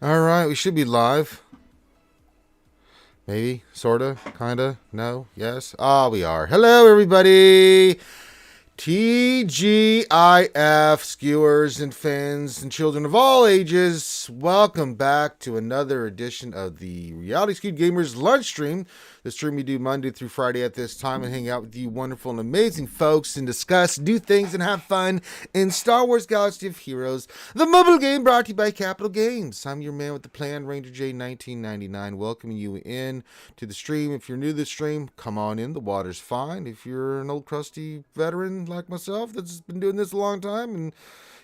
All right, we should be live. Maybe, sorta, kinda, no, yes. Ah, we are. Hello, everybody. TGIF, skewers and fans and children of all ages, welcome back to another edition of the Reality Skewed Gamers lunch stream. The stream we do Monday through Friday at this time and hang out with you wonderful and amazing folks and discuss, do things, and have fun in Star Wars Galaxy of Heroes, the mobile game brought to you by Capital Games. I'm your man with the plan, Ranger J 1999, welcoming you in to the stream. If you're new to the stream, come on in. The water's fine. If you're an old crusty veteran like myself that's been doing this a long time and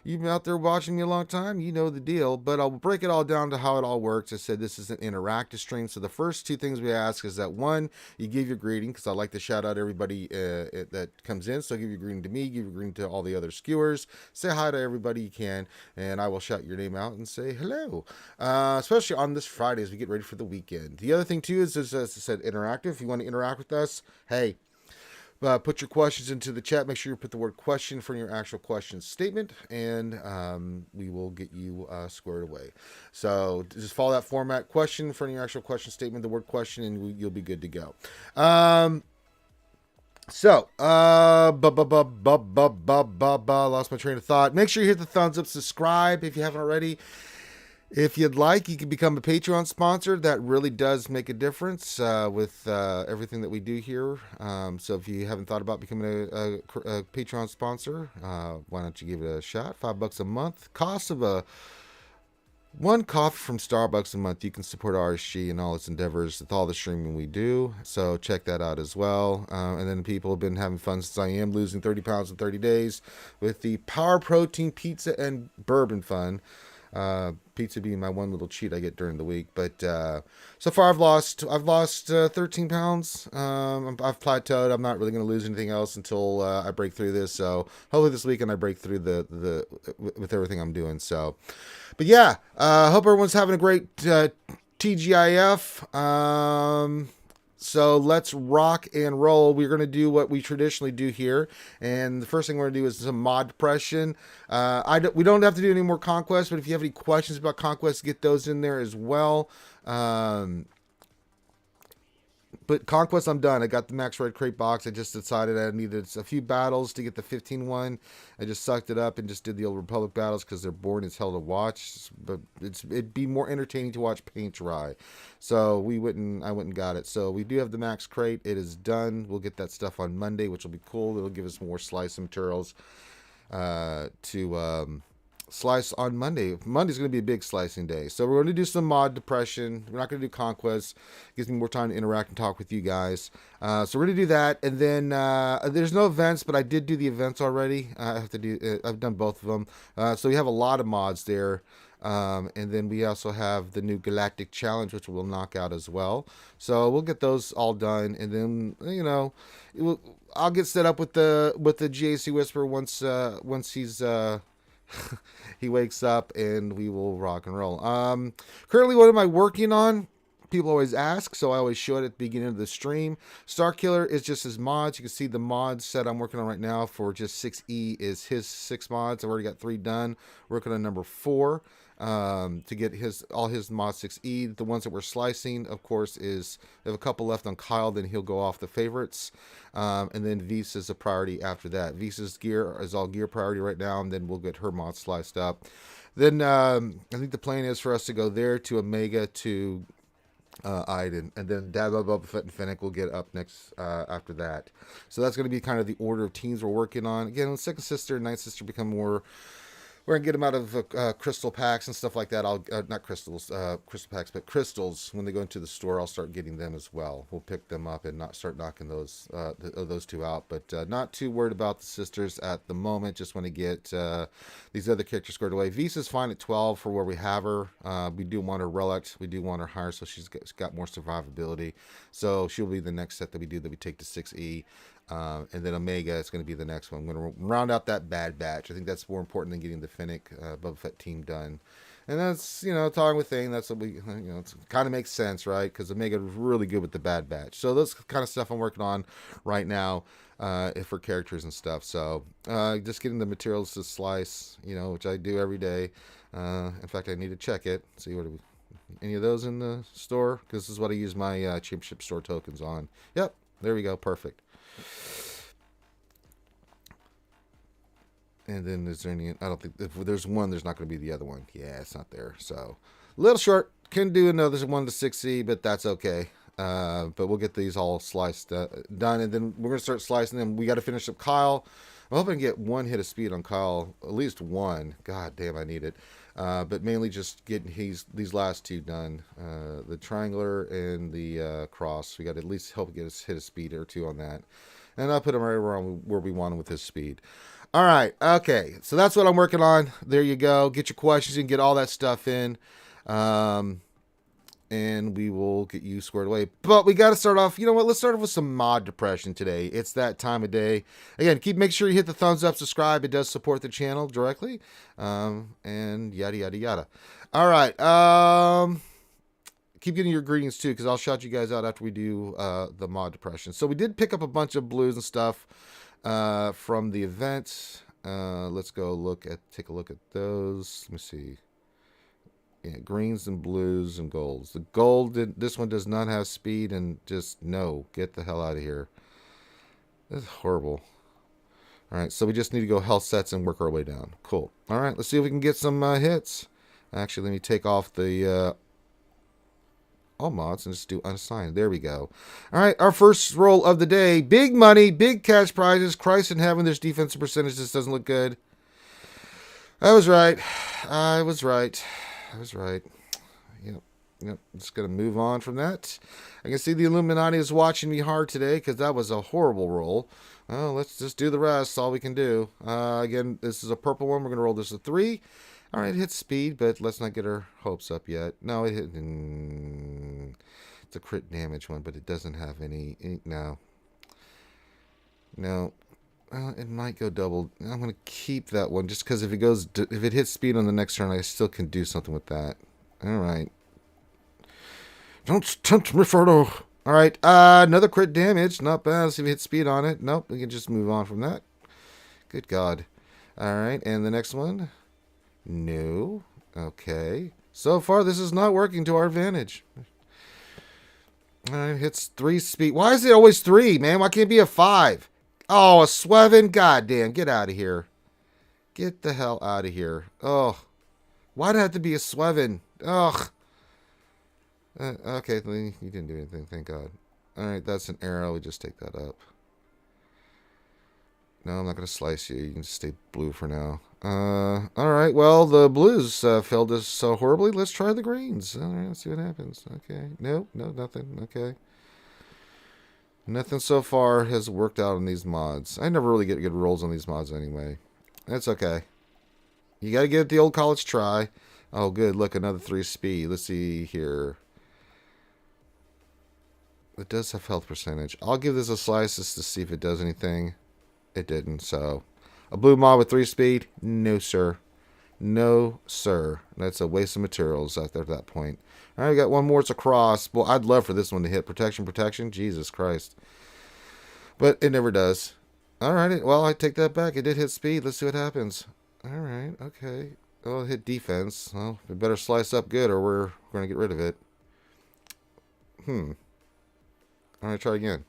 you've been out there watching me a long time, you know the deal. But I'll break it all down to how it all works. I said this is an interactive stream. So the first two things we ask is that one, you give your greeting, because I like to shout out everybody that comes in. So give your greeting to me, give your greeting to all the other skewers. Say hi to everybody you can, and I will shout your name out and say hello. Especially on this Friday as we get ready for the weekend. The other thing too is, as I said, interactive. If you want to interact with us, hey, put your questions into the chat. Make sure you put the word question for your actual question statement, and we will get you squared away. So just follow that format: question for your actual question statement, the word question, and you'll be good to go. Lost my train of thought. Make sure you hit the thumbs up, subscribe if you haven't already. If you'd like, you can become a Patreon sponsor. That really does make a difference with everything that we do here. So if you haven't thought about becoming a Patreon sponsor, why don't you give it a shot? $5 a month. Cost of one coffee from Starbucks a month. You can support RSG and all its endeavors with all the streaming we do. So check that out as well. And then people have been having fun since I am losing 30 pounds in 30 days with the Power Protein Pizza and Bourbon Fun. Pizza being my one little cheat I get during the week, but so far I've lost 13 pounds. I've plateaued. I'm not really going to lose anything else until I break through this. So hopefully this weekend I break through the with everything I'm doing. So, but yeah, hope everyone's having a great TGIF. So let's rock and roll. We're going to do what we traditionally do here. And the first thing we're going to do is some mod depression. We don't have to do any more conquest, but if you have any questions about conquest, get those in there as well. But Conquest, I'm done. I got the Max Red Crate box. I just decided I needed a few battles to get the 15 one. I just sucked it up and just did the Old Republic battles because they're boring as hell to watch. But it'd be more entertaining to watch paint dry. So I went and got it. So we do have the Max Crate. It is done. We'll get that stuff on Monday, which will be cool. It'll give us more slice materials to slice on Monday. Monday's going to be a big slicing day. So we're going to do some mod depression. We're not going to do conquest. It gives me more time to interact and talk with you guys. So we're going to do that. And then there's no events, but I did do the events already. I've done both of them. So we have a lot of mods there. And then we also have the new Galactic challenge, which we'll knock out as well. So we'll get those all done. And then, I'll get set up with the GAC Whisperer once he's he wakes up, and we will rock and roll. Currently, what am I working on? People always ask, so I always show it at the beginning of the stream. Starkiller is just his mods. You can see the mods set I'm working on right now for just 6E is his 6 mods. I've already got 3 done. Working on number 4 to get all his mod 6E. The ones that we're slicing, of course, is we have a couple left on Kyle, then he'll go off the favorites. And then Visa is a priority after that. Visa's gear is all gear priority right now, and then we'll get her mod sliced up. Then I think the plan is for us to go there to Omega to Iden, and then Dabo, Boba Fett, and Fennec will get up next after that. So that's going to be kind of the order of teams we're working on. Again, when Second Sister and Ninth Sister become more, we're gonna get them out of crystal packs and stuff like that. I'll not crystals, crystal packs, but crystals. When they go into the store, I'll start getting them as well. We'll pick them up and not start knocking those 2 out. But not too worried about the sisters at the moment. Just want to get these other characters squared away. Visa's fine at 12 for where we have her. We do want her relict. We do want her higher, so she's got more survivability. So she'll be the next set that we take to 6E. And then Omega is going to be the next one. I'm going to round out that bad batch. I think that's more important than getting the Fennec Boba Fett team done. And that's, talking with Thane, that's what we, it kind of makes sense, right? Because Omega is really good with the Bad Batch. So those kind of stuff I'm working on right now for characters and stuff. So just getting the materials to slice, which I do every day. In fact, I need to check it. See what any of those in the store? Because this is what I use my championship store tokens on. Yep, there we go. Perfect. And then is there any? I don't think if there's one, there's not going to be the other one. Yeah, it's not there. So a little short. Can do another 1 to 6C, but that's okay. But we'll get these all sliced done, and then we're gonna start slicing them. We got to finish up Kyle. I'm hoping to get 1 hit of speed on Kyle, at least 1. God damn, I need it. But mainly just getting these last 2 done. The triangular and the cross. We got to at least help get us hit a speed or 2 on that. And I'll put him right where we want him with his speed. All right. Okay. So that's what I'm working on. There you go. Get your questions and get all that stuff in. And we will get you squared away. But we got to start off. You know what? Let's start off with some mod depression today. It's that time of day. Again, make sure you hit the thumbs up, subscribe. It does support the channel directly. And yada, yada, yada. All right. Keep getting your greetings too, because I'll shout you guys out after we do the mod depression. So we did pick up a bunch of blues and stuff from the event. Let's go take a look at those. Let me see. Yeah, greens and blues and golds. The gold, this one does not have speed, and just no, get the hell out of here. That's horrible. All right, so we just need to go health sets and work our way down. Cool. All right, let's see if we can get some hits. Actually, let me take off the all mods and just do unassigned. There we go. All right, our first roll of the day. Big money, big cash prizes. Christ in heaven, this defensive percentage just doesn't look good. I was right. I was right. Yep. Just going to move on from that. I can see the Illuminati is watching me hard today because that was a horrible roll. Oh, let's just do the rest. All we can do. Again, this is a purple one. We're going to roll this a 3. All right, it hits speed, but let's not get our hopes up yet. No, it hit. It's a crit damage one, but it doesn't have any. No. It might go double. I'm going to keep that one just because if it hits speed on the next turn, I still can do something with that. All right. Don't tempt me, Frodo. All right. Another crit damage. Not bad. Let's see if we hit speed on it. Nope. We can just move on from that. Good God. All right. And the next one. No. Okay. So far, this is not working to our advantage. All right. Hits 3 speed. Why is it always 3, man? Why can't it be a 5? Oh, a Swevin? Goddamn, get out of here. Get the hell out of here. Oh, why'd it have to be a Swevin? Ugh. Okay, you didn't do anything, thank God. Alright, that's an arrow. We just take that up. No, I'm not going to slice you. You can just stay blue for now. Alright, well, the blues failed us so horribly. Let's try the greens. Alright, let's see what happens. Okay. No, nothing. Okay. Nothing so far has worked out on these mods. I never really get good rolls on these mods anyway. That's okay. You got to give it the old college try. Oh, good. Look, another 3 speed. Let's see here. It does have health percentage. I'll give this a slice just to see if it does anything. It didn't, so. A blue mod with 3 speed? No, sir. No, sir. That's a waste of materials at that point. All right, we got one more. It's a cross. Well, I'd love for this one to hit. Protection. Jesus Christ. But it never does. All right. Well, I take that back. It did hit speed. Let's see what happens. All right. Okay. Well, it hit defense. Well, we better slice up good or we're going to get rid of it. All right, try again.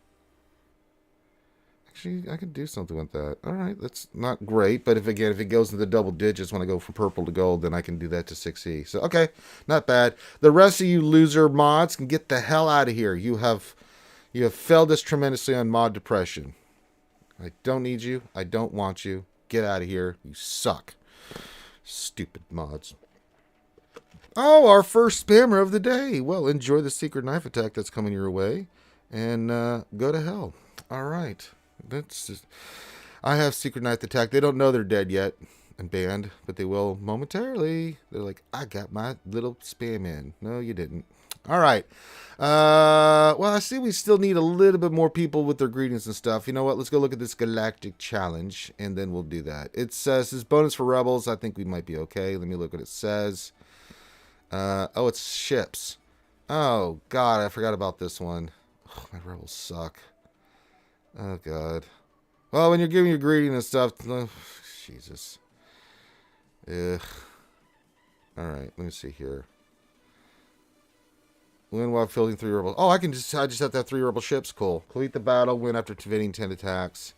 Actually, I could do something with that. All right, that's not great, but if it goes into the double digits when I go from purple to gold, then I can do that to 6E. So, okay, not bad. The rest of you loser mods can get the hell out of here. You have failed us tremendously on mod depression. I don't need you. I don't want you. Get out of here. You suck. Stupid mods. Oh, our first spammer of the day. Well, enjoy the secret knife attack that's coming your way, and go to hell. All right. That's just, I have secret knife attack. They don't know they're dead yet and banned, but they will momentarily. They're like, I got my little spam in. No, you didn't. All right. Well, I see we still need a little bit more people with their greetings and stuff. You know what? Let's go look at this Galactic challenge, and then we'll do that. It says, this bonus for rebels. I think we might be okay. Let me look what it says. Oh, it's ships. Oh, God, I forgot about this one. Oh, my rebels suck. Oh, God. Well, when you're giving your greeting and stuff... Jesus. Ugh. Alright, let me see here. Win while fielding 3 rebels. Oh, I just have to have 3 rebel ships. Cool. Complete the battle. Win after evading 10 attacks.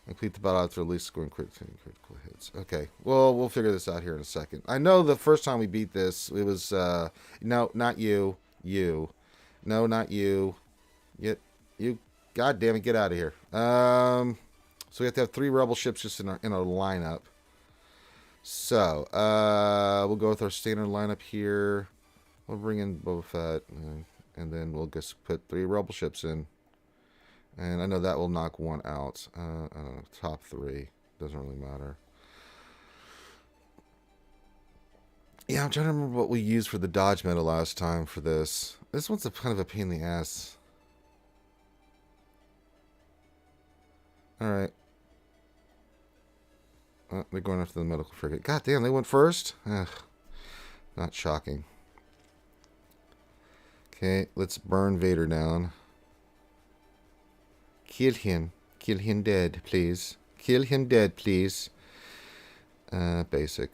Complete the battle after at least scoring critical hits. Okay. Well, we'll figure this out here in a second. I know the first time we beat this, it was... no, not you. You. No, not you. You. God damn it, get out of here. So we have to have 3 rebel ships just in our lineup. So, we'll go with our standard lineup here. We'll bring in Boba Fett, and then we'll just put 3 rebel ships in. And I know that will knock 1 out. I don't know, top 3. Doesn't really matter. Yeah, I'm trying to remember what we used for the dodge meta last time for this. This one's kind of a pain in the ass. Alright. They're going after the medical frigate. God damn, they went first? Ugh. Not shocking. Okay, let's burn Vader down. Kill him. Kill him dead, please. Kill him dead, please. Basic.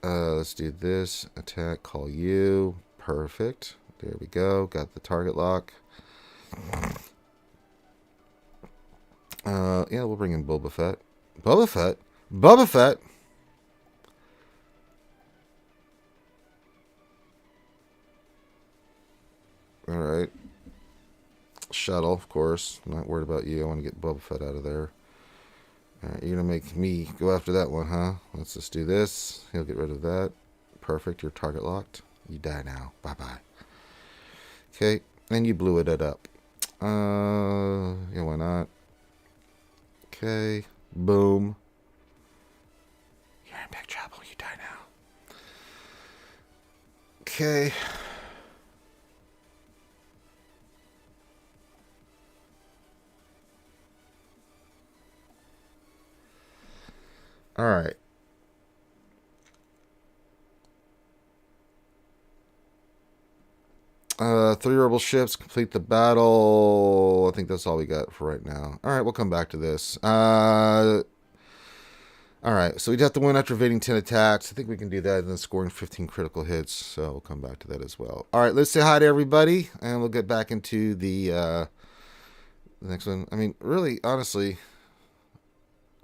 Let's do this. Attack, call you. Perfect. There we go. Got the target lock. Yeah, we'll bring in Boba Fett. Boba Fett? Boba Fett! Alright. Shuttle, of course. I'm not worried about you. I want to get Boba Fett out of there. Alright, you're going to make me go after that one, huh? Let's just do this. He'll get rid of that. Perfect. You're target locked. You die now. Bye-bye. Okay. And you blew it up. Yeah, why not? Okay. Boom. You're in big trouble. You die now. Okay. All right. Three rebel ships, complete the battle. I think that's all we got for right now. All right, we'll come back to this. All right, so we'd have to win after evading 10 attacks. I think we can do that and then scoring 15 critical hits. So we'll come back to that as well. All right, let's say hi to everybody, and we'll get back into the next one. I mean, really, honestly,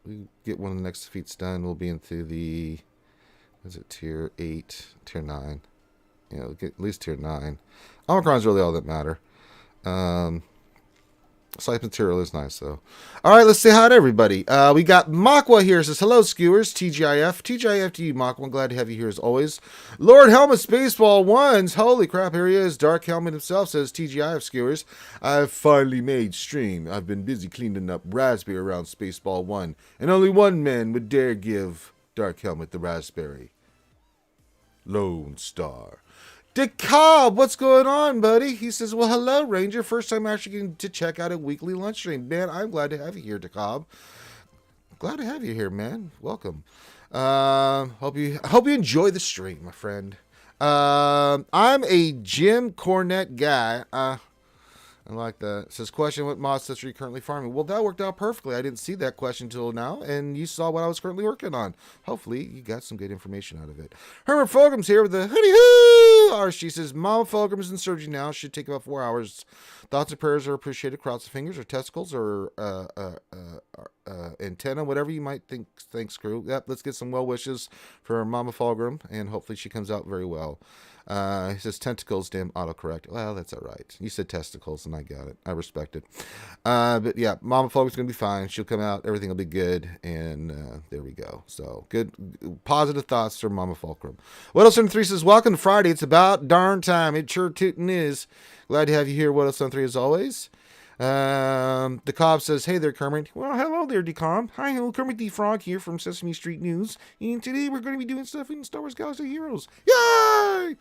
we get one of the next defeats done. We'll be into the, is it tier 8, tier 9? Yeah, we'll get at least tier 9. Omicron's really all that matter. Slice material is nice, though. All right, let's say hi to everybody. We got Makwa here. Says, hello, skewers. TGIF. TGIF to you, Makwa. I'm glad to have you here as always. Lord Helmet Spaceball Ones. Holy crap, here he is. Dark Helmet himself says, TGIF, skewers. I've finally made stream. I've been busy cleaning up raspberry around Spaceball 1. And only one man would dare give Dark Helmet the raspberry. Lone Star. DeCobb, what's going on, buddy? He says, well, hello, Ranger. First time actually getting to check out a weekly lunch stream. Man, I'm glad to have you here, DeCobb. Glad to have you here, man. Welcome. Hope you enjoy the stream, my friend. I'm a Jim Cornette guy. I like that. It says, question, what mod sets are you currently farming? Well, that worked out perfectly. I didn't see that question until now, and you saw what I was currently working on. Hopefully, you got some good information out of it. Herbert Fulgrim's here with the hoodie-hoo! RSG says, Mama Fulgrim is in surgery now. Should take about 4 hours. Thoughts and prayers are appreciated. Cross the fingers or testicles or antenna, whatever you might think. Thanks, crew. Yep, let's get some well wishes for Mama Fulgrim, and hopefully she comes out very well. He says tentacles, damn autocorrect. Well, that's all right. You said testicles, and I got it. I respect it. But yeah, Mama Fulgrim's going to be fine. She'll come out. Everything will be good. And there we go. So good, positive thoughts from Mama Fulgrim. What else on 3 says, welcome to Friday. It's about darn time. It sure tootin' is. Glad to have you here. What else on 3 as always. DeCobb says, hey there, Kermit. Well, hello there, DeCobb. Hi, hello, Kermit the Frog here from Sesame Street News. And today we're going to be doing stuff in Star Wars Galaxy Heroes. Yay!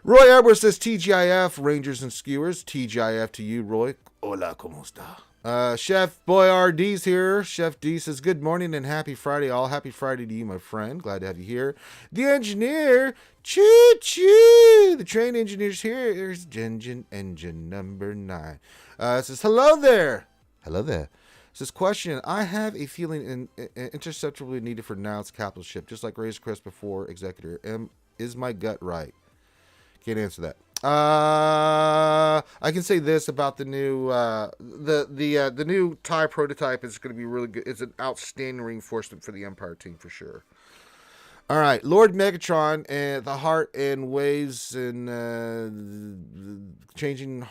Roy Edwards says, TGIF, Rangers and Skewers. TGIF to you, Roy. Hola, ¿cómo está? Chef Boyardee's here. Chef D says, good morning and happy Friday, all. Happy Friday to you, my friend. Glad to have you here. The engineer, choo choo. The train engineer's here. Here's engine number 9. Says, hello there. Hello there. Says, question, I have a feeling interceptably needed for Now's capital ship, just like Razor Crest before Executor. Is my gut right? Can't answer that. I can say this about the new the new TIE prototype is going to be really good. It's an outstanding reinforcement for the Empire team for sure. All right, Lord Megatron and the heart and ways and changing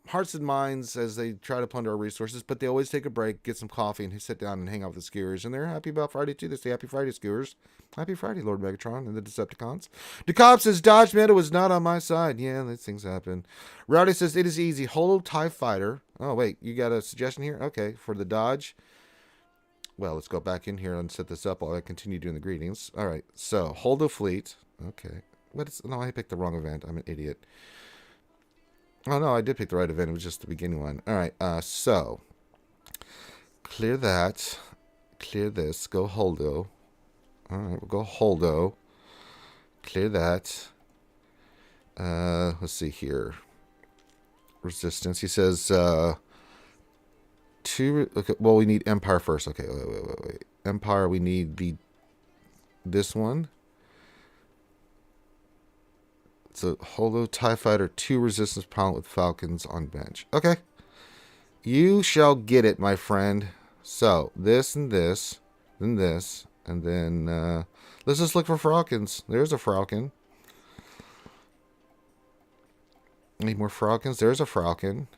hearts and minds as they try to plunder our resources, but they always take a break, get some coffee, and sit down and hang out with the skewers. And they're happy about Friday too. They say happy Friday, skewers. Happy Friday, Lord Megatron and the Decepticons. DeCop says Dodge Meta was not on my side. Yeah, these things happen. Rowdy says it is easy. Holo TIE Fighter. Oh wait, you got a suggestion here? Okay, for the Dodge. Well, let's go back in here and set this up while I continue doing the greetings. All right, so Holo Fleet. Okay. No, I picked the wrong event. I'm an idiot. Oh, no, I did pick the right event. It was just the beginning one. All right, so clear that. Clear this. Go Holdo. All right, we'll go Holdo. Clear that. Let's see here. Resistance. He says, okay, well, we need Empire first. Okay, wait. Empire, we need this one. So, Holo TIE Fighter 2 resistance pilot with Falcons on bench. Okay. You shall get it, my friend. So, this and this, then this, and then, let's just look for Falcons. There's a Falcon. Need more Falcons? There's a Falcon.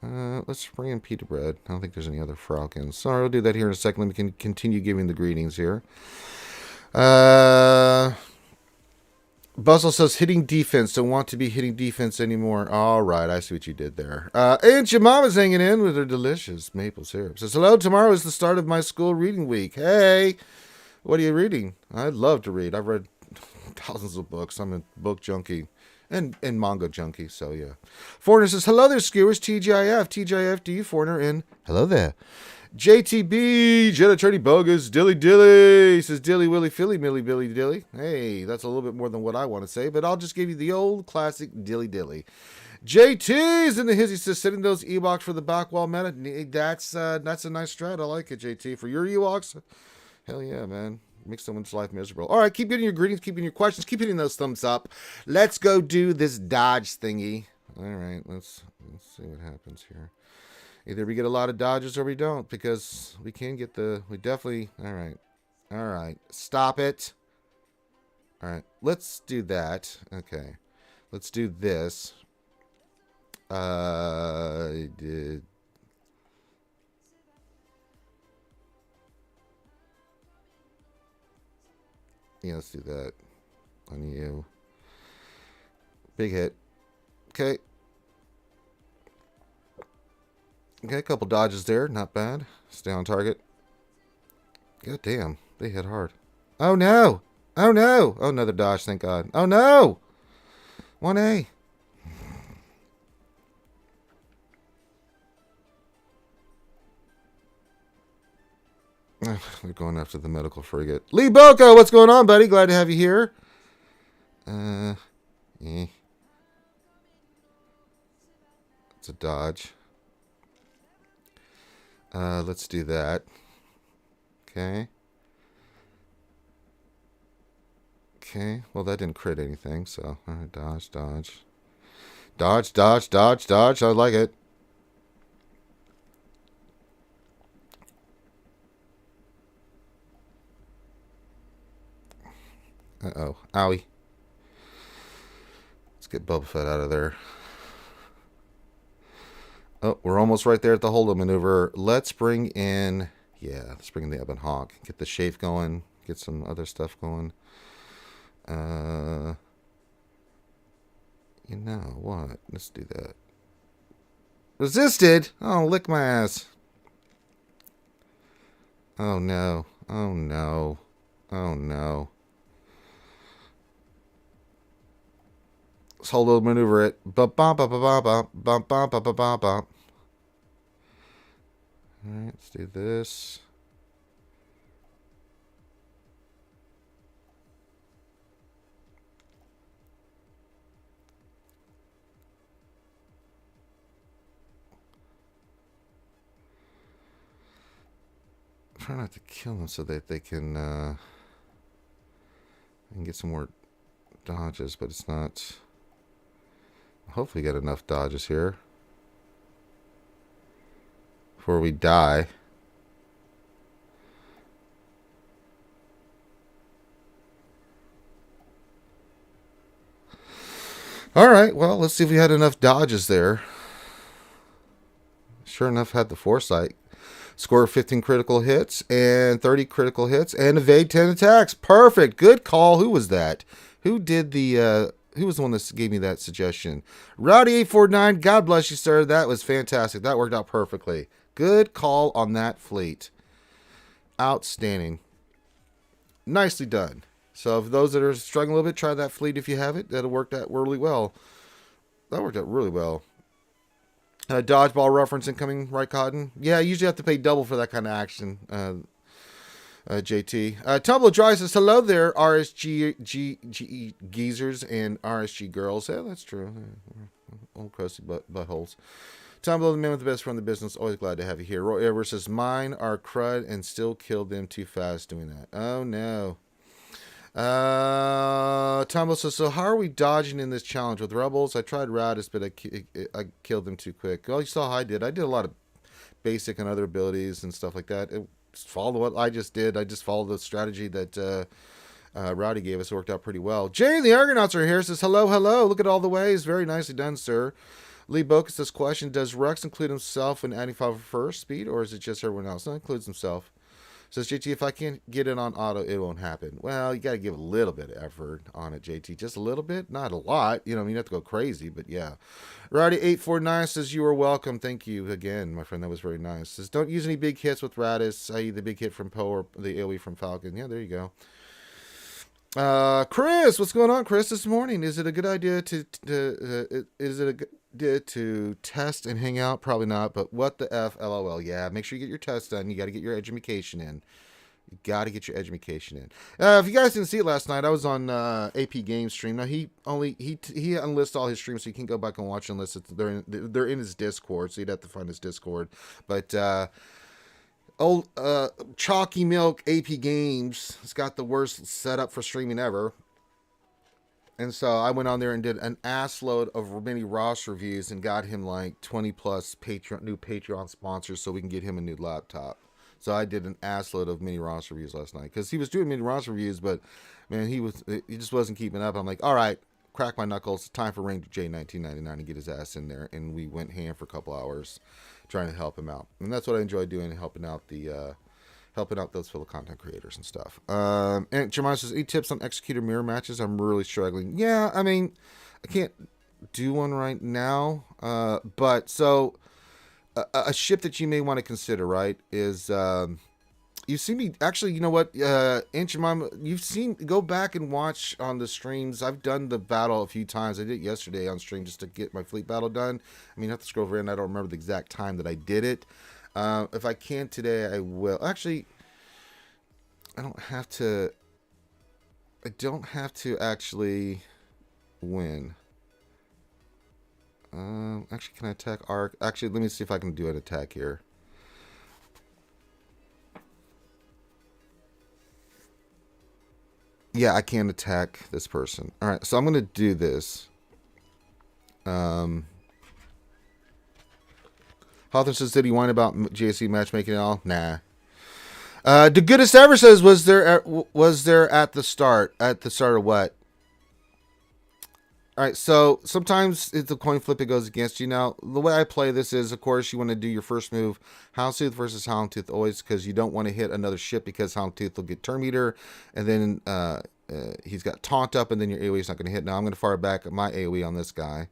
Let's bring in pita bread. I don't think there's any other Falcons. Sorry, I'll do that here in a second. Let me continue giving the greetings here. Buzzle says hitting defense. Don't want to be hitting defense anymore. All right, I see what you did there. Aunt your mama's hanging in with her delicious maple syrup. Says hello. Tomorrow is the start of my school reading week. Hey, what are you reading? I'd love to read. I've read thousands of books. I'm a book junkie and manga junkie. So yeah. Foreigner says hello there, skewers. TGIF to you, Foreigner, and hello there. JTB, Jet Attorney Bogus, Dilly Dilly. He says Dilly Willy Philly Milly Billy Dilly. Hey, that's a little bit more than what I want to say, but I'll just give you the old classic Dilly Dilly. JT's in the hizzy says setting those Ewoks for the back wall meta. That's a nice strat. I like it, JT. For your Ewoks, hell yeah, man. Make someone's life miserable. All right, keep getting your greetings, keep getting your questions, keep hitting those thumbs up. Let's go do this Dodge thingy. All right, let's see what happens here. Either we get a lot of dodges or we don't, because we can get we definitely, all right, stop it. All right, let's do that. Okay, let's do this. Yeah, let's do that on you. Big hit. Okay. Okay, a couple dodges there. Not bad. Stay on target. God damn. They hit hard. Oh, no. Oh, no. Oh, another dodge. Thank God. Oh, no. 1A. They're going after the medical frigate. Lee Boko, what's going on, buddy? Glad to have you here. It's a dodge. Let's do that. Okay. Okay. Well, that didn't crit anything, so all right, dodge. Dodge. I like it. Uh-oh. Owie. Let's get Boba Fett out of there. Oh, we're almost right there at the Holdo maneuver. Let's bring in the Ebon Hawk. Get the chafe going. Get some other stuff going. You know what? Let's do that. Resisted? Oh, lick my ass. Oh, no. Oh, no. Oh, no. Let's hold on, maneuver it. Bump, bump, bump, bump, bump, bump, bump, bump, bump, bump. All right, let's do this. Try not to kill them so that they can get some more dodges, but it's not. Hopefully, get enough dodges here before we die. All right, well, let's see if we had enough dodges there. Sure enough, had the foresight. Score 15 critical hits and 30 critical hits and evade 10 attacks. Perfect. Good call. Who was that? Who did the who was the one that gave me that suggestion? Rowdy849, God bless you, sir. That was fantastic. That worked out perfectly. Good call on that fleet. Outstanding. Nicely done. So for those that are struggling a little bit, try that fleet if you have it. That'll work out really well. That worked out really well. Dodgeball reference incoming, right, Cotton? Yeah, I usually have to pay double for that kind of action, JT. Tumble Dry says, hello there, RSG geezers and RSG girls. Yeah, that's true. Old crusty buttholes. Tumble, the man with the best friend in the business. Always glad to have you here. Roy Everett says, mine are crud and still killed them too fast doing that. Oh, no. Tumble says, so how are we dodging in this challenge with rebels? I tried Radis, but I killed them too quick. Well, you saw how I did. I did a lot of basic and other abilities and stuff like that. Follow what I just did. I just followed the strategy that Rowdy gave us. It worked out pretty well. Jay, the Argonauts are here. Says, hello, hello. Look at all the ways. Very nicely done, sir. Lee Bocus says, question, does Rex include himself when adding 5 first speed, or is it just everyone else? No, it includes himself. Says JT, if I can't get it on auto, it won't happen. Well, you got to give a little bit of effort on it, JT. Just a little bit, not a lot. You know, I mean, you have to go crazy, but yeah. Rowdy849 says, you are welcome. Thank you again, my friend. That was very nice. Says, don't use any big hits with Radis, i.e. the big hit from Poe or the AoE from Falcon. Yeah, there you go. Chris, what's going on, Chris, this morning? Is it a good idea to test and hang out? Probably not, but what the F, LOL. Yeah, make sure you get your test done. You got to get your education in. You got to get your education in. If you guys didn't see it last night, I was on AP Games stream. Now he unlists all his streams, so you can go back and watch unless they're in his Discord, so you'd have to find his Discord. But old Chalky Milk AP Games has got the worst setup for streaming ever. And so I went on there and did an ass load of mini Ross reviews and got him like 20 plus new Patreon sponsors so we can get him a new laptop. So I did an ass load of mini Ross reviews last night because he was doing mini Ross reviews, but man, he just wasn't keeping up. I'm like, all right, crack my knuckles. Time for Ranger J 1999 to get his ass in there. And we went ham for a couple hours trying to help him out. And that's what I enjoy doing, helping out those fellow content creators and stuff. And Jeremiah says, any tips on executor mirror matches? I'm really struggling. Yeah, I mean, I can't do one right now. But so a ship that you may want to consider, right, is you've seen me actually. You know what, Aunt Jemima, go back and watch on the streams. I've done the battle a few times. I did it yesterday on stream just to get my fleet battle done. I mean, I have to scroll over and I don't remember the exact time that I did it. If I can today, I will. Actually, I don't have to actually win. Actually, can I attack Arc? Actually, let me see if I can do an attack here. Yeah, I can attack this person. All right, so I'm going to do this. Hawthorne says, did he whine about JC matchmaking at all? Nah. The goodest ever says, was there at the start? At the start of what? All right, so sometimes it's a coin flip, it goes against you. Now, the way I play this is, of course, you want to do your first move, Houndstooth versus Houndstooth, always, because you don't want to hit another ship because Houndstooth will get Term Eater, and then he's got Taunt up, and then your AoE is not going to hit. Now, I'm going to fire back my AoE on this guy.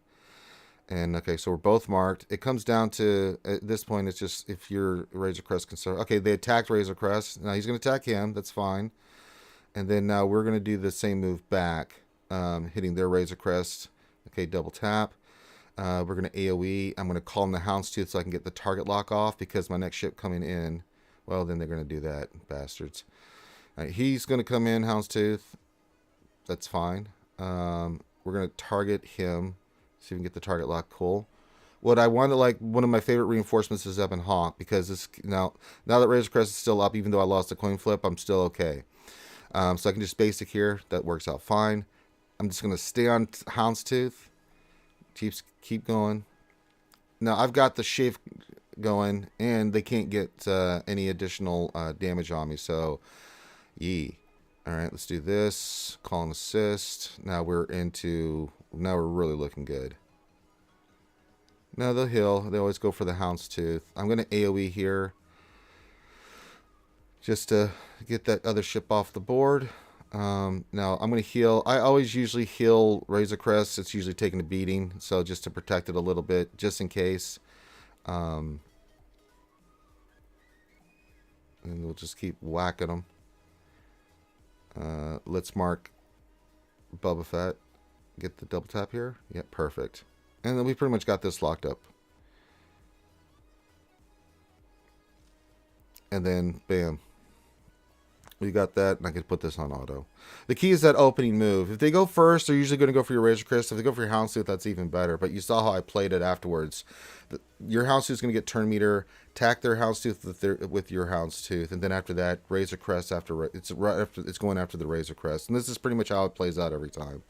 And, okay, so we're both marked. It comes down to, at this point, it's just if your Razor Crest can start. Okay, they attacked Razor Crest. Now, he's going to attack him. That's fine. And then now we're going to do the same move back. Hitting their Razor Crest. Okay, double tap. We're going to AoE. I'm going to call in the Houndstooth so I can get the target lock off because my next ship coming in, well, then they're going to do that, bastards. All right, he's going to come in, Houndstooth. That's fine. We're going to target him. See if we can get the target lock. Cool. What I want to like, one of my favorite reinforcements is Ebon Hawk because this now that Razor Crest is still up, even though I lost the coin flip, I'm still okay. So I can just basic here. That works out fine. I'm just going to stay on Houndstooth. Keep going. Now I've got the shave going, and they can't get any additional damage on me. So, yee. All right, let's do this. Call and assist. Now we're really looking good. Now they'll heal. They always go for the Houndstooth. I'm going to AoE here just to get that other ship off the board. Now I'm going to heal. I always usually heal Razor Crest. It's usually taking a beating, so just to protect it a little bit, just in case. And we'll just keep whacking them. Let's mark Boba Fett. Get the double tap here. Yep, perfect. And then we pretty much got this locked up. And then, bam. We got that, and I can put this on auto. The key is that opening move. If they go first, they're usually going to go for your Razor Crest. If they go for your Houndstooth, that's even better. But you saw how I played it afterwards. Your Houndstooth is going to get turn meter, attack their Houndstooth with your Houndstooth, and then after that, Razor Crest it's going after the Razor Crest. And this is pretty much how it plays out every time.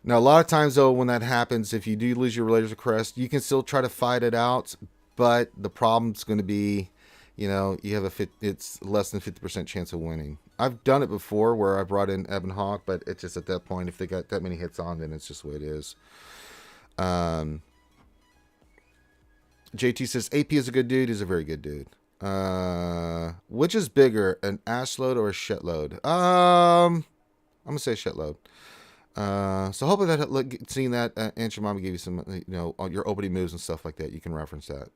Now, a lot of times, though, when that happens, if you do lose your Razor Crest, you can still try to fight it out, but the problem's going to be, you know, you have it's less than 50% chance of winning. I've done it before where I brought in Ebon Hawk, but it's just at that point, if they got that many hits on, then it's just the way it is. JT says, AP is a good dude. He's a very good dude. Which is bigger, an ass load or a shit load? I'm going to say shit load. So hopefully that, seeing that, Aunt your mama gave you some, you know, your opening moves and stuff like that. You can reference that.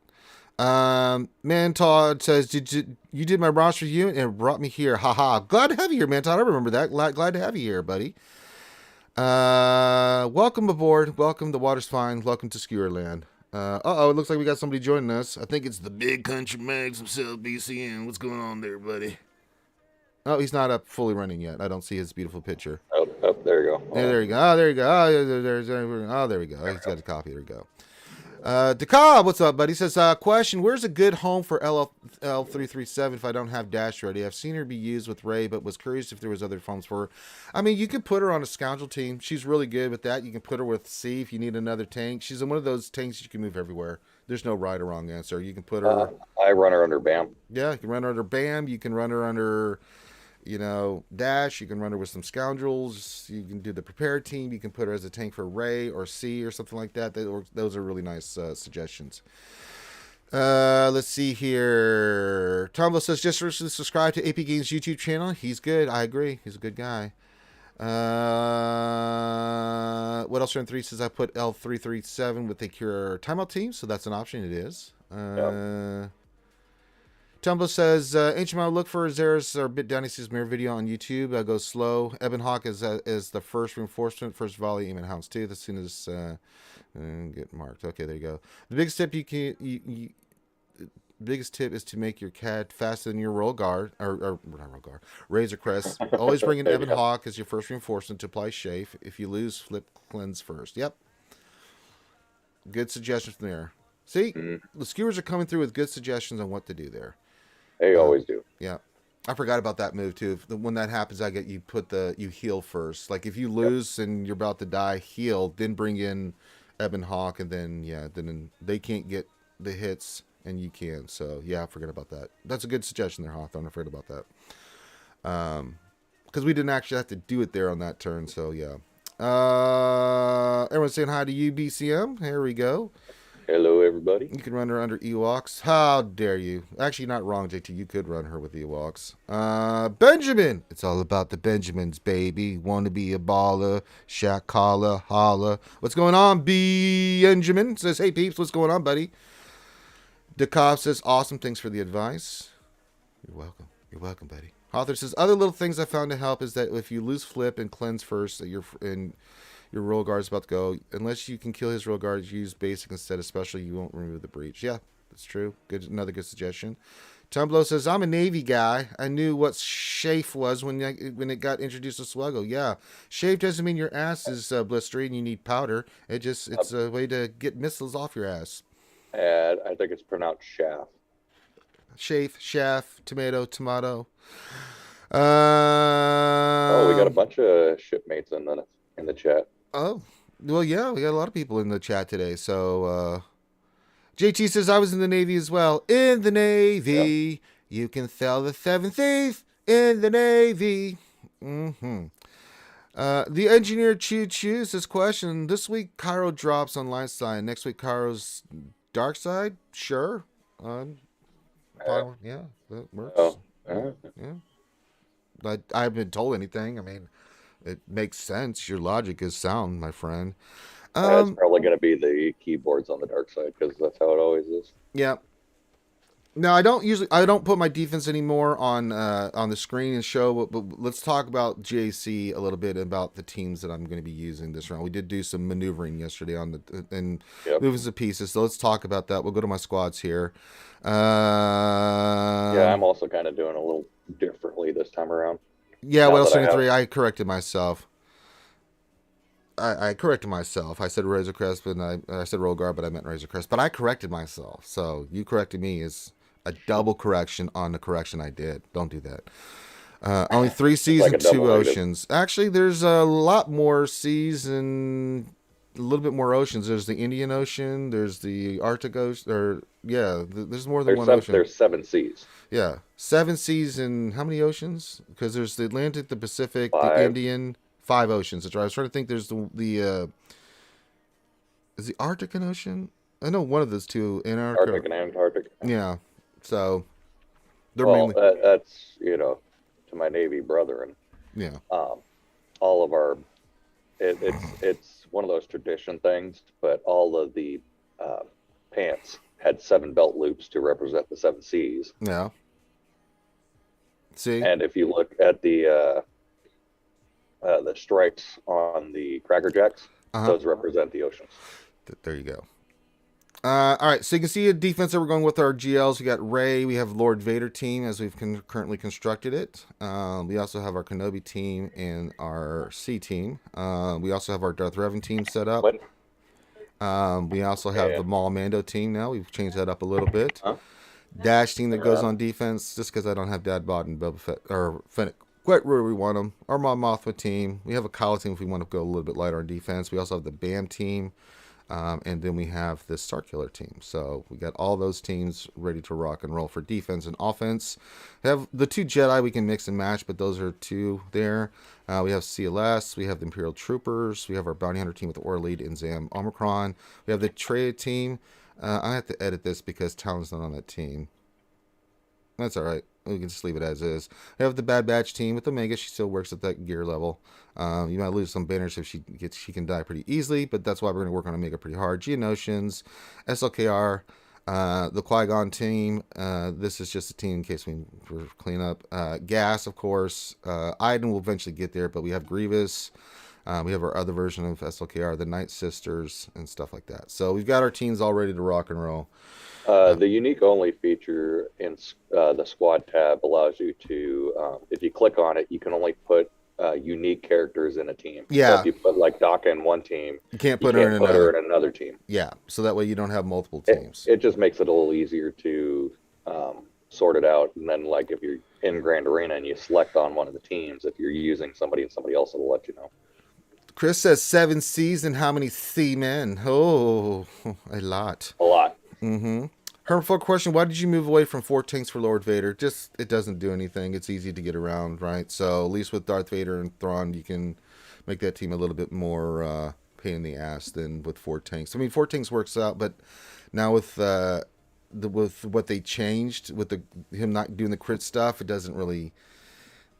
Man Todd says, you did my roster review and it brought me here. Haha. Glad to have you here, Man Todd. I remember that. Glad to have you here, buddy. Welcome aboard. Welcome. The water's fine. Welcome to Skewer Land. It looks like we got somebody joining us. I think it's the big country Mags himself, BCN. What's going on there, buddy? Oh, he's not up fully running yet. I don't see his beautiful picture. Oh, there you go. Yeah, there you go. Oh, there you go. There we go. He's got a copy. There we go. DeCobb, what's up, buddy? He says, question, where's a good home for LL337 if I don't have Dash ready? I've seen her be used with Ray, but was curious if there was other homes for her. I mean, you can put her on a Scoundrel team. She's really good with that. You can put her with C if you need another tank. She's in one of those tanks you can move everywhere. There's no right or wrong answer. You can put her... I run her under BAM. Yeah, you can run her under BAM. You can run her under... you know, Dash. You can run her with some Scoundrels. You can do the prepared team. You can put her as a tank for Ray or C or something like that. Those are really nice suggestions. Let's see here. Tombo says, just recently subscribe to AP Games YouTube channel. He's good. I agree. He's a good guy. What else? Turn 3 says, I put L337 with a cure timeout team. So that's an option. It is. Yep. Tumbo says, Ancient Mile, look for Zera's or Bit Dynasty's mirror video on YouTube. Go slow. Ebon Hawk is the first reinforcement, first volley, aim at Houndstooth as soon as get marked. Okay, there you go. The biggest tip biggest tip is to make your CAD faster than your roll guard, or not roll guard, Razor Crest. Always bring in Ebon Hawk as your first reinforcement to apply chafe. If you lose, flip cleanse first. Yep. Good suggestions there. See, the skewers are coming through with good suggestions on what to do there. They always do. Yeah. I forgot about that move too. When that happens, you heal first. Like if you lose and you're about to die, heal, then bring in Ebon Hawk, and then they can't get the hits and you can. So yeah, I forget about that. That's a good suggestion there, Hawthorne. I forgot about that. Because we didn't actually have to do it there on that turn. So yeah. Everyone's saying hi to you, BCM. Here we go. Hello, everybody. You can run her under Ewoks. How dare you? Actually, not wrong, JT. You could run her with Ewoks. Benjamin. It's all about the Benjamins, baby. Want to be a baller. Shaq caller, holla. What's going on, Benjamin? Says, hey, peeps. What's going on, buddy? DeCobb says, awesome. Thanks for the advice. You're welcome. You're welcome, buddy. Author says, other little things I found to help is that if you lose flip and cleanse first, your your roll guard's about to go. Unless you can kill his roll guard, use basic instead of special. You won't remove the breach. Yeah, that's true. Good, another good suggestion. Tumblo says, I'm a Navy guy. I knew what chafe was when it got introduced to SWGOH. Yeah, chafe doesn't mean your ass is blistery and you need powder. It's a way to get missiles off your ass. And I think it's pronounced shaft. Chafe, shaft, tomato. We got a bunch of shipmates in the chat. Oh, well, yeah, we got a lot of people in the chat today. So, JT says, I was in the Navy as well. In the Navy, you can sell the seventh thief in the Navy. The engineer chooses this question. This week, Cairo drops on light side. Next week, Cairo's dark side. Sure. Yeah, that works. Yeah. I haven't been told anything. I mean, it makes sense. Your logic is sound, my friend. It's probably going to be the keyboards on the dark side because that's how it always is. Yeah. Now I don't put my defense anymore on the screen and show, but let's talk about GAC a little bit about the teams that I'm going to be using this round. We did do some maneuvering yesterday and moving some pieces, so let's talk about that. We'll go to my squads here. I'm also kind of doing a little differently this time around. Yeah, what else? 23. I corrected myself. I corrected myself. I said Razor Crest, but I said Roll Guard, but I meant Razor Crest. But I corrected myself. So you corrected me is a double correction on the correction I did. Don't do that. Only 3 seas and 2 oceans. Actually, there's a lot more seas and a little bit more oceans. There's the Indian Ocean. There's the Arctic Ocean. There's more than one ocean. There's 7 seas. Yeah, 7 seas and how many oceans? Because there's the Atlantic, the Pacific, 5. the Indian. 5 oceans. That's right. I was trying to think. There's the is the Arctic an ocean? I know one of those two. Antarctica. Arctic and Antarctic. Yeah. So they're mainly that's to my Navy brethren. Yeah. All of our it's one of those tradition things, but all of the pants had 7 belt loops to represent the 7 seas. Yeah. See. And if you look at the stripes on the Cracker Jacks, those represent the oceans. There you go. All right, so you can see a defense that we're going with our GLs. We got Rey. We have Lord Vader team as we've currently constructed it. We also have our Kenobi team and our C team. We also have our Darth Revan team set up. We also have the Maul Mando team now. We've changed that up a little bit. Dash team that goes on defense, just because I don't have Dad Bod and Boba Fett or Fennec quite where we want them. Our Mon Mothma team. We have a Kylo team if we want to go a little bit lighter on defense. We also have the BAM team. And then we have the Starkiller team. So we got all those teams ready to rock and roll for defense and offense. We have the 2 Jedi we can mix and match, but those are 2 there. We have CLS. We have the Imperial Troopers. We have our Bounty Hunter team with the Aura Lead and Zam Omicron. We have the Traya team. I have to edit this because Talon's not on that team. That's all right. We can just leave it as is. We have the Bad Batch team with Omega. She still works at that gear level. You might lose some banners if she can die pretty easily, but that's why we're going to work on Omega pretty hard. Geonosians, SLKR, the Qui-Gon team. This is just a team in case we clean up. Gas, of course. Iden will eventually get there, but we have Grievous. We have our other version of SLKR, the Night Sisters, and stuff like that. So we've got our teams all ready to rock and roll. The unique only feature in the squad tab allows you to, if you click on it, you can only put unique characters in a team. Yeah. So if you put like Daka in one team, you can't put her in another team. Yeah. So that way you don't have multiple teams. It just makes it a little easier to sort it out. And then like if you're in Grand Arena and you select on one of the teams, if you're using somebody and somebody else, it'll let you know. Chris says 7 C's and how many C men? Oh, a lot. A lot. Mm-hmm. Hermful question, why did you move away from 4 tanks for Lord Vader? Just, it doesn't do anything. It's easy to get around, right? So at least with Darth Vader and Thrawn, you can make that team a little bit more pain in the ass than with 4 tanks. I mean, 4 tanks works out, but now with with what they changed, with him not doing the crit stuff, it doesn't really,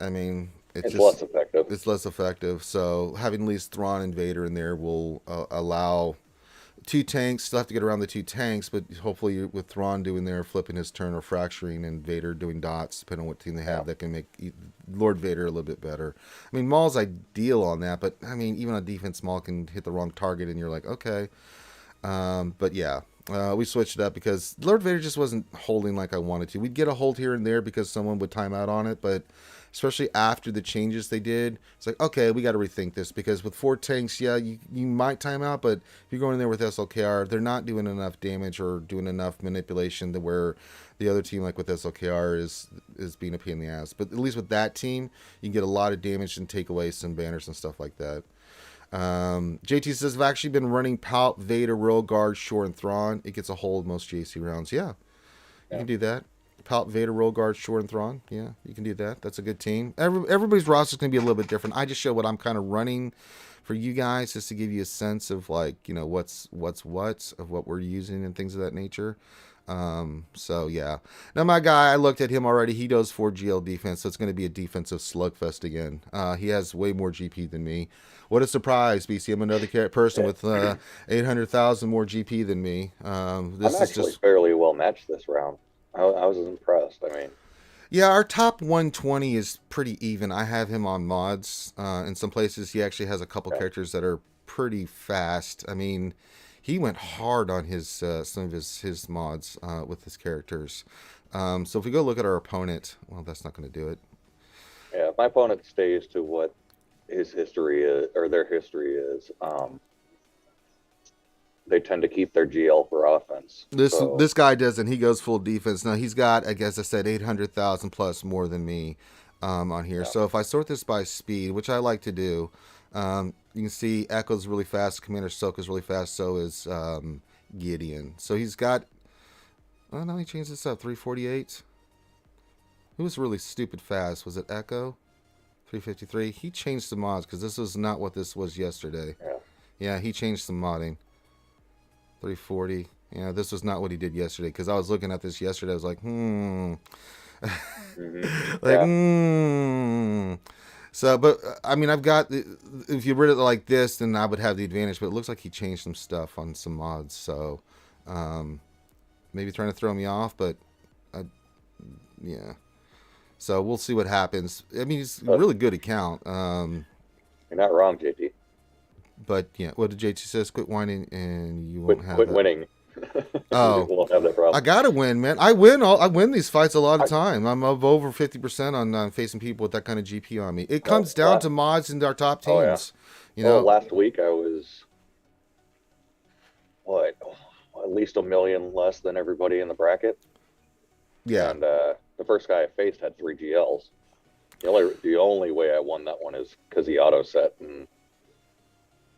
I mean... It's just less effective. It's less effective. So having at least Thrawn and Vader in there will allow 2 tanks. Still have to get around the 2 tanks, but hopefully with Thrawn doing their flipping his turn or fracturing and Vader doing dots, depending on what team they have, that can make Lord Vader a little bit better. I mean, Maul's ideal on that, but I mean, even on defense, Maul can hit the wrong target, and you're like, okay. But yeah, we switched it up because Lord Vader just wasn't holding like I wanted to. We'd get a hold here and there because someone would time out on it, but especially after the changes they did, it's like, okay, we got to rethink this because with 4 tanks, yeah, you might time out, but if you're going in there with SLKR, they're not doing enough damage or doing enough manipulation to where the other team, like with SLKR, is being a pain in the ass. But at least with that team, you can get a lot of damage and take away some banners and stuff like that. JT says, I've actually been running Palp, Vader, Royal Guard, Shore, and Thrawn. It gets a hold most JC rounds. Yeah, you can do that. Palp, Vader, Royal Guard, Shore, and Thrawn. Yeah, you can do that. That's a good team. Everybody's roster is going to be a little bit different. I just show what I'm kind of running for you guys just to give you a sense of like, what's of what we're using and things of that nature. So yeah. Now my guy, I looked at him already. He does 4 GL defense, so it's going to be a defensive slugfest again. He has way more GP than me. What a surprise, BC. I'm another person with 800,000 more GP than me. This I'm actually fairly well matched this round. I was impressed. I mean, yeah, our top 120 is pretty even. I have him on mods. In some places, he actually has a couple characters that are pretty fast. I mean, he went hard on his some of his mods with his characters. So if we go look at our opponent, well, that's not going to do it. Yeah, if my opponent stays to what his history is, or their history is, they tend to keep their GL for offense. This guy doesn't. He goes full defense. Now he's got, I guess I said 800,000 plus more than me on here. Yeah. So if I sort this by speed, which I like to do, you can see Echo's really fast, Commander Soka's really fast, so is Gideon. So he's got, oh no, he changed this up, 348. Who was really stupid fast? Was it Echo? 353. He changed some mods because this was not what this was yesterday. Yeah, he changed some modding. 340. Yeah, this was not what he did yesterday because I was looking at this yesterday. I was like, So, but I mean, I've got, if you read it like this, then I would have the advantage. But it looks like he changed some stuff on some mods. So, maybe trying to throw me off, but yeah. So we'll see what happens. I mean, he's a really good account. You're not wrong, JT. But yeah, what did JT says? Quit whining, and you won't have quit winning. Oh, you won't have that problem. I gotta win, man. I win these fights a lot of time. I'm of over 50% on facing people with that kind of GP on me. It comes down to mods and our top teams. You know, last week I was at least 1 million less than everybody in the bracket. Yeah, and the first guy I faced had 3 GLs. The only way I won that one is because he auto set and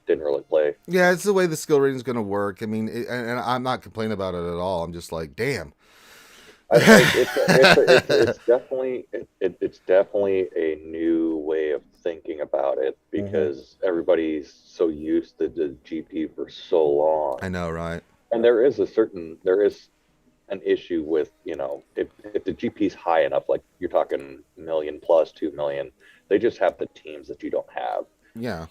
didn't really play. Yeah, it's the way the skill rating is going to work. I mean, and I'm not complaining about it at all. I'm just like, damn. It's definitely a new way of thinking about it because everybody's so used to the GP for so long. I know, right? And there is an issue with, if the GP's high enough, like you're talking million plus 2 million, they just have the teams that you don't have. Yeah.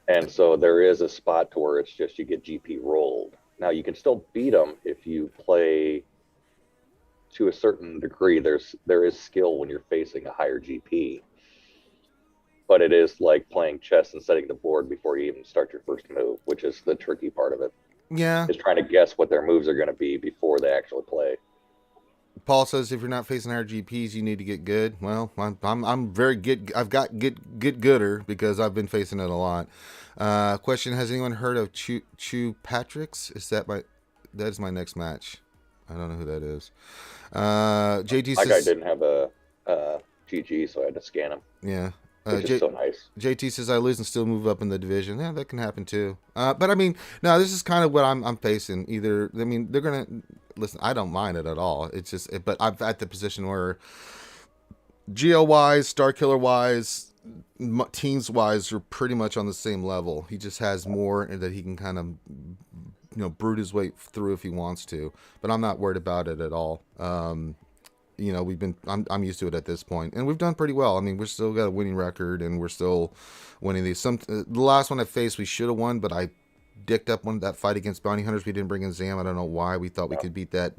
And so there is a spot to where it's just you get GP rolled. Now you can still beat them if you play to a certain degree. There is skill when you're facing a higher GP, but it is like playing chess and setting the board before you even start your first move, which is the tricky part of it. Yeah, is trying to guess what their moves are going to be before they actually play. Paul says if you're not facing higher GPs, you need to get good. Well, I'm very good. I've got gooder because I've been facing it a lot. Question: has anyone heard of Chew Patrick's? That is my next match. I don't know who that is. JT says, my guy didn't have a GG, so I had to scan him. Yeah. Which is so nice. JT says I lose and still move up in the division. Yeah, that can happen too. But I mean, no, this is kind of what I'm facing. Either, I mean, they're gonna listen. I don't mind it at all. It's just, but I'm at the position where GL wise, Star Killer wise, teams wise, are pretty much on the same level. He just has more that he can kind of, brute his way through if he wants to. But I'm not worried about it at all. I'm used to it at this point, and we've done pretty well. I mean, we're still got a winning record, and we're still winning these. The last one I faced, we should have won, but I dicked up that fight against Bounty Hunters. We didn't bring in Zam. I don't know why. We thought we could beat that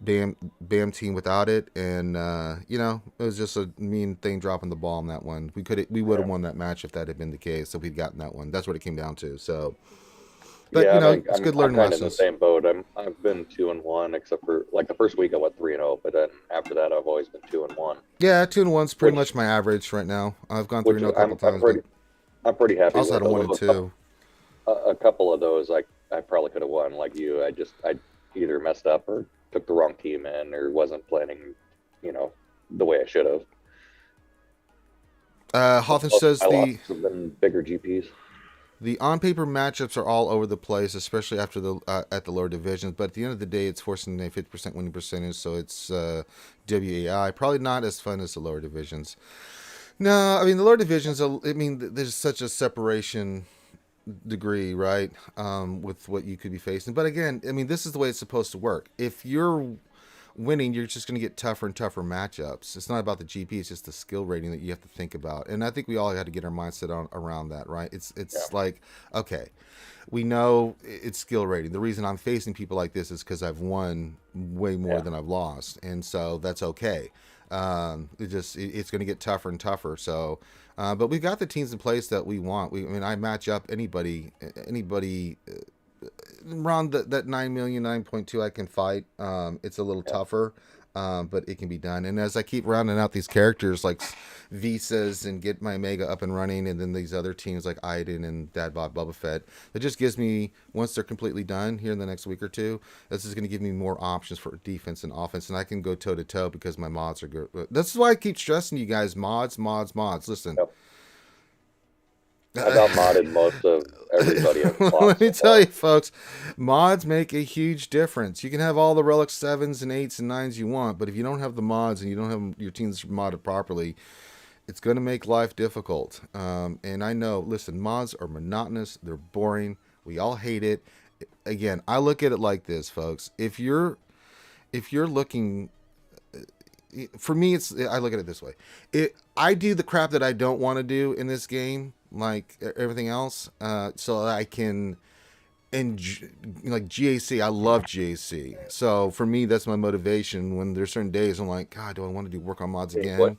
Bam team without it, and it was just a mean thing dropping the ball on that one. We would have won that match if that had been the case. So we'd gotten that one. That's what it came down to. So, but Yeah, it's good I'm learning kind of in the lessons. same boat. I've been 2-1, except for like the first week I went 3-0, but then after that I've always been 2-1. Yeah, 2-1's pretty Which much my average right now. I've gone which 3-0 a couple times, but I'm pretty I happy also had with. a 1-2. A couple of those I probably could have won, like you. I either messed up or took the wrong team in or wasn't planning, the way I should have. Hawthorne Most of says my losses have been bigger GPs. the on-paper matchups are all over the place, especially after the at the lower divisions. But at the end of the day, it's forcing a 50% winning percentage, so it's WAI. Probably not as fun as the lower divisions. No, I mean the lower divisions. I mean, there's such a separation degree, right? With what you could be facing. But again, I mean, this is the way it's supposed to work. If you're winning, you're just going to get tougher and tougher matchups. It's not about the GP; it's just the skill rating that you have to think about. And I think we all had to get our mindset around that, right? It's like, okay, we know it's skill rating. The reason I'm facing people like this is because I've won way more than I've lost, and so that's okay. It's going to get tougher and tougher. So, but we've got the teams in place that we want. I mean, I match up anybody around that 9 million, 9.2 I can fight. It's a little tougher, but it can be done. And as I keep rounding out these characters like Visas and get my Mega up and running, and then these other teams like Iden and Dad Bod Bubba Fett, it just gives me, once they're completely done here in the next week or two, this is going to give me more options for defense and offense, and I can go toe to toe because my mods are good. That's why I keep stressing you guys, mods. Listen. Yep. I've outmodded most of everybody. Let me tell you, folks, mods make a huge difference. You can have all the Relic 7s and 8s and 9s you want, but if you don't have the mods and you don't have your teams modded properly, it's going to make life difficult. And I know, listen, mods are monotonous. They're boring. We all hate it. Again, I look at it like this, folks. If you're looking... For me, I look at it this way. I do the crap that I don't want to do in this game, like everything else, so that I can like GAC. I love GAC, so for me that's my motivation. When there's certain days I'm like, God, do I want to do work on mods again?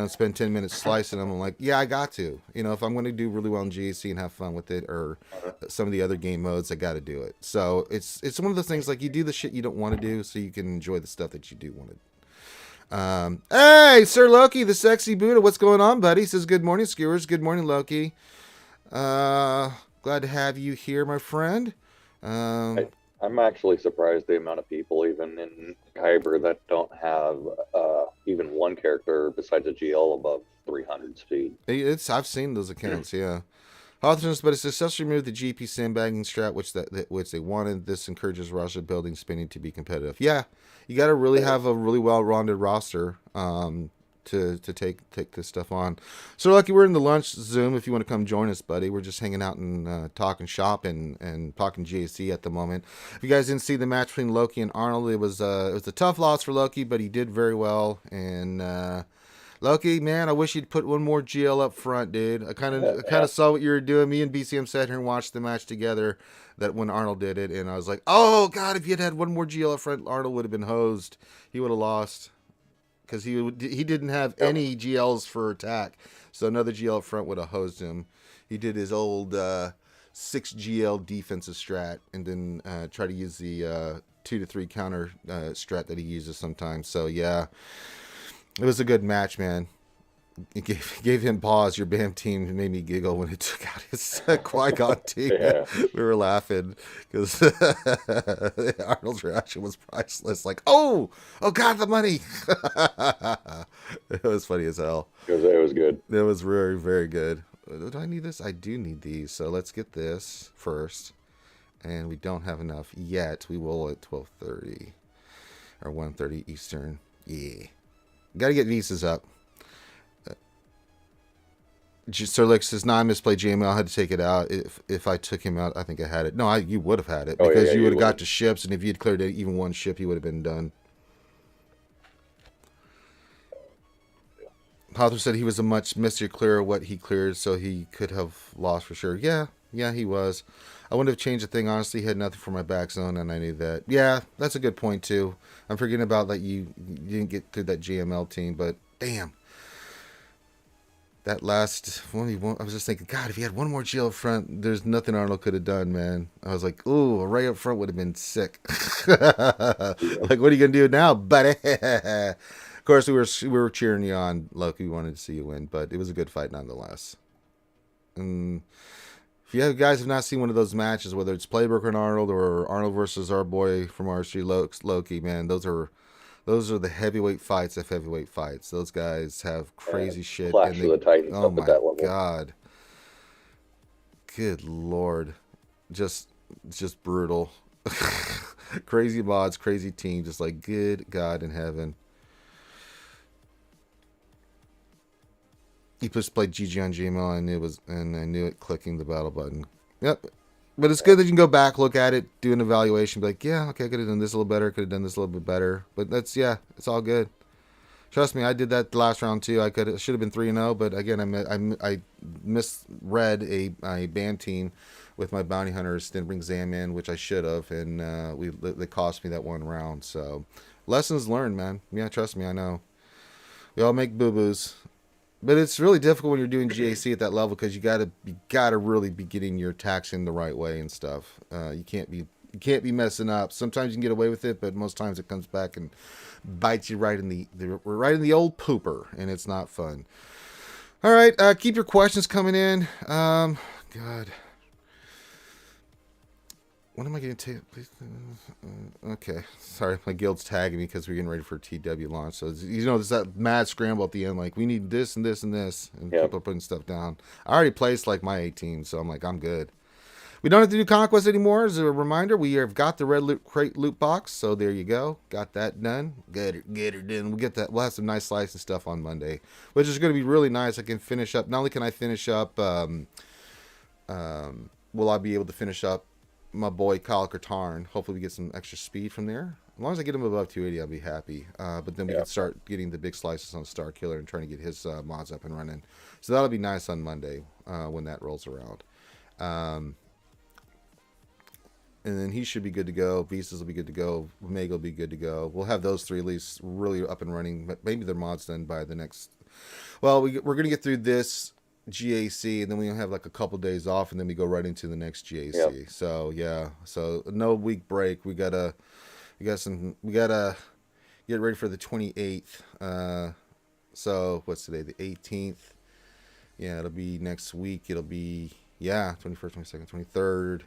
Spend 10 minutes slicing them. I'm like, yeah, I got to. If I'm going to do really well in GAC and have fun with it, or some of the other game modes, I got to do it. So it's one of those things, like, you do the shit you don't want to do so you can enjoy the stuff that you do want to. Hey, Sir Loki, the sexy Buddha, what's going on, buddy? He says, good morning, skewers. Good morning, Loki. Glad to have you here, my friend. I'm actually surprised the amount of people, even in Kyber, that don't have even one character besides a GL above 300 speed. I've seen those accounts, yeah. Hawthorne, but it successfully removed the GP sandbagging strat, which they wanted. This encourages Russia building spinning to be competitive. Yeah, you got to really have a really well-rounded roster to take this stuff on. So, Lucky, we're in the lunch Zoom. If you want to come join us, buddy, we're just hanging out and talking shop and talking GAC at the moment. If you guys didn't see the match between Loki and Arnold, it was a tough loss for Loki, but he did very well. And Loki, man, I wish you'd put one more GL up front, dude. I kind of saw what you were doing. Me and BCM sat here and watched the match together. That when Arnold did it, and I was like, oh God, if you had one more GL up front, Arnold would have been hosed. He would have lost because he didn't have any GLs for attack, so another GL up front would have hosed him. He did his old 6 GL defensive strat, and then try to use the 2 to 3 counter strat that he uses sometimes. So yeah. It was a good match, man. It gave him pause. Your BAM team made me giggle when it took out his Qui-Gon team. Yeah. We were laughing because Arnold's reaction was priceless. Like, oh God, the money. It was funny as hell. It was good. It was very, very good. Do I need this? I do need these. So let's get this first. And we don't have enough yet. We will at 12:30 or 1:30 Eastern. Yeah. Got to get visas up. Sir Lick says, I misplayed JML. I had to take it out. If I took him out, I think I had it. No, you would have had it because you would have got to ships, and if you had cleared even one ship, he would have been done. Hawthorne said he was a much mistier clearer what he cleared, so he could have lost for sure. Yeah, Yeah, he was. I wouldn't have changed a thing, honestly. He had nothing for my back zone, and I knew that. Yeah, that's a good point, too. I'm forgetting about that you didn't get to that GML team, but damn. That last one, I was just thinking, God, if he had one more GL up front, there's nothing Arnold could have done, man. I was like, ooh, a Ray up front would have been sick. Yeah. Like, what are you going to do now, buddy? Of course, we were cheering you on, Loki. We wanted to see you win, but it was a good fight nonetheless. And if you guys have not seen one of those matches, whether it's Playbook and Arnold or Arnold versus our boy from RSG Loki, man, those are the heavyweight fights of heavyweight fights. Those guys have crazy shit. Clash of the Titans Oh up my at that level. God. Good Lord. Just brutal. Crazy mods, crazy team. Just like, good God in heaven. He just played GG on GML, and I knew it clicking the battle button. Yep. But it's good that you can go back, look at it, do an evaluation, be like, yeah, okay, I could have done this a little better, could have done this a little bit better. But it's all good. Trust me, I did that the last round too. I should have been 3-0, but again, I misread a band team with my bounty hunters. Didn't bring Zam in, which I should have, and they cost me that one round. So lessons learned, man. Yeah, trust me, I know. We all make boo boos. But it's really difficult when you're doing GAC at that level because you gotta really be getting your attacks in the right way and stuff. You can't be messing up. Sometimes you can get away with it, but most times it comes back and bites you right in the old pooper, and it's not fun. All right, keep your questions coming in. God. When am I getting to? Okay, sorry, my guild's tagging me because we're getting ready for a TW launch. So there's that mad scramble at the end. Like we need this and this and this, and Yep. people are putting stuff down. I already placed like my 18, so I'm like, I'm good. We don't have to do conquest anymore. As a reminder, we have got the red crate loot box, so there you go. Got that done. Get her done. We'll get that. We'll have some nice slice and stuff on Monday, which is going to be really nice. I can finish up. Not only can I finish up, will I be able to finish up my boy Kyle Katarn. Hopefully we get some extra speed from there. As long as I get him above 280, I'll be happy. But then we can start getting the big slices on Star Killer and trying to get his mods up and running. So that'll be nice on Monday when that rolls around. And then he should be good to go. Visas will be good to go. Omega will be good to go. We'll have those three at least really up and running. Maybe their mods done by the next. Well, we're going to get through this GAC, and then we have like a couple days off, and then we go right into the next GAC. Yep. So yeah, so no week break. We gotta get ready for the 28th. So what's today? The 18th. Yeah, it'll be next week. It'll be 21st, 22nd, 23rd.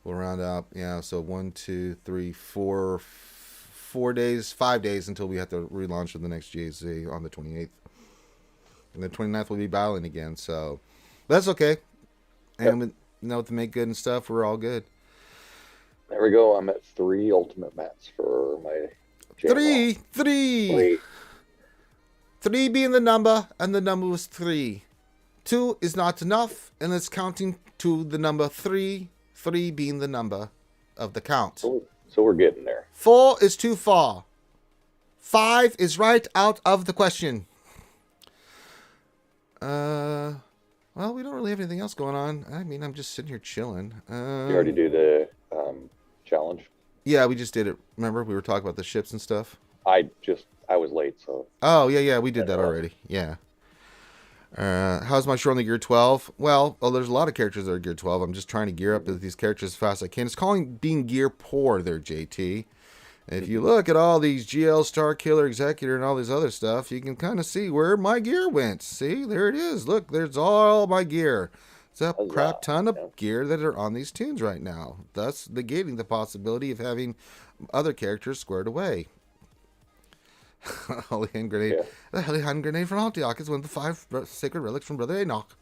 We'll round up. Yeah, so 1, 2, 3, 4, 5 days until we have to relaunch with the next GAC on the 28th. And the 29th we'll be battling again, so that's okay. And with the make good and stuff, we're all good. There we go. I'm at 3 ultimate mats for my channel. Three being the number, and the number was 3. 2 is not enough, and it's counting to the number 3. 3 being the number of the count. So we're getting there. 4 is too far. 5 is right out of the question. Well, we don't really have anything else going on. I mean, I'm just sitting here chilling. You already do the challenge? Yeah, we just did it. Remember, we were talking about the ships and stuff? I was late, so. Oh, yeah, we did that already. Yeah. How's my shore on the gear 12? Well, there's a lot of characters that are gear 12. I'm just trying to gear up these characters as fast as I can. It's calling being gear poor there, JT. If you look at all these GL, Star Killer, Executor, and all this other stuff, you can kind of see where my gear went. See, there it is. Look, there's all my gear. It's a crap ton of gear that are on these tunes right now, thus negating the possibility of having other characters squared away. Holy Hand Grenade. Yeah. The Holy Hand Grenade from Antioch is one of the 5 sacred relics from Brother Enoch.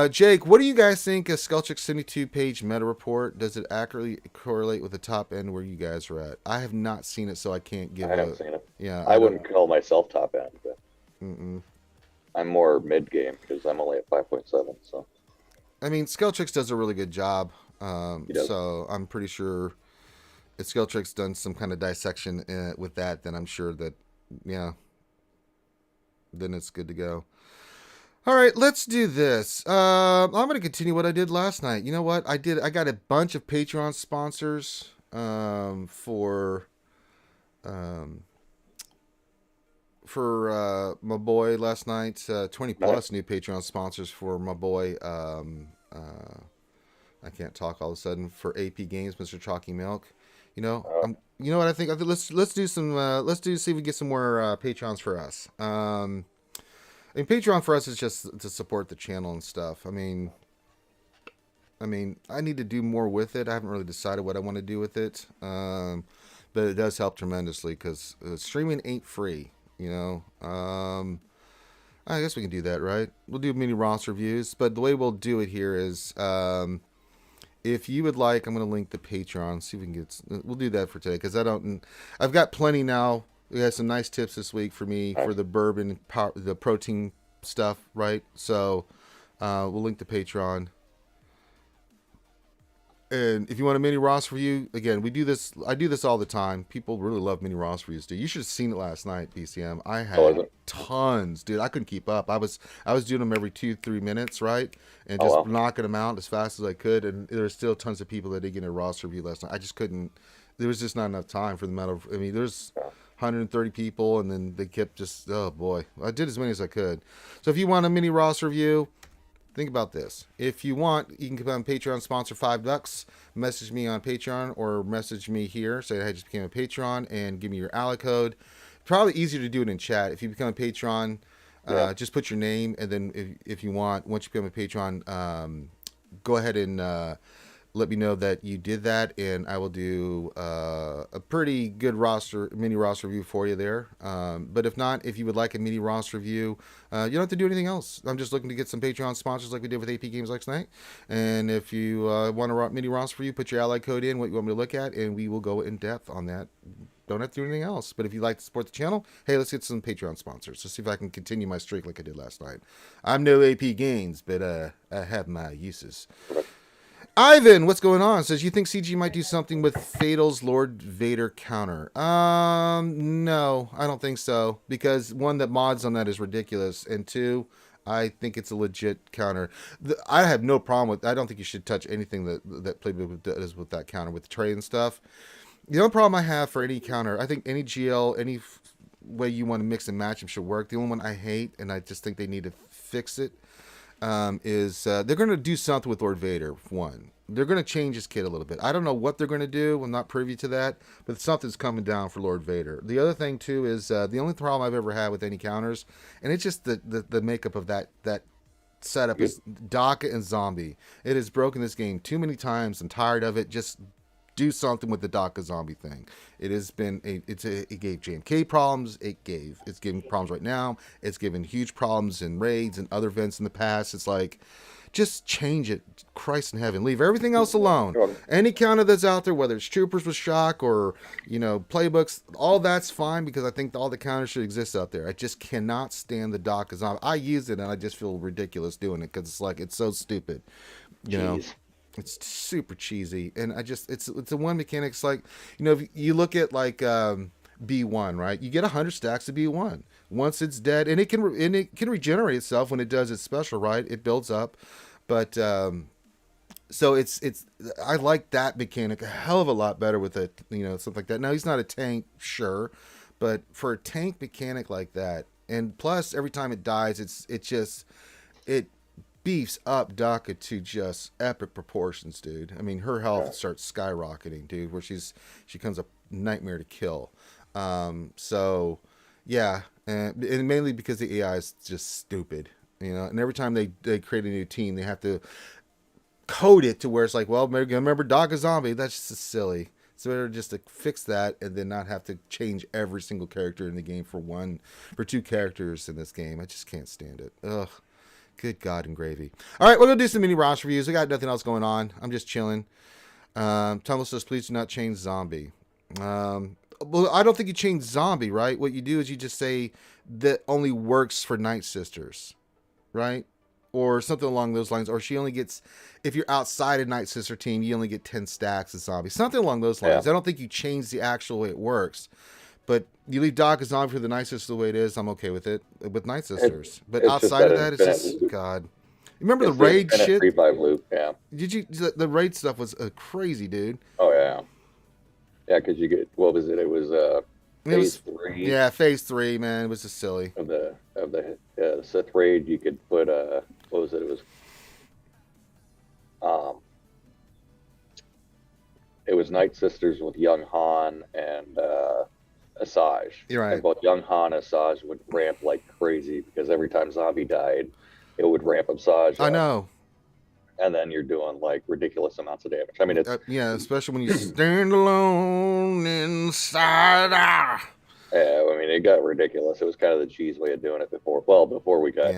Jake, what do you guys think of Skullchick's 72-page meta report? Does it accurately correlate with the top end where you guys are at? I have not seen it, so I can't give. I haven't seen it. Yeah, I wouldn't call myself top end, but Mm-mm. I'm more mid game because I'm only at 5.7. So, I mean, Skullchicks does a really good job. So I'm pretty sure if Skullchick's done some kind of dissection with that, then I'm sure that then it's good to go. All right, let's do this. I'm going to continue what I did last night. You know what? I got a bunch of Patreon sponsors um, for my boy last night. 20 plus Nice. new Patreon sponsors for my boy. I can't talk all of a sudden for AP Games, Mr. Chalky Milk. You know, Uh, You know what I think? Let's do some. See if we get some more Patreons for us. And Patreon for us is just to support the channel and stuff. I need to do more with it. I haven't really decided what I want to do with it, but it does help tremendously because streaming ain't free. You know, I guess we can do that, right? We'll do mini Ross reviews, but the way we'll do it here is, if you would like, I'm going to link the Patreon. See if we can get. We'll do that for today because I've got plenty now. We had some nice tips this week for me for the bourbon, the protein stuff, right? So we'll link the Patreon. And if you want a mini Ross review, again, we do this. I do this all the time. People really love mini Ross reviews, dude. You should have seen it last night, PCM. I had tons, dude. I couldn't keep up. I was doing them every 2-3 minutes, right, and just knocking them out as fast as I could. And there were still tons of people that did get a Ross review last night. I just couldn't. There was just not enough time for the amount of. I mean, there's 130 people, and then they kept just. Oh boy, I did as many as I could. So if you want a mini Ross review. Think about this. If you want, you can become Patreon sponsor $5. Message me on Patreon or message me here. Say I just became a Patreon and give me your ally code. Probably easier to do it in chat. If you become a Patreon, just put your name, and then if you want, once you become a Patreon, go ahead and let me know that you did that, and I will do a pretty good mini roster review for you there. But if not, if you would like a mini roster review, you don't have to do anything else. I'm just looking to get some Patreon sponsors like we did with AP Games last night. And if you want a mini roster review, put your ally code in, what you want me to look at, and we will go in depth on that. Don't have to do anything else. But if you'd like to support the channel, hey, let's get some Patreon sponsors. Let's see if I can continue my streak like I did last night. I'm no AP Games, but I have my uses. Ivan, what's going on? Says, you think CG might do something with Fatal's Lord Vader counter? No, I don't think so. Because one, that mods on that is ridiculous. And two, I think it's a legit counter. I have no problem with. I don't think you should touch anything that Playboy does with that counter, with the trade and stuff. The only problem I have for any counter, I think any GL, any way you want to mix and match them should work. The only one I hate, and I just think they need to fix it, is they're going to do something with Lord Vader. One, they're going to change his kit a little bit. I don't know what they're going to do. I'm not privy to that, but something's coming down for Lord Vader. The other thing too is the only problem I've ever had with any counters, and it's just the makeup of that setup is Daka and Zombie. It has broken this game too many times. I'm tired of it. Just do something with the Daka Zombie thing. It has been it gave JMK problems. It's giving problems right now. It's given huge problems in raids and other events in the past. It's like, just change it. Christ in heaven, leave everything else alone. Any counter that's out there, whether it's Troopers with Shock or playbooks, all that's fine, because I think all the counters should exist out there. I just cannot stand the Daka Zombie. I use it and I just feel ridiculous doing it because it's so stupid. It's super cheesy, and it's a one mechanic. It's like, if you look at like B1, right? You get 100 stacks of B1. Once it's dead, and it can regenerate itself when it does its special, right? It builds up, but so it's I like that mechanic a hell of a lot better with it, something like that. Now, he's not a tank, sure, but for a tank mechanic like that, and plus every time it dies, it beefs up Daka to just epic proportions, dude. I mean, her health starts skyrocketing, dude, where she becomes a nightmare to kill. So yeah, and mainly because the AI is just stupid, and every time they create a new team, they have to code it to where it's like, well, remember Daka Zombie. That's just silly. So better just to fix that and then not have to change every single character in the game for two characters in this game. I just can't stand it. Ugh. Good God and gravy. All right, we're going to do some mini Ross reviews. We got nothing else going on. I'm just chilling. Tunnel says, please do not change Zombie. Well, I don't think you change Zombie, right? What you do is you just say that only works for Night Sisters, right? Or something along those lines. Or she only gets, if you're outside a Night Sister team, you only get 10 stacks of Zombie. Something along those lines. Yeah. I don't think you change the actual way it works. But you leave Doc as zombie for the Night Sisters the way it is, I'm okay with it. With Night Sisters. But It's just outside that of that, it's infinite just, loop. God. Remember the It's the raid infinite shit? revive loop. Yeah. Did you? The raid stuff was crazy, dude. Oh yeah. Yeah, because you get, what was it? It was phase 3. Yeah, phase 3, man. It was just silly. Of the Sith raid. You could put what was it? It was Night Sisters with young Han and Asajj. You're right. And both young Han and Asajj would ramp like crazy because every time zombie died, it would ramp Asajj up. I know. And then you're doing like ridiculous amounts of damage. I mean, it's yeah, especially when you stand alone inside. Yeah, I mean, it got ridiculous. It was kind of the cheese way of doing it before. Well, before we got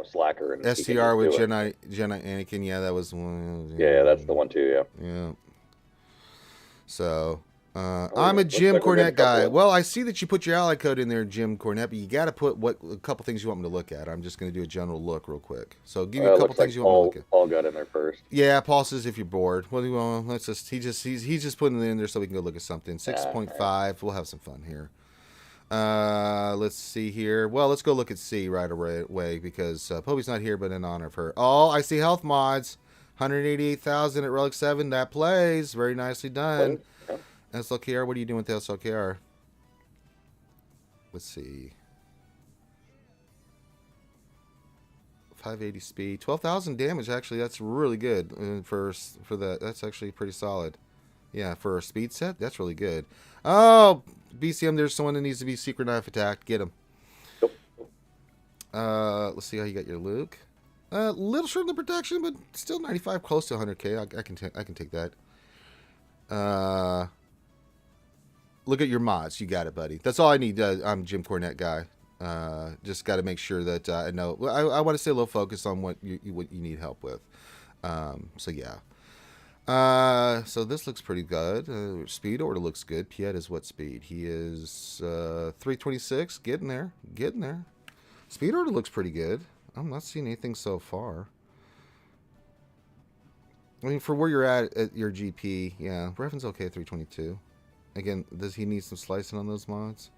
Slacker and STR with Jedi Anakin. Yeah, that was one. Yeah, that's the one too. Yeah. Yeah. So I'm a Jim like Cornette guy. Well, I see that you put your ally code in there, Jim Cornette, but you got to put a couple things you want me to look at. I'm just going to do a general look real quick. So give me a couple things you want me to look at. Paul got in there first. Yeah, Paul says if you're bored. Well, let's just he's just putting it in there so we can go look at something. 6.5. We'll have some fun here. Let's see here. Well, let's go look at C right away because Poby's not here, but in honor of her. Oh, I see health mods. 188,000 at Relic 7. That plays. Very nicely done. Yeah. SLKR, what are you doing with the SLKR? Let's see. 580 speed. 12,000 damage, actually. That's really good for that. That's actually pretty solid. Yeah, for a speed set, that's really good. Oh, BCM, there's someone that needs to be secret knife attacked. Get him. Yep. Let's see how you got your Luke. Little short on the protection, but still 95, close to 100k. I can take that. Look at your mods. You got it, buddy. That's all I need. I'm Jim Cornette guy. Just got to make sure that I know. I want to stay a little focused on what you need help with. So yeah. So this looks pretty good. Speed order looks good. Piet is what speed? He is 326. Getting there. Speed order looks pretty good. I'm not seeing anything so far. I mean, for where you're at your GP, yeah, Brevon's okay at 322. Again, does he need some slicing on those mods?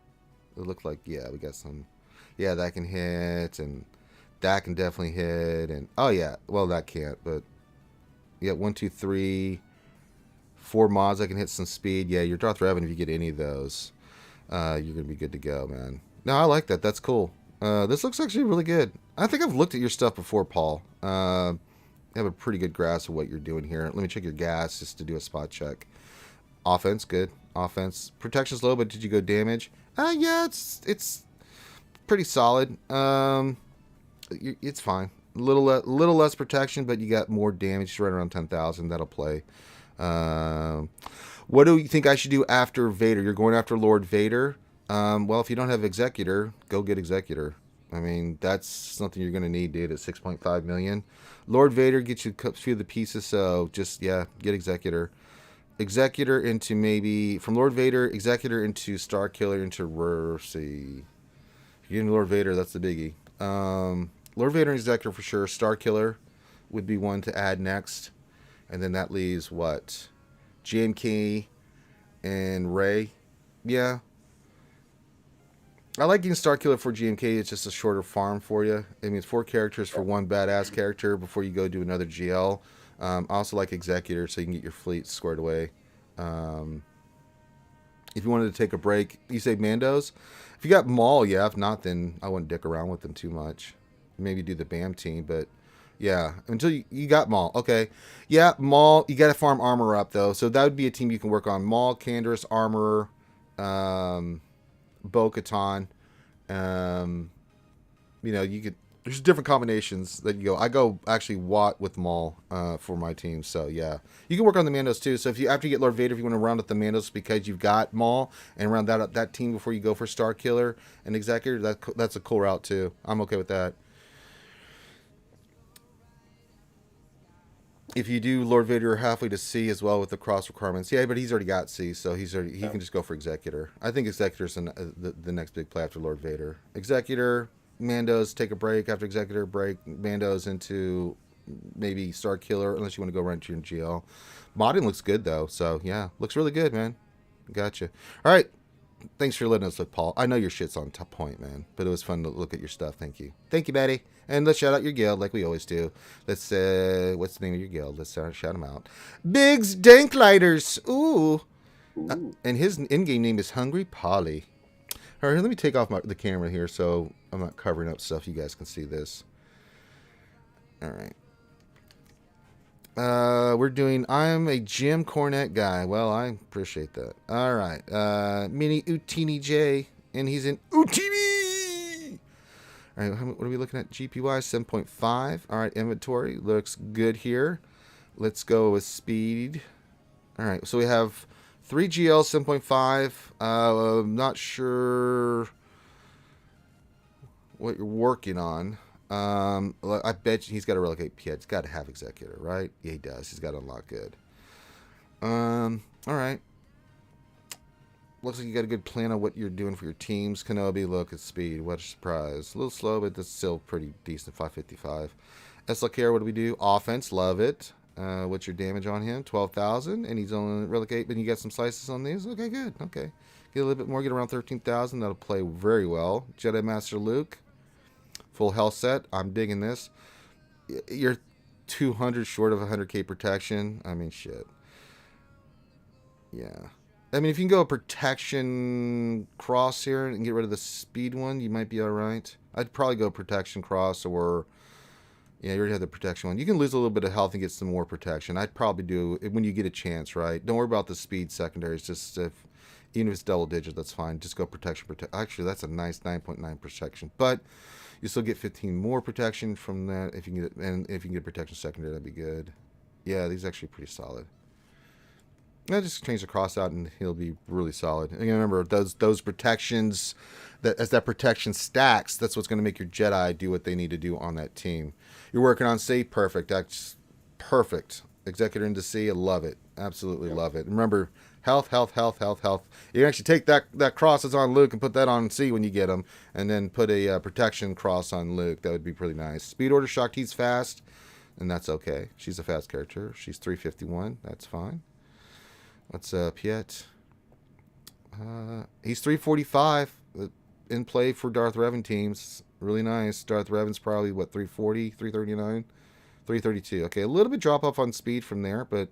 It looked like, yeah, we got some. Yeah, that can hit, and that can definitely hit, and oh yeah, well that can't, but yeah, 1, 2, 3, 4 mods that can hit some speed. Yeah, your Darth Revan, if you get any of those, you're gonna be good to go, man. No, I like that. That's cool. This looks actually really good. I think I've looked at your stuff before, Paul. I have a pretty good grasp of what you're doing here. Let me check your gas just to do a spot check. Offense, good. Offense. Protection's low, but did you go damage? Yeah, it's pretty solid. It's fine. A little less protection, but you got more damage. It's right around 10,000. That'll play. What do you think I should do after Vader? You're going after Lord Vader. Well, if you don't have Executor, go get Executor. I mean, that's something you're going to need, dude, at 6.5 million. Lord Vader gets you a few of the pieces, so just, yeah, get Executor. Executor into maybe, from Lord Vader, Executor into Star Killer into Rursi. If you're getting Lord Vader, that's the biggie. Lord Vader and Executor for sure. Star Killer would be one to add next. And then that leaves what? GMK and Rey. Yeah. I like getting Star Killer for GMK. It's just a shorter farm for you. I mean, it's 4 characters for one badass character before you go do another GL. I also like Executor so you can get your fleet squared away. If you wanted to take a break, you say Mandos. If you got Maul, yeah. If not, then I wouldn't dick around with them too much. Maybe do the BAM team, but yeah, until you got Maul. Okay. Yeah, Maul, you got to farm armor up, though. So that would be a team you can work on. Maul, Canderous, Armorer, Bo-Katan. You could. There's different combinations that you go. I go actually Watt with Maul for my team. So yeah, you can work on the Mandos too. So if you after you get Lord Vader, if you want to round up the Mandos because you've got Maul and round that team before you go for Star Killer and Executor, that's a cool route too. I'm okay with that. If you do Lord Vader halfway to C as well with the cross requirements, yeah, but he's already got C, so he can just go for Executor. I think Executor's the next big play after Lord Vader. Executor, Mandos, take a break after Executor, break Mandos into maybe Star Killer, unless you want to go right into your GL. Modding looks good though, so yeah, looks really good, man. Gotcha. All right, Thanks for letting us look, Paul. I know your shit's on top point, man, but it was fun to look at your stuff. Thank you. Thank you, Betty. And let's shout out your guild like we always do. Let's, what's the name of your guild? Let's shout them out. Biggs Danklighters. Ooh. And his in-game name is Hungry Polly. All right, let me take off the camera here so I'm not covering up stuff. You guys can see this. All right. We're doing I'm a Jim Cornette guy. Well, I appreciate that. All right. Mini Utini J, and he's in Utini. All right, what are we looking at? GPY 7.5. All right, inventory looks good here. Let's go with speed. All right, so we have 3 GL 7.5. I'm not sure what you're working on. I bet he's got to relocate. Yeah, he's got to have executor, right? Yeah, he does. He's got to unlock good. All right. Looks like you got a good plan on what you're doing for your teams. Kenobi, look at speed. What a surprise. A little slow, but that's still pretty decent. 555. SLK, what do we do? Offense, love it. What's your damage on him? 12,000, and he's only relocate, but you got some slices on these. Okay, good. Okay, get a little bit more. Get around 13,000. That'll play very well. Jedi Master Luke. Full health set. I'm digging this. You're 200 short of 100k protection. I mean, shit. Yeah. I mean, if you can go a protection cross here and get rid of the speed one, you might be all right. I'd probably go protection cross or... Yeah, you already have the protection one. You can lose a little bit of health and get some more protection. I'd probably do it when you get a chance, right? Don't worry about the speed secondaries. Just even if it's double digit, that's fine. Just go protection. Actually, that's a nice 9.9 protection. But... you still get 15 more protection from that if you can get, and if you can get protection secondary, that'd be good. Yeah, these are actually pretty solid. I just change the cross out and he'll be really solid. And remember, those protections, that as that protection stacks, that's what's going to make your Jedi do what they need to do on that team. You're working on C, perfect. That's perfect. Executor into C, I love it. Absolutely love it. Remember, health. You can actually take that cross that's on Luke and put that on C when you get him, and then put a protection cross on Luke. That would be pretty nice. Speed order shocked. He's fast, and that's okay. She's a fast character. She's 351. That's fine. What's Piet? He's 345 in play for Darth Revan teams. Really nice. Darth Revan's probably, what, 340, 339? 332. Okay, a little bit drop off on speed from there, but...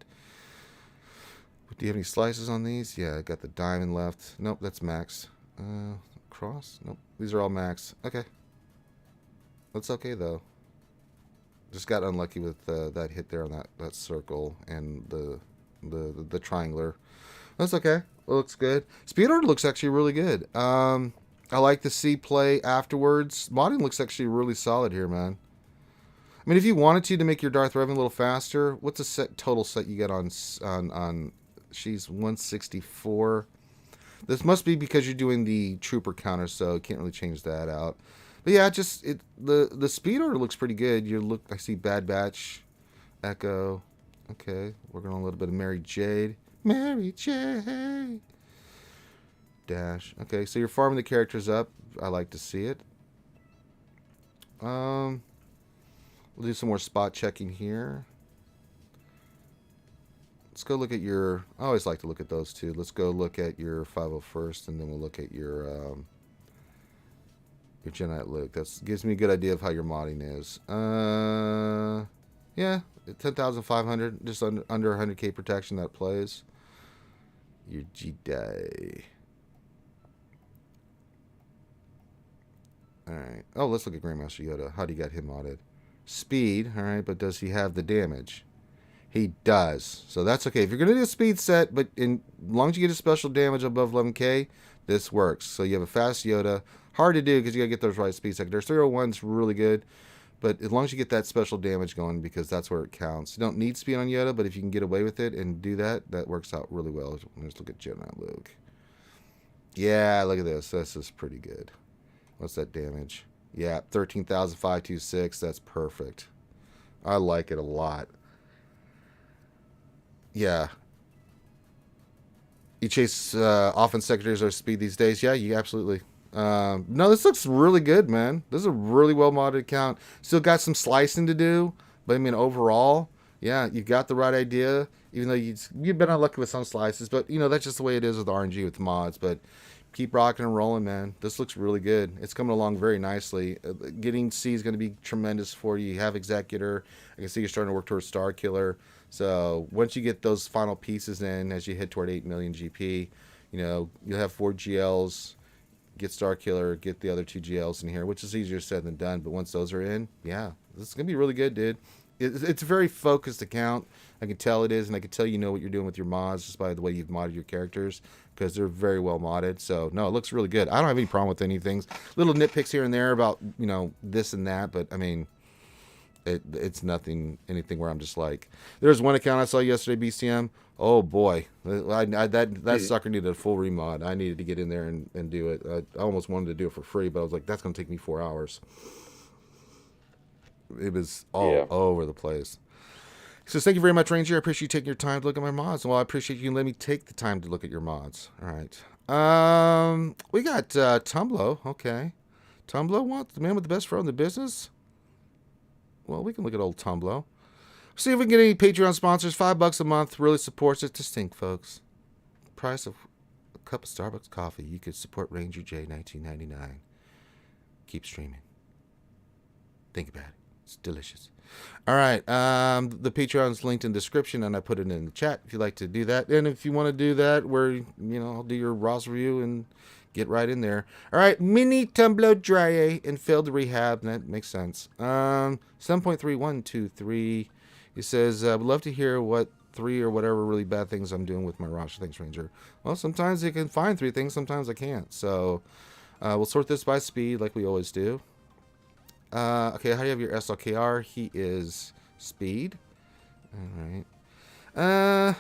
do you have any slices on these? Yeah, I got the diamond left. Nope, that's max. Cross? Nope. These are all max. Okay. That's okay, though. Just got unlucky with that hit there on that circle and the triangular. That's okay. It looks good. Speed order looks actually really good. I like to see play afterwards. Modding looks actually really solid here, man. I mean, if you wanted to make your Darth Revan a little faster, what's the total set you get on she's 164. This must be because you're doing the trooper counter, so you can't really change that out. But yeah, just the speed order looks pretty good. I see Bad Batch, Echo. Okay, working on a little bit of Mary Jade. Mary Jade. Dash. Okay, so you're farming the characters up. I like to see it. We'll do some more spot checking here. Let's go look at your... I always like to look at those two. Let's go look at your 501st, and then we'll look at your Jedi Luke. That gives me a good idea of how your modding is. Yeah, 10,500, just under 100k protection that plays. Your Jedi. Alright. Oh, let's look at Grandmaster Yoda. How do you got him modded? Speed, alright, but does he have the damage? He does. So that's okay. If you're going to do a speed set, but as long as you get a special damage above 11k, this works. So you have a fast Yoda. Hard to do because you got to get those right speed secondary. 301's really good, but as long as you get that special damage going, because that's where it counts. You don't need speed on Yoda, but if you can get away with it and do that, that works out really well. Let's look at Jedi Luke. Yeah, look at this. This is pretty good. What's that damage? Yeah, 13,526. That's perfect. I like it a lot. Yeah. You chase offense secretaries or speed these days? Yeah, you absolutely. No, this looks really good, man. This is a really well modded account. Still got some slicing to do, but I mean overall, yeah, you got the right idea. Even though you've been unlucky with some slices, but you know that's just the way it is with RNG with mods. But keep rocking and rolling, man. This looks really good. It's coming along very nicely. Getting C is going to be tremendous for you. You have Executor. I can see you're starting to work towards Star Killer. So once you get those final pieces in, as you head toward 8 million GP, you'll have 4 GLs, get Star Killer, get the other 2 GLs in here, which is easier said than done. But once those are in, yeah, this is going to be really good, dude. It's a very focused account. I can tell it is, and I can tell you know what you're doing with your mods just by the way you've modded your characters, because they're very well modded. So, no, it looks really good. I don't have any problem with anything. Little nitpicks here and there about, this and that, but, I mean, it's anything where I'm just like... There's one account I saw yesterday, BCM. Oh, boy. That sucker needed a full remod. I needed to get in there and do it. I almost wanted to do it for free, but I was like, that's going to take me 4 hours. It was all over the place. He says, thank you very much, Ranger. I appreciate you taking your time to look at my mods. Well, I appreciate you letting me take the time to look at your mods. All right. We got Tumblo. Okay. Tumblo, what? The man with the best phone in the business? Well, we can look at old Tumblo. See if we can get any Patreon sponsors. $5 a month really supports it to stink, folks. Price of a cup of Starbucks coffee. You could support Ranger J 1999. Keep streaming. Think about it. It's delicious. All right. The Patreon's linked in the description, and I put it in the chat if you'd like to do that. And if you want to do that, where, I'll do your Ross review and get right in there. All right. Mini Tumbler Dryer and failed rehab. That makes sense. 7.3123. He says, I would love to hear what 3 or whatever really bad things I'm doing with my Ross. Thanks, Ranger. Well, sometimes you can find 3 things. Sometimes I can't. So we'll sort this by speed like we always do. Okay, how do you have your SLKR? He is speed. All right.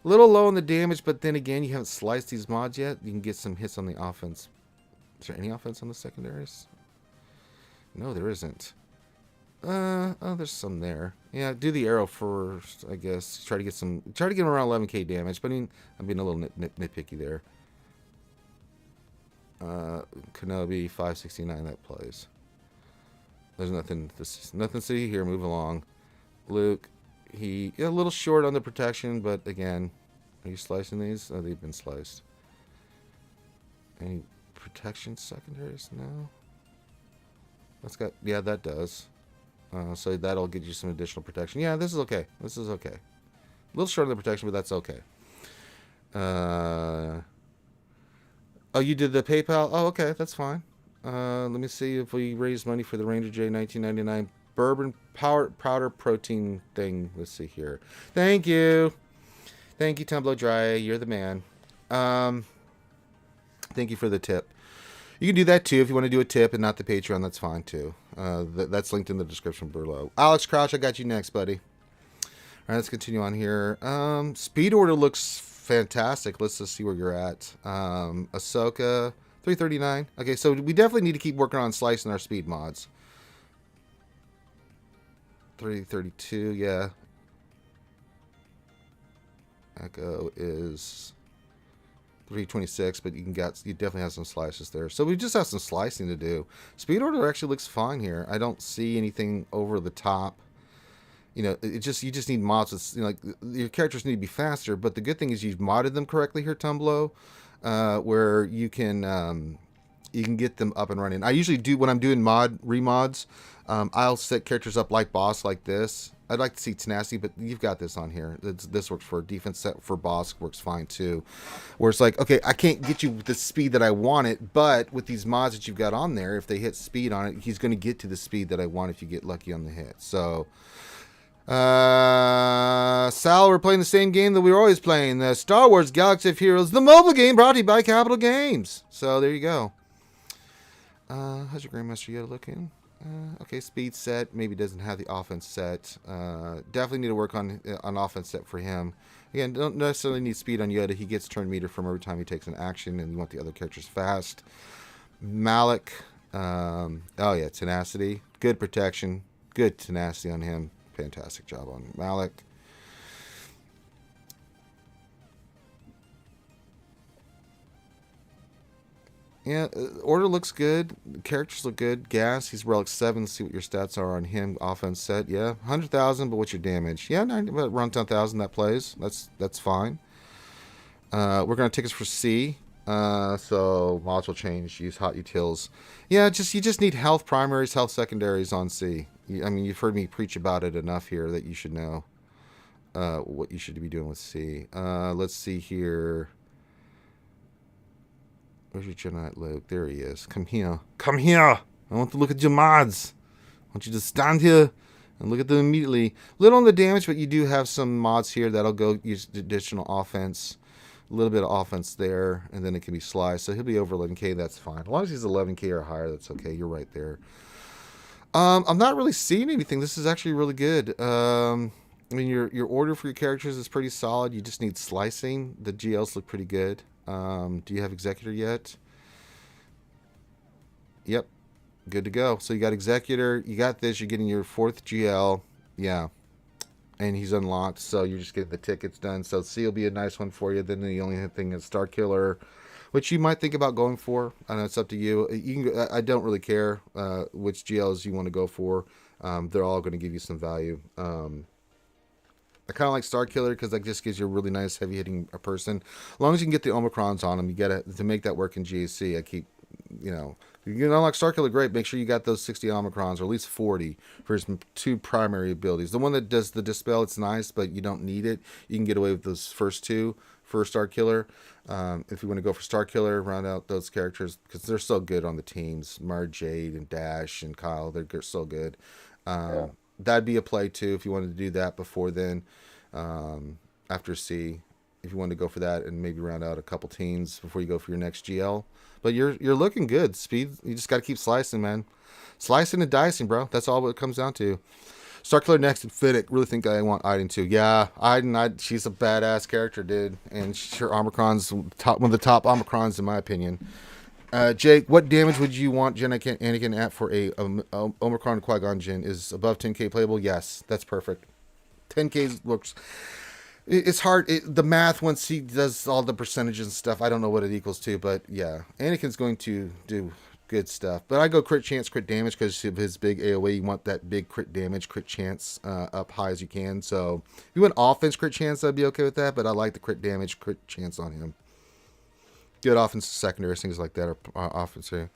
Little low on the damage, but then again, you haven't sliced these mods yet. You can get some hits on the offense. Is there any offense on the secondaries? No, there isn't. Oh, there's some there. Yeah, do the arrow first, I guess. Try to get him around 11k damage. But I'm being a little nitpicky there. Kenobi 569, that plays. There's nothing to see here. Move along. Luke, a little short on the protection, but again, are you slicing these? Oh, they've been sliced. Any protection secondaries? No. That does. So that'll get you some additional protection. Yeah, this is okay. A little short on the protection, but that's okay. Oh, you did the PayPal? Oh, okay, that's fine. Let me see if we raise money for the Ranger J 1999 bourbon powder protein thing. Let's see here. Thank you, Tumbler Dry. You're the man. Thank you for the tip. You can do that too if you want to do a tip and not the Patreon. That's fine too. That's linked in the description below. Alex Crouch, I got you next, buddy. All right, let's continue on here. Speed order looks fantastic. Let's just see where you're at. Ahsoka. 339. Okay, so we definitely need to keep working on slicing our speed mods. 332, yeah. Echo is 326, but you definitely have some slices there. So we just have some slicing to do. Speed order actually looks fine here. I don't see anything over the top. You just need mods with, your characters need to be faster, but the good thing is you've modded them correctly here, Tumblo. Where you can get them up and running. I usually do when I'm doing remods. I'll set characters up like boss like this. I'd like to see tenacity, but you've got this on here. This works for defense. Set for boss works fine too. Where it's like, okay, I can't get you with the speed that I want it, but with these mods that you've got on there, if they hit speed on it, he's going to get to the speed that I want if you get lucky on the hit. So. Sal, we're playing the same game that we were always playing, the Star Wars Galaxy of Heroes, the mobile game brought to you by Capital Games. So there you go. How's your Grandmaster Yoda looking? Okay, speed set. Maybe doesn't have the offense set. Definitely need to work on offense set for him. Again, don't necessarily need speed on Yoda. He gets turn meter from every time he takes an action, and you want the other characters fast. Malik. Oh yeah, tenacity. Good protection. Good tenacity on him. Fantastic job on Malik. Yeah, order looks good. Characters look good. Gas, he's relic 7. See what your stats are on him. Offense set, yeah, 100,000. But what's your damage? Yeah, around 10,000. That plays. That's fine. We're gonna take us for C. So mods will change. Use hot utils. Yeah, you just need health primaries, health secondaries on C. I mean, you've heard me preach about it enough here that you should know what you should be doing with C. Let's see here. Where's your Jedi Luke? There he is. Come here. Come here. I want to look at your mods. I want you to stand here and look at them immediately. Little on the damage, but you do have some mods here that'll go use additional offense. A little bit of offense there, and then it can be sliced. So he'll be over 11k. That's fine. As long as he's 11k or higher, that's okay. You're right there. I'm not really seeing anything. This is actually really good. I mean, your order for your characters is pretty solid. You just need slicing. The GLs look pretty good. Do you have Executor yet? Yep. Good to go. So you got Executor. You got this. You're getting your 4th GL. Yeah. And he's unlocked. So you're just getting the tickets done. So C will be a nice one for you. Then the only thing is Star Killer, which you might think about going for. I know it's up to you. I don't really care which GLs you want to go for. They're all going to give you some value. I kind of like Star Killer because that just gives you a really nice heavy hitting person. As long as you can get the Omicrons on them, you get it to make that work in GAC. I keep, you can unlock Star Killer, great. Make sure you got those 60 Omicrons or at least 40 for his 2 primary abilities. The one that does the Dispel, it's nice, but you don't need it. You can get away with those first 2 for Star Killer. If you want to go for Star Killer, round out those characters because they're so good on the teams. Mara Jade and Dash and Kyle, they're so good. That'd be a play too if you wanted to do that before then. After C, if you wanted to go for that and maybe round out a couple teams before you go for your next GL. But you're looking good. Speed, you just got to keep slicing, man. Slicing and dicing, bro. That's all it comes down to. Star Killer next and Fennec. Really think I want Aiden too. Yeah, Aiden, she's a badass character, dude. And her Omicron's one of the top Omicrons in my opinion. Jake, what damage would you want Anakin at for a Omicron Qui-Gon Jinn? Is above 10k playable? Yes, that's perfect. 10k looks. It's hard. The math once he does all the percentages and stuff, I don't know what it equals to, but yeah, Anakin's going to do good stuff. But I go crit chance, crit damage because of his big AOE. You want that big crit damage, crit chance up high as you can. So if you want offense crit chance, I'd be okay with that. But I like the crit damage, crit chance on him. Good offense secondary things like that are offensive.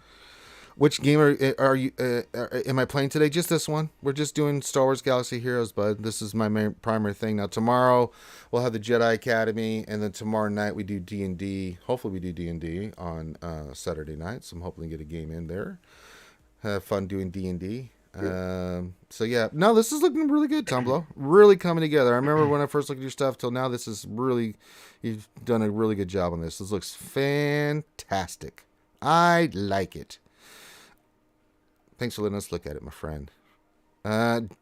Which game are you? Am I playing today? Just this one. We're just doing Star Wars Galaxy Heroes, bud. This is my main primary thing. Now tomorrow we'll have the Jedi Academy, and then tomorrow night we do D&D. Hopefully we do D&D on Saturday night. So I'm hoping to get a game in there. Have fun doing D&D. So yeah, no, this is looking really good, Tumblo. Really coming together. I remember when I first looked at your stuff till now. This is really, you've done a really good job on this. This looks fantastic. I like it. Thanks for letting us look at it, my friend.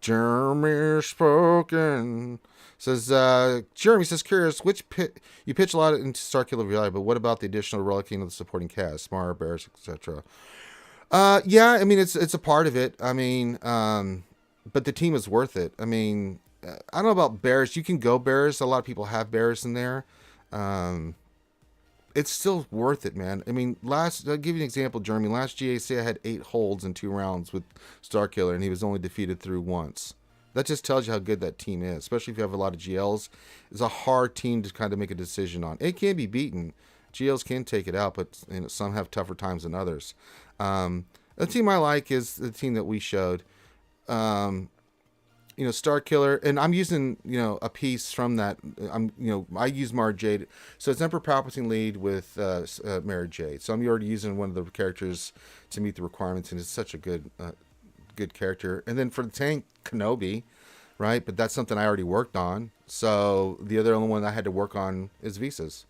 Jeremy spoken says. Jeremy says, curious, you pitch a lot into Starkiller Valley, but what about the additional relicking of the supporting cast, Mara, Bears, etc.? Yeah, I mean it's a part of it. I mean, but the team is worth it. I mean, I don't know about Bears. You can go Bears. A lot of people have Bears in there. It's still worth it, man. I mean, I'll give you an example, Jeremy. Last GAC, I had 8 holds in 2 rounds with Starkiller, and he was only defeated through once. That just tells you how good that team is, especially if you have a lot of GLs. It's a hard team to kind of make a decision on. It can be beaten. GLs can take it out, but some have tougher times than others. The team I like is the team that we showed. Star Killer, and I'm using, a piece from that. I use Mara Jade. So it's Emperor Palpatine lead with Mara Jade. So I'm already using one of the characters to meet the requirements, and it's such a good character. And then for the tank, Kenobi, right? But that's something I already worked on. So the other only one I had to work on is Visas.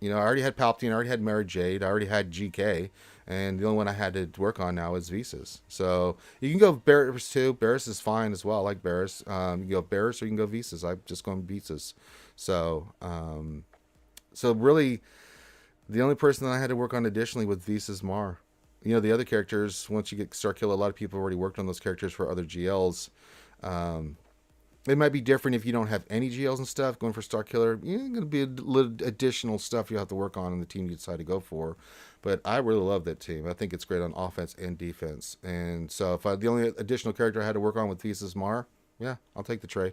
I already had Palpatine, I already had Mara Jade, I already had GK, and the only one I had to work on now is Visas. So you can go Barris too. Barris is fine as well. I like Barris. You can go Barris or you can go Visas. I'm just going Visas. So really, the only person that I had to work on additionally was Visas Mar. The other characters, once you get Starkiller, a lot of people have already worked on those characters for other GLs. It might be different if you don't have any GLs and stuff. Going for Starkiller, going to be a little additional stuff you have to work on in the team you decide to go for. But I really love that team. I think it's great on offense and defense. And so if the only additional character I had to work on with Visas Mar, yeah, I'll take the trade.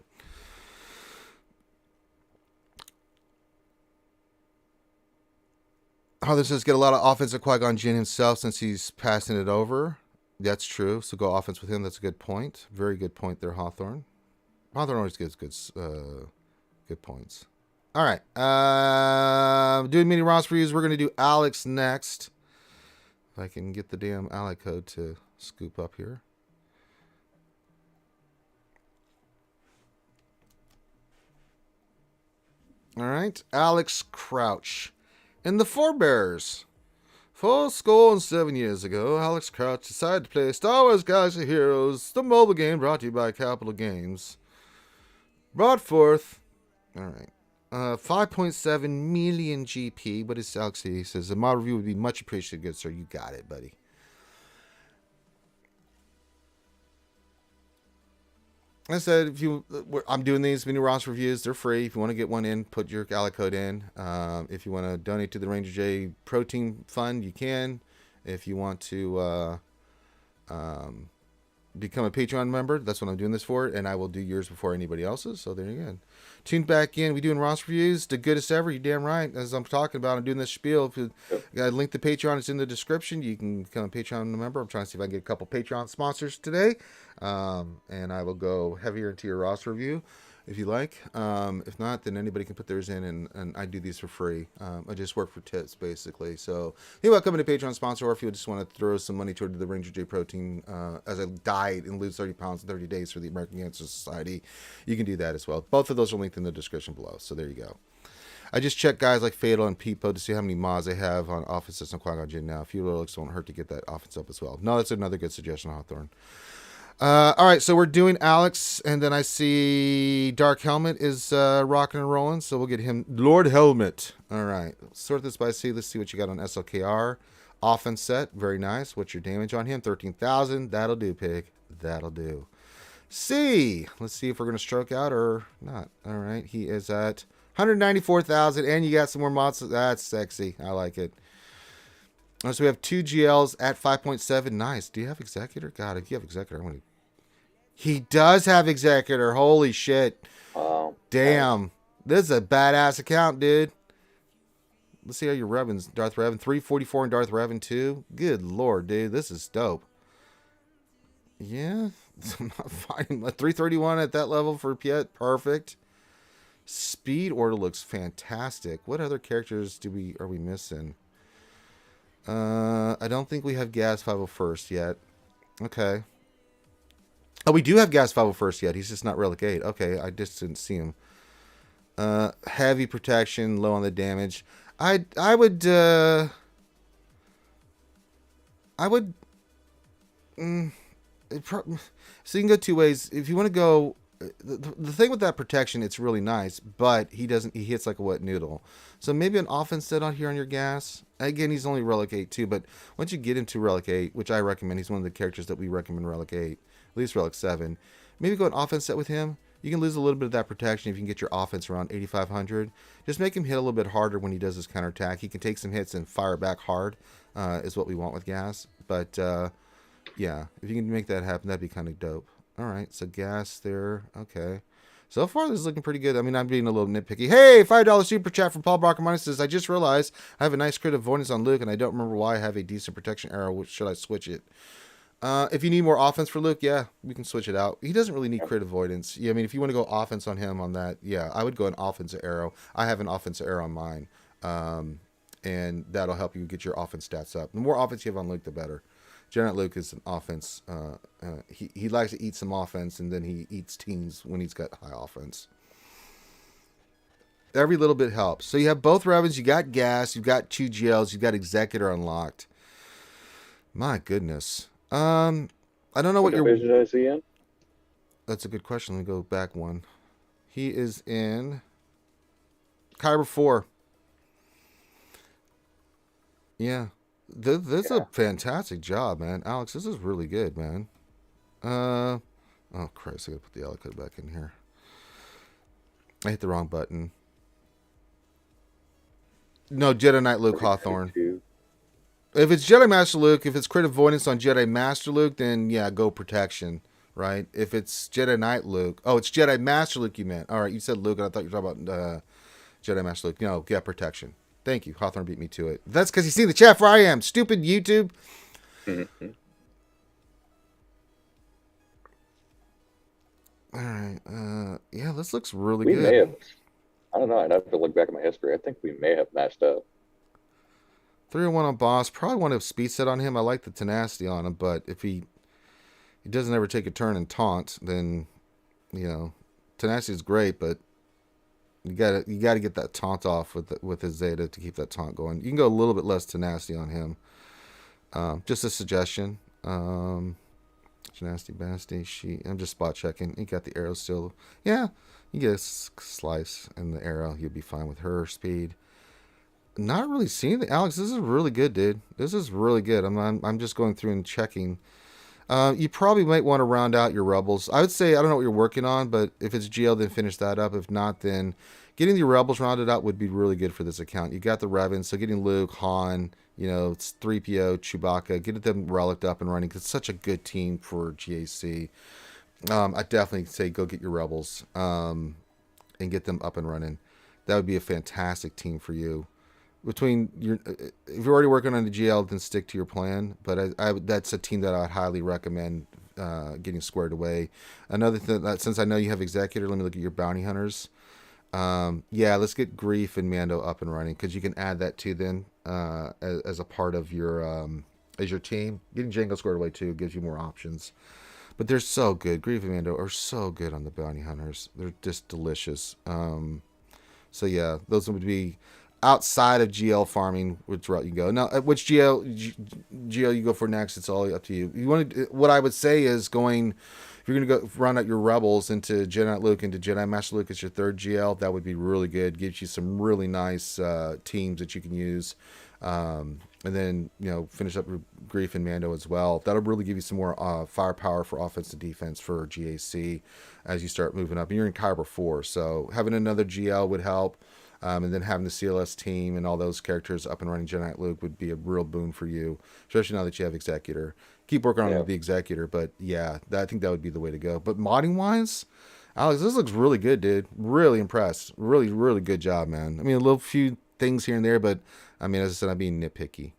Hawthorne says get a lot of offense at Qui-Gon Jinn himself since he's passing it over. That's true. So go offense with him. That's a good point. Very good point there, Hawthorne. Hawthorne always gives good points. All right. Doing mini roster reviews. We're going to do Alex next. If I can get the damn ally code to scoop up here. All right. Alex Crouch. And the Forebears. 7 years ago, Alex Crouch decided to play Star Wars Galaxy Heroes, the mobile game brought to you by Capital Games. Brought forth, all right, 5.7 million GP. What is Alex? He says a mod review would be much appreciated, good sir. You got it, buddy. I said, I'm doing these mini roster reviews. They're free. If you want to get one in, put your ally code in. If you want to donate to the Ranger J Protein Fund, you can. If you want to become a Patreon member, that's what I'm doing this for, and I will do yours before anybody else's. So there you go. Tune back in. We doing roster reviews, the goodest ever. You damn right. As I'm talking about, I'm doing this spiel. If you got a link to Patreon, it's in the description. You can become a Patreon member. I'm trying to see if I can get a couple Patreon sponsors today, and I will go heavier into your roster review if you like. If not, then anybody can put theirs in, and I do these for free. I just work for tips, basically. So think about becoming a Patreon sponsor, or if you just want to throw some money toward the Ranger J Protein as I diet and lose 30 pounds in 30 days for the American Cancer Society, you can do that as well. Both of those are linked in the description below. So there you go. I just checked guys like Fatal and Peepo to see how many mods they have on Offense System Qui-Gon Jinn now. A few relics won't hurt to get that offense up as well. No, that's another good suggestion, Hawthorne. All right, so we're doing Alex, and then I see Dark Helmet is rocking and rolling, so we'll get him. Lord Helmet. All right, sort this by C. Let's see what you got on SLKR. Offense set, very nice. What's your damage on him? 13,000. That'll do, pig. That'll do. C. Let's see if we're going to stroke out or not. All right, he is at 194,000, and you got some more mods. That's sexy. I like it. So we have 2 GLs at 5.7. Nice. Do you have Executor? God, if you have Executor, I'm going to... He does have Executor. Holy shit. Damn. This is a badass account, dude. Let's see how your Revan's. Darth Revan. 344 and Darth Revan 2. Good lord, dude. This is dope. Yeah. I'm not fighting. 331 at that level for Piet. Perfect. Speed order looks fantastic. What other characters are we missing? I don't think we have Gas 501st yet. Okay. Oh, we do have Gas 501st yet. He's just not Relic 8. Okay, I just didn't see him. Heavy protection, low on the damage. I would so you can go two ways. If you want to go, the thing with that protection, it's really nice, but he hits like a wet noodle. So maybe an offense set on here on your gas. Again, he's only Relic 8 too, but once you get into Relic 8, which I recommend, he's one of the characters that we recommend Relic 8, at least Relic 7. Maybe go an offense set with him. You can lose a little bit of that protection if you can get your offense around 8,500. Just make him hit a little bit harder when he does his counterattack. He can take some hits and fire back hard, is what we want with gas. But yeah, if you can make that happen, that'd be kind of dope. All right, so gas there. Okay. So far, this is looking pretty good. I mean, I'm being a little nitpicky. Hey, $5 super chat from Paul Brockermine says, I just realized I have a nice crit avoidance on Luke, and I don't remember why I have a decent protection arrow. Should I switch it? If you need more offense for Luke, yeah, we can switch it out. He doesn't really need crit avoidance. Yeah, I mean, if you want to go offense on him on that, yeah, I would go an offensive arrow. I have an offensive arrow on mine, and that'll help you get your offense stats up. The more offense you have on Luke, the better. Janet Luke is an offense. He likes to eat some offense, and then he eats teens when he's got high offense. Every little bit helps. So you have both Revens, you got gas, you've got 2 GLs, you've got Executor unlocked. My goodness. I don't know what division is he in? That's a good question. Let me go back one. He is in Kyber 4. Yeah. This is a fantastic job, man. Alex, this is really good, man. Oh, Christ. I gotta put the ally code back in here. I hit the wrong button. No, Jedi Knight Luke Hawthorne. If it's Jedi Master Luke, if it's crit avoidance on Jedi Master Luke, then yeah, go protection, right? If it's Jedi Knight Luke, oh, it's Jedi Master Luke you meant. All right, you said Luke, and I thought you were talking about Jedi Master Luke. No, get protection. Thank you. Hawthorne beat me to it. That's because you see the chat where I am. Stupid YouTube. Mm-hmm. All right. Yeah, this looks really We good. may have, I don't know, I'd have to look back at my history. I think we may have matched up. 301 on boss. Probably want to speed set on him. I like the tenacity on him, but if he doesn't ever take a turn and taunt, then tenacity is great, but you gotta get that taunt off with his Zeta to keep that taunt going. You can go a little bit less tenacity on him. Just a suggestion. Nasty Basty. I'm just spot checking. You got the arrow still. Yeah, you get a slice and the arrow. You'll be fine with her speed. Not really seeing the Alex. This is really good, dude. This is really good. I'm just going through and checking. You probably might want to round out your rebels. I would say I don't know what you're working on, but if it's GL, then finish that up. If not, then getting the rebels rounded out would be really good for this account. You got the Revens, so getting Luke, Han, it's 3PO, Chewbacca, get them relicked up and running. Cause it's such a good team for GAC. I definitely say go get your rebels and get them up and running. That would be a fantastic team for you. If you're already working on the GL, then stick to your plan. But that's a team that I would highly recommend getting squared away. Another thing, since I know you have Executor, let me look at your bounty hunters. Yeah, let's get Grief and Mando up and running because you can add that to them as a part of your team. Getting Jango squared away too gives you more options. But they're so good. Grief and Mando are so good on the bounty hunters. They're just delicious. So yeah, those would be outside of GL farming, which route you go. Now, which GL you go for next, it's all up to you. What I would say is if you're going to go run out your rebels into Jedi Knight Luke, into Jedi Master Luke as your third GL, that would be really good. Gives you some really nice teams that you can use. And then, finish up with Grief and Mando as well. That'll really give you some more firepower for offense and defense for GAC as you start moving up. And you're in Kyber 4, so having another GL would help. And then having the CLS team and all those characters up and running Jedi Knight Luke would be a real boon for you, especially now that you have Executor. Keep working on the Executor, but yeah, I think that would be the way to go. But modding wise, Alex, this looks really good, dude. Really impressed. Really, really good job, man. I mean, a little few things here and there, but I mean, as I said, I'm being nitpicky.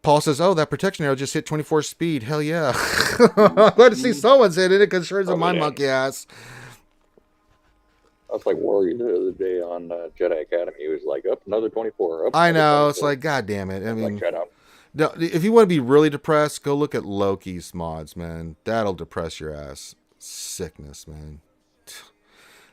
Paul says, "Oh, that protection arrow just hit 24 speed. Hell yeah!" Glad to see someone's hitting it because sure as my monkey ass. I was like Warrior the other day on Jedi Academy. He was like, up another 24. I know. It's like, God damn it. I mean, shut up. No, if you want to be really depressed, go look at Loki's mods, man. That'll depress your ass. Sickness, man.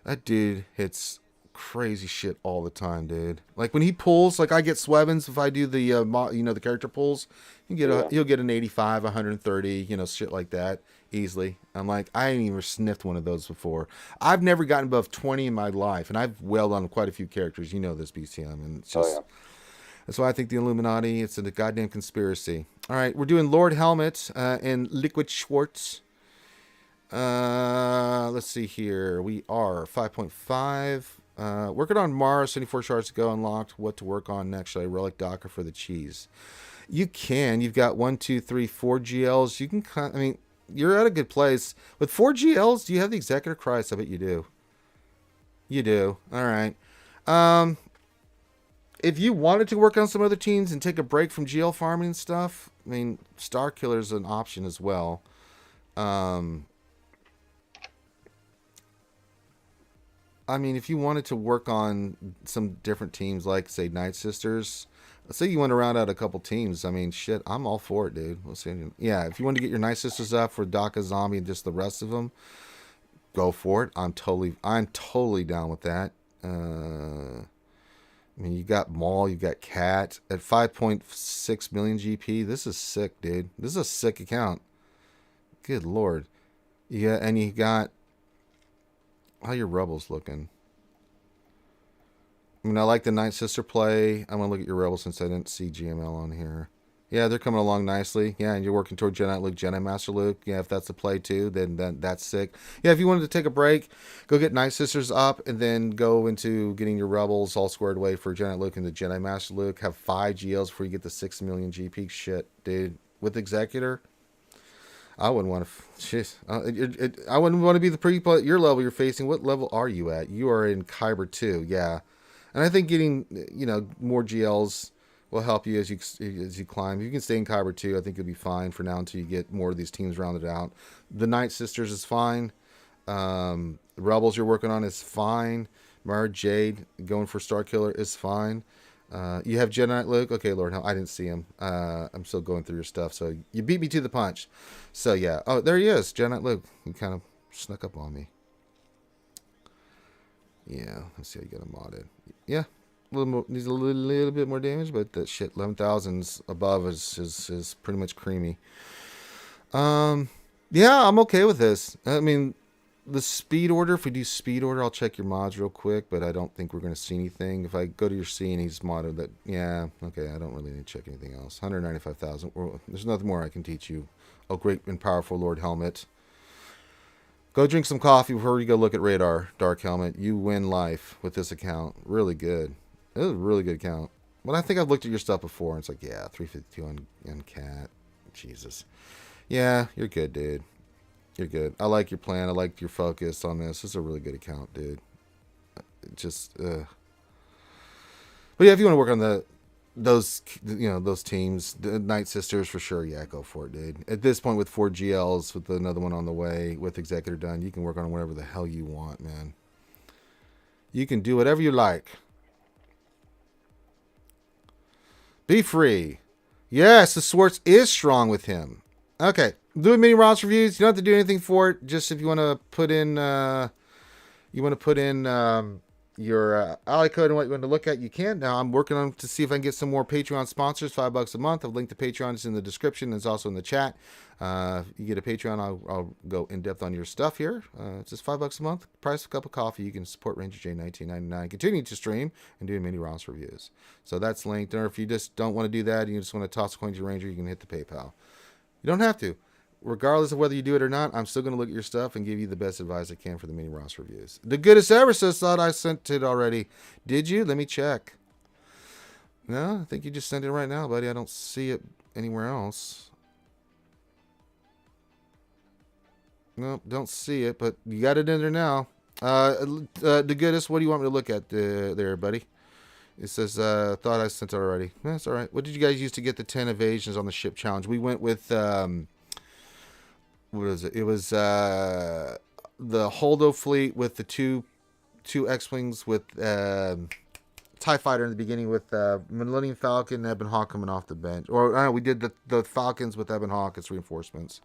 That dude hits crazy shit all the time, dude. Like when he pulls, like I get Swevens if I do the the character pulls. You'll get an 85, 130, shit like that easily. I'm like, I ain't even sniffed one of those before. I've never gotten above 20 in my life, and I've wailed on quite a few characters. You know this, BCM, and it's just that's why I think the Illuminati, it's a goddamn conspiracy. All right, we're doing Lord Helmet and Liquid Schwartz. Let's see here. We are 5.5. Working on Mars, 74 shards to go, unlocked. What to work on next? Should I relic Docker for the cheese? You can. You've got 1, 2, 3, 4 GLs. You can. I mean, you're at a good place with 4 GLs. Do you have the Executor Christ? I bet you do. You do. All right. If you wanted to work on some other teams and take a break from GL farming and stuff, I mean, Star Killer is an option as well. I mean, if you wanted to work on some different teams, like, say, Night Sisters, let's say you want to round out a couple teams. I mean, shit, I'm all for it, dude. Let's see. Yeah, if you want to get your Night Sisters up for Daka Zombie and just the rest of them, go for it. I'm totally down with that. I mean, you got Maul, you got Cat at 5.6 million GP. This is sick, dude. This is a sick account. Good lord. Yeah, and you got how your Rebels looking. I mean, I like the Night Sister play. I'm gonna look at your Rebels since I didn't see GML on here. Yeah, they're coming along nicely. Yeah, and you're working toward Jedi Luke, Jedi Master Luke. Yeah, if that's the play too, then that's sick. Yeah, if you wanted to take a break, go get Night Sisters up, and then go into getting your Rebels all squared away for Jedi Luke and the Jedi Master Luke. Have 5 GLs before you get the 6 million GP shit, dude. With Executor, I wouldn't want to. I wouldn't want to be the people at your level you're facing. What level are you at? You are in Kyber 2. Yeah. And I think getting more GLs will help you as you climb. You can stay in Kyber too. I think you'll be fine for now until you get more of these teams rounded out. The Night Sisters is fine. Rebels you're working on is fine. Mara Jade going for Star Killer is fine. You have Jedi Knight Luke. Okay, Lord, I didn't see him. I'm still going through your stuff, so you beat me to the punch. So yeah. Oh, there he is, Jedi Knight Luke. He kind of snuck up on me. Yeah, let's see how you get him modded. Yeah, a little more, needs a little bit more damage, but that shit 11,000's above is pretty much creamy. Yeah, I'm okay with this. I mean, the speed order, if we do speed order, I'll check your mods real quick, but I don't think we're going to see anything. If I go to your C and he's modded that, yeah, okay, I don't really need to check anything else. 195,000. There's nothing more I can teach you. Oh, great and powerful Lord Helmet. Go drink some coffee before you go look at Radar, Dark Helmet. You win life with this account. Really good. It was a really good account. Well, I think I've looked at your stuff before, and it's like, yeah, 352 on Cat. Jesus. Yeah, you're good, dude. You're good. I like your plan. I like your focus on this. This is a really good account, dude. But yeah, if you want to work on those teams, the Night Sisters for sure, yeah, go for it, dude. At this point, with 4 GLs, with another one on the way, with Executor done, you can work on whatever the hell you want, man. You can do whatever you like. Be free. Yes, the Swartz is strong with him. Okay, doing mini roster reviews. You don't have to do anything for it. Just if you want to put in, your ally code and what you want to look at, you can. Now I'm working on to see if I can get some more Patreon sponsors. $5 a month. I've linked to Patreon. It's in the description. It's also in the chat. You get a Patreon, I'll go in depth on your stuff here. It's just $5 a month. Price of a cup of coffee. You can support Ranger J 1999. Continue to stream and do mini roster reviews. So that's linked. Or if you just don't want to do that, you just want to toss a coin to your Ranger, you can hit the PayPal. You don't have to. Regardless of whether you do it or not, I'm still going to look at your stuff and give you the best advice I can for the mini roster reviews. The goodest ever says, thought I sent it already. Did you? Let me check. No, I think you just sent it right now, buddy. I don't see it anywhere else. Nope, don't see it, but you got it in there now. The goodest, what do you want me to look at there, buddy? It says, thought I sent it already. That's all right. What did you guys use to get the 10 evasions on the ship challenge? We went with, what was it? It was the Holdo fleet with the two X-Wings with TIE Fighter in the beginning with Millennium Falcon and Ebon Hawk coming off the bench. Or, I don't know, we did the Falcons with Ebon Hawk as reinforcements.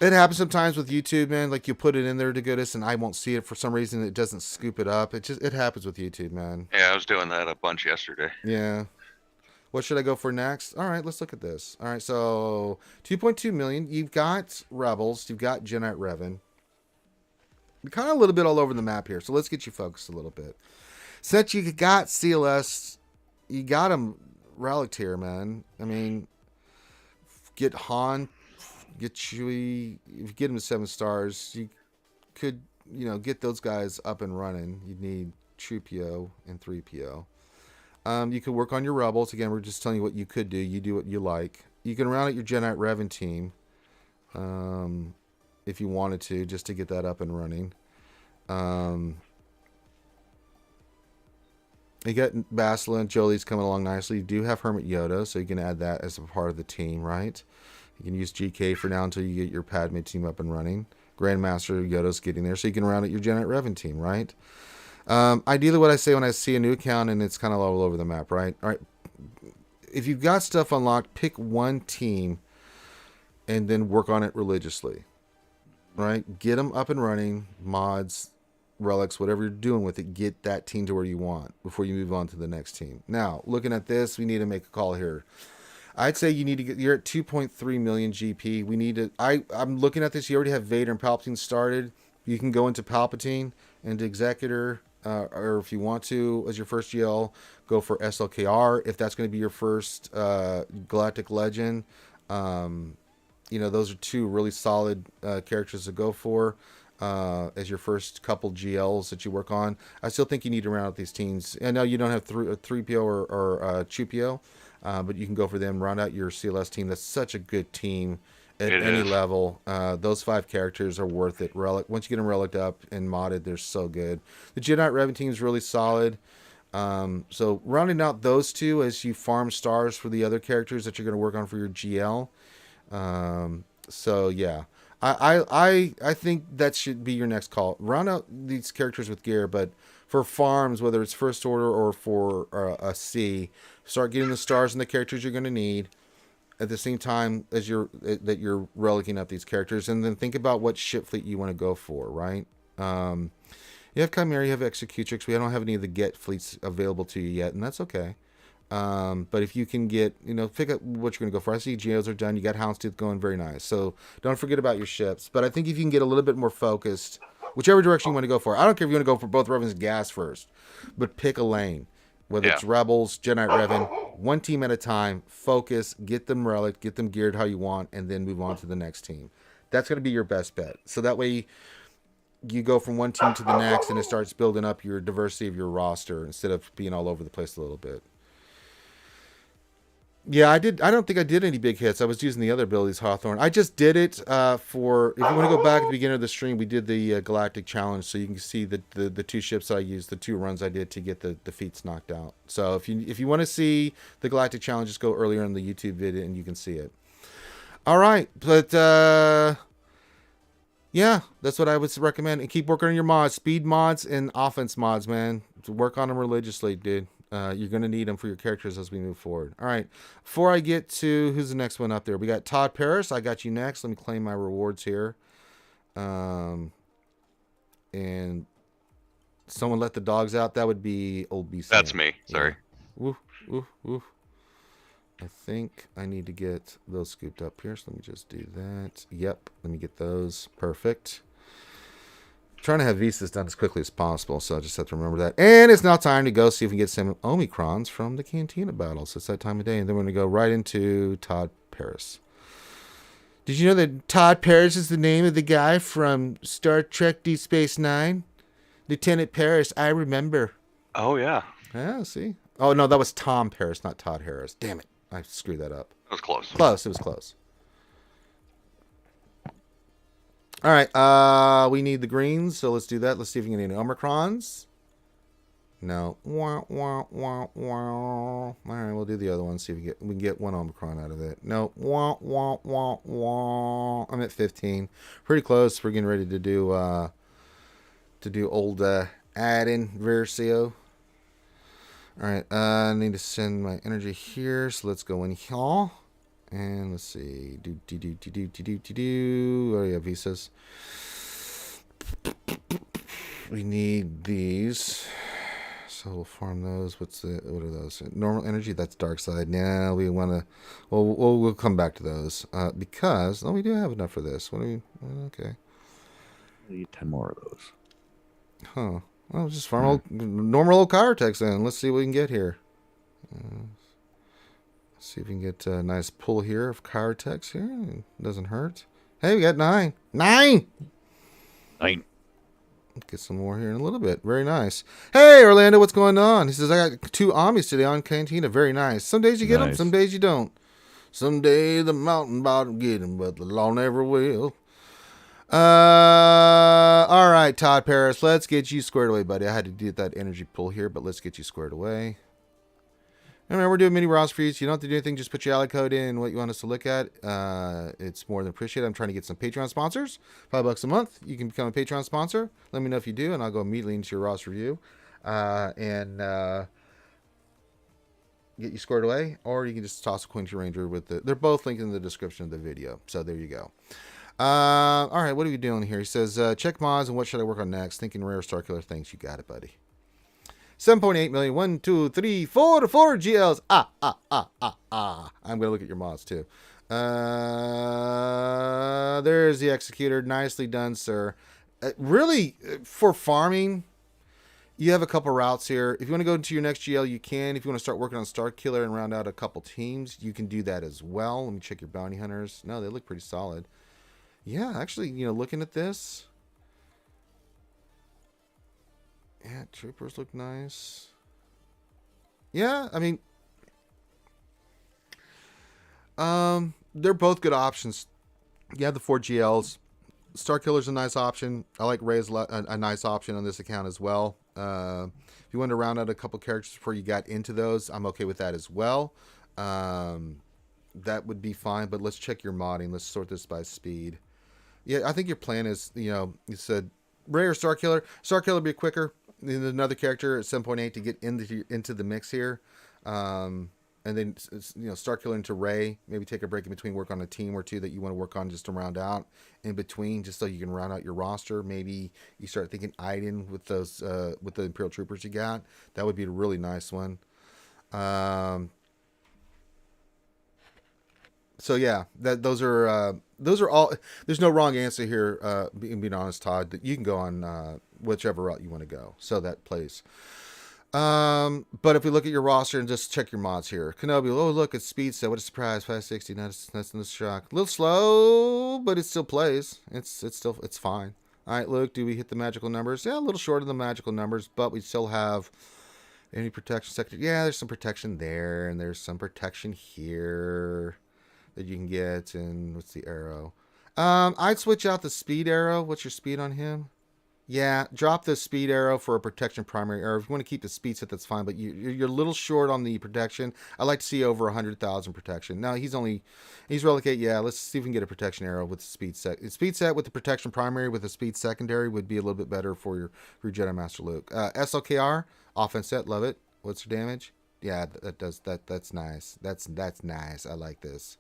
It happens sometimes with YouTube, man. Like you put it in there to goodness, and I won't see it for some reason. It doesn't scoop it up. It happens with YouTube, man. Yeah, I was doing that a bunch yesterday. Yeah. What should I go for next? All right, let's look at this. All right, so 2.2 million. You've got Rebels. You've got Jedi Revan. You're kind of a little bit all over the map here, so let's get you focused a little bit. Since you got CLS, you got them relicked here, man. I mean, get Han. Get Chewie, if you get them to 7 stars, you could, get those guys up and running. You'd need 2PO and 3PO. You could work on your Rebels. Again, we're just telling you what you could do. You do what you like. You can round out your Jedi Revan team if you wanted to, just to get that up and running. You got Bastila and Jolie's coming along nicely. You do have Hermit Yoda, so you can add that as a part of the team, right? You can use GK for now until you get your Padme team up and running. Grandmaster Yoda's getting there, so you can round out your Jedi Revan team, right? Ideally, what I say when I see a new account and it's kind of all over the map, right? All right. If you've got stuff unlocked, pick one team and then work on it religiously, right? Get them up and running, mods, relics, whatever you're doing with it, get that team to where you want before you move on to the next team. Now, looking at this, we need to make a call here. I'd say you need to you're at 2.3 million GP. We need to, I'm looking at this. You already have Vader and Palpatine started. You can go into Palpatine and Executor, or if you want to, as your first GL, go for SLKR. If that's going to be your first Galactic Legend, those are 2 really solid characters to go for as your first couple GLs that you work on. I still think you need to round out these teams. I know you don't have 3PO or 2PO. But you can go for them, round out your CLS team. That's such a good team at It any is. level. Those 5 characters are worth it. Relic, once you get them relicked up and modded, they're so good. The Jedi Revan team is really solid. So rounding out those 2 as you farm stars for the other characters that you're going to work on for your GL. So yeah, I think that should be your next call. Round out these characters with gear, but for farms, whether it's first order or for a C, start getting the stars and the characters you're going to need at the same time as you're relicking up these characters, and then think about what ship fleet you want to go for, right? You have Chimera, you have Executrix. We don't have any of the get fleets available to you yet, and that's okay. But if you can get, pick up what you're going to go for. I see Geos are done. You got Houndstooth going, very nice. So don't forget about your ships. But I think if you can get a little bit more focused, whichever direction you want to go for. I don't care if you want to go for both Revens and Gas first, but pick a lane. Whether it's Rebels, Jedi Revan, one team at a time, focus, get them relic, get them geared how you want, and then move on to the next team. That's going to be your best bet. So that way you go from one team to the next, and it starts building up your diversity of your roster instead of being all over the place a little bit. Yeah, I don't think I did any big hits. I was using the other abilities, Hawthorne. I just did it for, if you want to go back at the beginning of the stream, we did the Galactic Challenge, so you can see the 2 ships I used, the 2 runs I did to get the feats knocked out. So if you want to see the Galactic Challenge, just go earlier in the YouTube video and you can see it. All right, but yeah, that's what I would recommend. And keep working on your mods, speed mods and offense mods, man. Work on them religiously, dude. You're going to need them for your characters as we move forward. All right. Before I get to who's the next one up there, we got Todd Paris. I got you next. Let me claim my rewards here. And someone let the dogs out. That would be old B. That's me. Sorry. Yeah. Woof, woof, woof. I think I need to get those scooped up here. So let me just do that. Yep. Let me get those. Perfect. Trying to have visas done as quickly as possible, so I just have to remember that. And it's now time to go see if we can get some Omicrons from the Cantina battles. It's that time of day, and then we're going to go right into Todd Paris. Did you know that Todd Paris is the name of the guy from Star Trek Deep Space Nine? Lieutenant Paris, I remember. Oh, yeah. Yeah, see? Oh, no, that was Tom Paris, not Todd Harris. Damn it. I screwed that up. That was close. Close. It was close. All right, we need the greens, so let's do that. Let's see if we can get any Omicrons. No. Wah, wah, wah, wah. All right, we'll do the other one, see if we can get one Omicron out of it. No. Wah, wah, wah, wah. I'm at 15. Pretty close. We're getting ready to do old add-in Versio. All right, I need to send my energy here, so let's go in here. And let's see. Oh, yeah, visas. We need these. So we'll farm those. What are those? Normal energy? That's dark side. Now we want to. Well, we'll come back to those. Because. Oh, we do have enough for this. What do we. Okay. We need 10 more of those. Huh. Well, just farm normal old Chirotex then. Let's see what we can get here. See if we can get a nice pull here of Chirotex here. Doesn't hurt. Hey, we got 9. 9! 9. Get some more here in a little bit. Very nice. Hey, Orlando, what's going on? He says, I got 2 Amis today on Cantina. Very nice. Some days you get them, some days you don't. Someday the mountain bottom get them, but the law never will. All right, Todd Paris, let's get you squared away, buddy. I had to do that energy pull here, but let's get you squared away. Remember, we're doing mini roster for you, so you don't have to do anything. Just put your ally code in and what you want us to look at. It's more than appreciated. I'm trying to get some Patreon sponsors. $5 a month. You can become a Patreon sponsor. Let me know if you do, and I'll go immediately into your roster review and get you squared away. Or you can just toss a coin to your ranger with the. They're both linked in the description of the video. So there you go. All right, what are we doing here? He says, check mods and what should I work on next? Thinking rare Star Killer. Thanks, you got it, buddy. 7.8 million. 1, 2, 3, 4 to 4 GLs. I'm going to look at your mods, too. There's the Executor. Nicely done, sir. Really, for farming, you have a couple routes here. If you want to go into your next GL, you can. If you want to start working on Star Killer and round out a couple teams, you can do that as well. Let me check your bounty hunters. No, they look pretty solid. Yeah, actually, looking at this. Yeah, troopers look nice. Yeah, I mean, they're both good options You have the 4 GLs. Star Killer's a nice option. I like Ray's a nice option on this account as well. If you want to round out a couple characters before you got into those, I'm okay with that as well. That would be fine, but let's check your modding. Let's sort this by speed. Yeah, I think your plan is, you said Ray or Star Killer. Star Killer would be quicker than another character at 7.8 to get into the mix here. And then, Star Killer into Ray. Maybe take a break in between, work on a team or two that you want to work on just to round out in between, just so you can round out your roster. Maybe you start thinking Iden with those with the Imperial Troopers you got. That would be a really nice one. So yeah, those are all. There's no wrong answer here. Being honest, Todd, that you can go on whichever route you want to go. So that plays. But if we look at your roster and just check your mods here, Kenobi. Oh, look, it's speed set. What a surprise! 560. That's no shock. A little slow, but it still plays. It's fine. All right, Luke. Do we hit the magical numbers? Yeah, a little short of the magical numbers, but we still have any protection sector. Yeah, there's some protection there, and there's some protection here that you can get. And what's the arrow? I'd switch out the speed arrow. What's your speed on him? Yeah, drop the speed arrow for a protection primary arrow. If you want to keep the speed set, that's fine, but you're a little short on the protection. I like to see over 100,000 protection. Now, he's relicate. Yeah, let's see if we can get a protection arrow with the speed set. Speed set with the protection primary with a speed secondary would be a little bit better for your Jedi Master Luke. SLKR, offense set, love it. What's your damage? Yeah, that's nice. That's nice. I like this.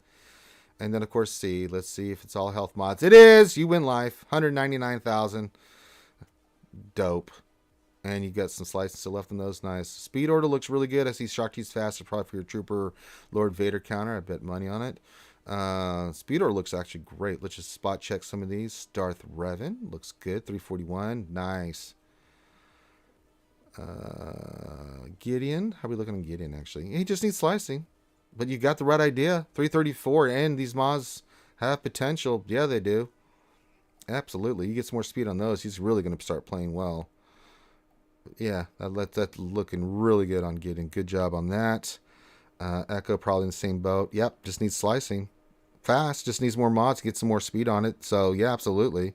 And then, of course, C. Let's see if it's all health mods. It is! You win life. 199,000. Dope. And you got some slices still left in those. Nice. Speed order looks really good. I see Shakti's faster, probably for your Trooper Lord Vader counter. I bet money on it. Speed order looks actually great. Let's just spot check some of these. Darth Revan looks good. 341. Nice. Gideon. How are we looking on Gideon, actually? He just needs slicing. But you got the right idea. 334. And these mods have potential. Yeah, they do. Absolutely. You get some more speed on those, he's really going to start playing well. Yeah, that's looking really good on Gideon. Good job on that. Echo probably in the same boat. Yep, just needs slicing. Fast, just needs more mods to get some more speed on it. So, yeah, absolutely.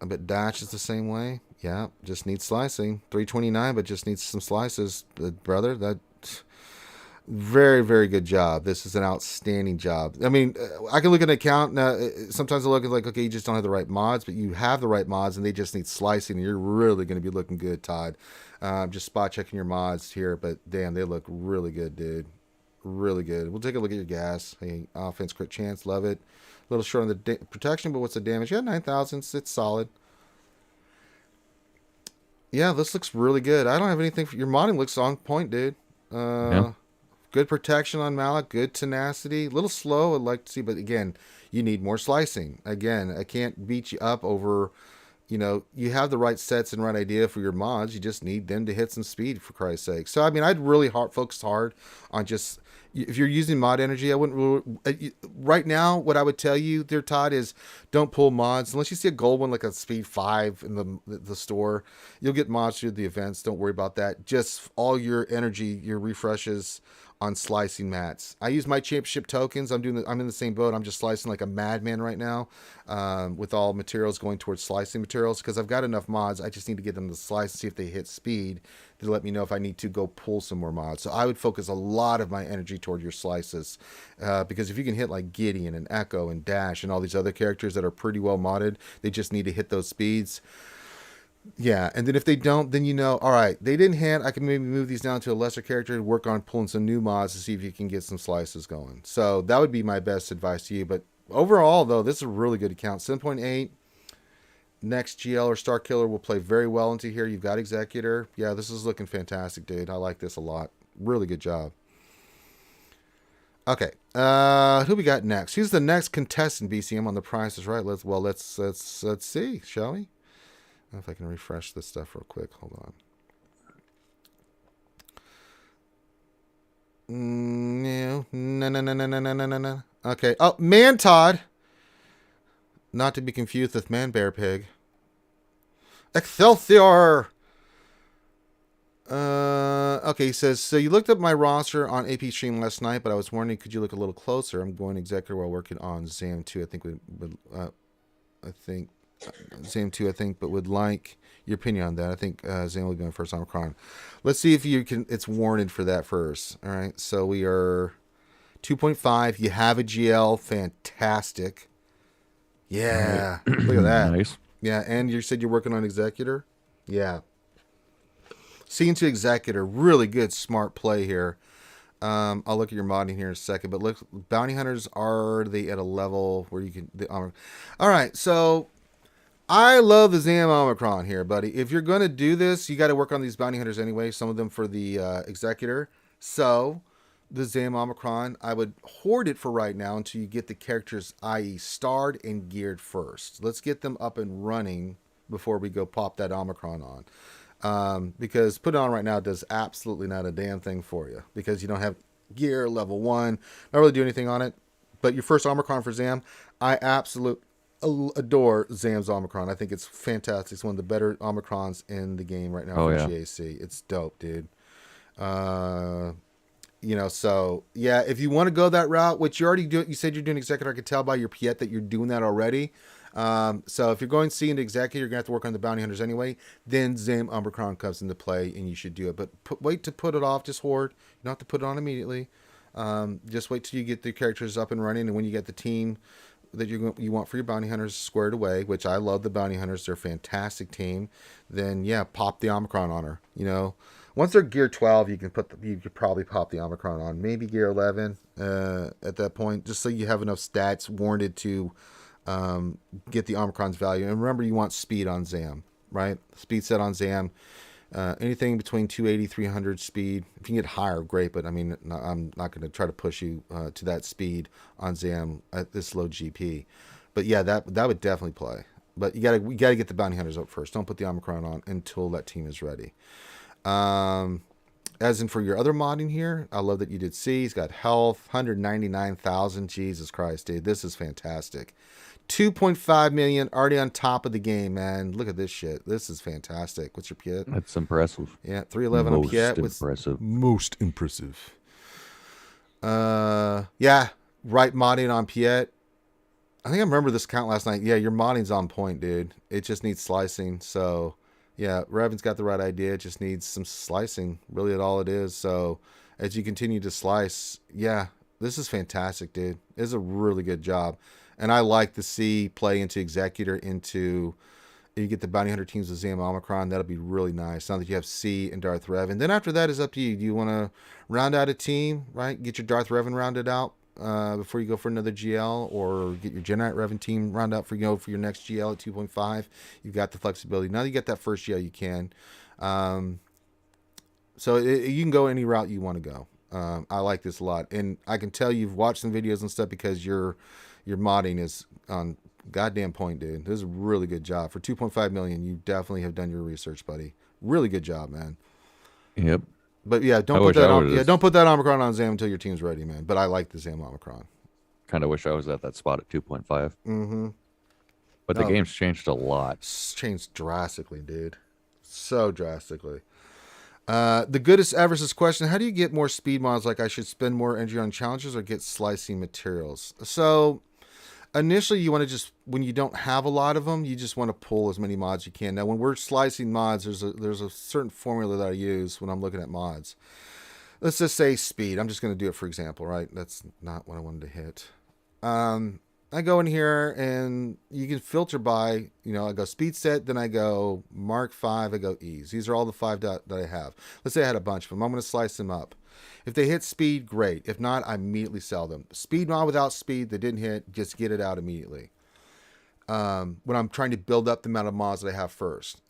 I bet Dash is the same way. Yeah, just needs slicing. 329, but just needs some slices. Brother, that... Very, very good job. This is an outstanding job. I mean, I can look at an account. Now, sometimes I look at like, okay, you just don't have the right mods, but you have the right mods and they just need slicing. And you're really going to be looking good, Todd. Just spot checking your mods here, but damn, they look really good, dude. Really good. We'll take a look at your gas. Hey, offense crit chance. Love it. A little short on the protection, but what's the damage? Yeah, 9,000. It's solid. Yeah, this looks really good. I don't have anything for your modding. Looks on point, dude. Yeah. Good protection on Malak, good tenacity. A little slow, I'd like to see, but again, you need more slicing. Again, I can't beat you up over, you have the right sets and right idea for your mods. You just need them to hit some speed, for Christ's sake. So, I mean, I'd really focus hard on just, if you're using mod energy, I wouldn't, right now, what I would tell you there, Todd, is don't pull mods. Unless you see a gold one, like a speed 5 in the store, you'll get mods through the events. Don't worry about that. Just all your energy, your refreshes on slicing mats. I use my championship tokens. I'm in the same boat. I'm just slicing like a madman right now, with all materials going towards slicing materials because I've got enough mods. I just need to get them to slice and see if they hit speed to let me know if I need to go pull some more mods. So I would focus a lot of my energy toward your slices, because if you can hit like Gideon and Echo and Dash and all these other characters that are pretty well modded, they just need to hit those speeds. Yeah, and then if they don't, then all right, they didn't hit. I can maybe move these down to a lesser character and work on pulling some new mods to see if you can get some slices going. So that would be my best advice to you. But overall, though, this is a really good account. 7.8, next GL or Star Killer will play very well into here. You've got Executor. Yeah, this is looking fantastic, dude. I like this a lot. Really good job. Okay, who we got next? Who's the next contestant, BCM, on The Price is Right? Let's see, shall we? If I can refresh this stuff real quick. Hold on. No. Okay. Oh, Man Todd. Not to be confused with Man Bear Pig. Excelsior! Okay, he says, so you looked up my roster on AP Stream last night, but I was wondering, could you look a little closer? I'm going executive while working on ZAM 2. I think I think ZAM 2, but would like your opinion on that. I think ZAM will be going first Omicron. Let's see if you can, it's warranted for that first. All right, so we are 2.5. You have a GL. Fantastic. Yeah, look at that. Nice. Yeah, and you said you're working on Executor? Yeah. Scene to Executor, really good, smart play here. I'll look at your modding here in a second, but look, bounty hunters, are they at a level where you can... all right, so I love the ZAM Omicron here, buddy. If you're going to do this, you got to work on these bounty hunters anyway, some of them for the Executor. So the ZAM Omicron, I would hoard it for right now until you get the characters, i.e. starred and geared first. Let's get them up and running before we go pop that Omicron on. Because put it on right now does absolutely not a damn thing for you because you don't have gear level 1, not really do anything on it. But your first Omicron for ZAM, I absolutely adore ZAM's Omicron. I think it's fantastic. It's one of the better Omicrons in the game right now for GAC. It's dope, dude. So yeah, if you want to go that route, which you already do, you said you're doing Executor. I could tell by your Piet that you're doing that already. So if you're going to see an Executor, you're gonna have to work on the bounty hunters anyway. Then ZAM Omicron comes into play, and you should do it. But wait to put it off. Just hoard. You don't have to put it on immediately. Just wait till you get the characters up and running, and when you get the team that you want for your bounty hunters squared away, which I love the bounty hunters. They're a fantastic team. Then yeah, pop the Omicron on her. Once they're gear 12, you could probably pop the Omicron on. Maybe gear 11 at that point, just so you have enough stats warranted to get the Omicron's value. And remember, you want speed on ZAM, right? Speed set on ZAM. Anything between 280, 300 speed. If you can get higher, great. But I mean, I'm not going to try to push you to that speed on ZAM at this low GP. But yeah, that would definitely play. But you gotta get the bounty hunters up first. Don't put the Omicron on until that team is ready. As in for your other modding here, I love that you did C. He's got health, 199,000. Jesus Christ, dude, this is fantastic. 2.5 million already on top of the game, man. Look at this shit. This is fantastic. What's your Piet? That's impressive. Yeah, 311 on Piet. Impressive. Most impressive. Yeah, right modding on Piet. I think I remember this count last night. Yeah, your modding's on point, dude. It just needs slicing. So, yeah, Revan's got the right idea. It just needs some slicing. Really, all it is. So, as you continue to slice, yeah, this is fantastic, dude. This is a really good job. And I like to see play into Executor, you get the bounty hunter teams with ZAM Omicron. That'll be really nice. Now that you have C and Darth Revan. Then after that is up to you. Do you want to round out a team, right? Get your Darth Revan rounded out before you go for another GL, or get your Jedi Revan team round out for your next GL at 2.5. You've got the flexibility. Now that you get that first GL, you can. So you can go any route you want to go. I like this a lot. And I can tell you've watched some videos and stuff because your modding is on goddamn point, dude. This is a really good job. For 2.5 million, you definitely have done your research, buddy. Really good job, man. Yep. But yeah, don't put that Omicron on ZAM until your team's ready, man. But I like the ZAM Omicron. Kind of wish I was at that spot at 2.5. Mm-hmm. But the game's changed a lot. It's changed drastically, dude. So drastically. The goodest ever says question, how do you get more speed mods? Like I should spend more energy on challenges or get slicing materials? So initially you want to just, when you don't have a lot of them, you just want to pull as many mods you can. Now when we're slicing mods, there's a certain formula that I use when I'm looking at mods. Let's just say speed. I'm just going to do it for example, right? That's not what I wanted to hit. I go in here and you can filter by, I go speed set, then I go Mark 5, I go ease. These are all the 5 that I have. Let's say I had a bunch of them. I'm going to slice them up. If they hit speed, great. If not, I immediately sell them. Speed mod without speed, they didn't hit, just get it out immediately. When I'm trying to build up the amount of mods that I have first.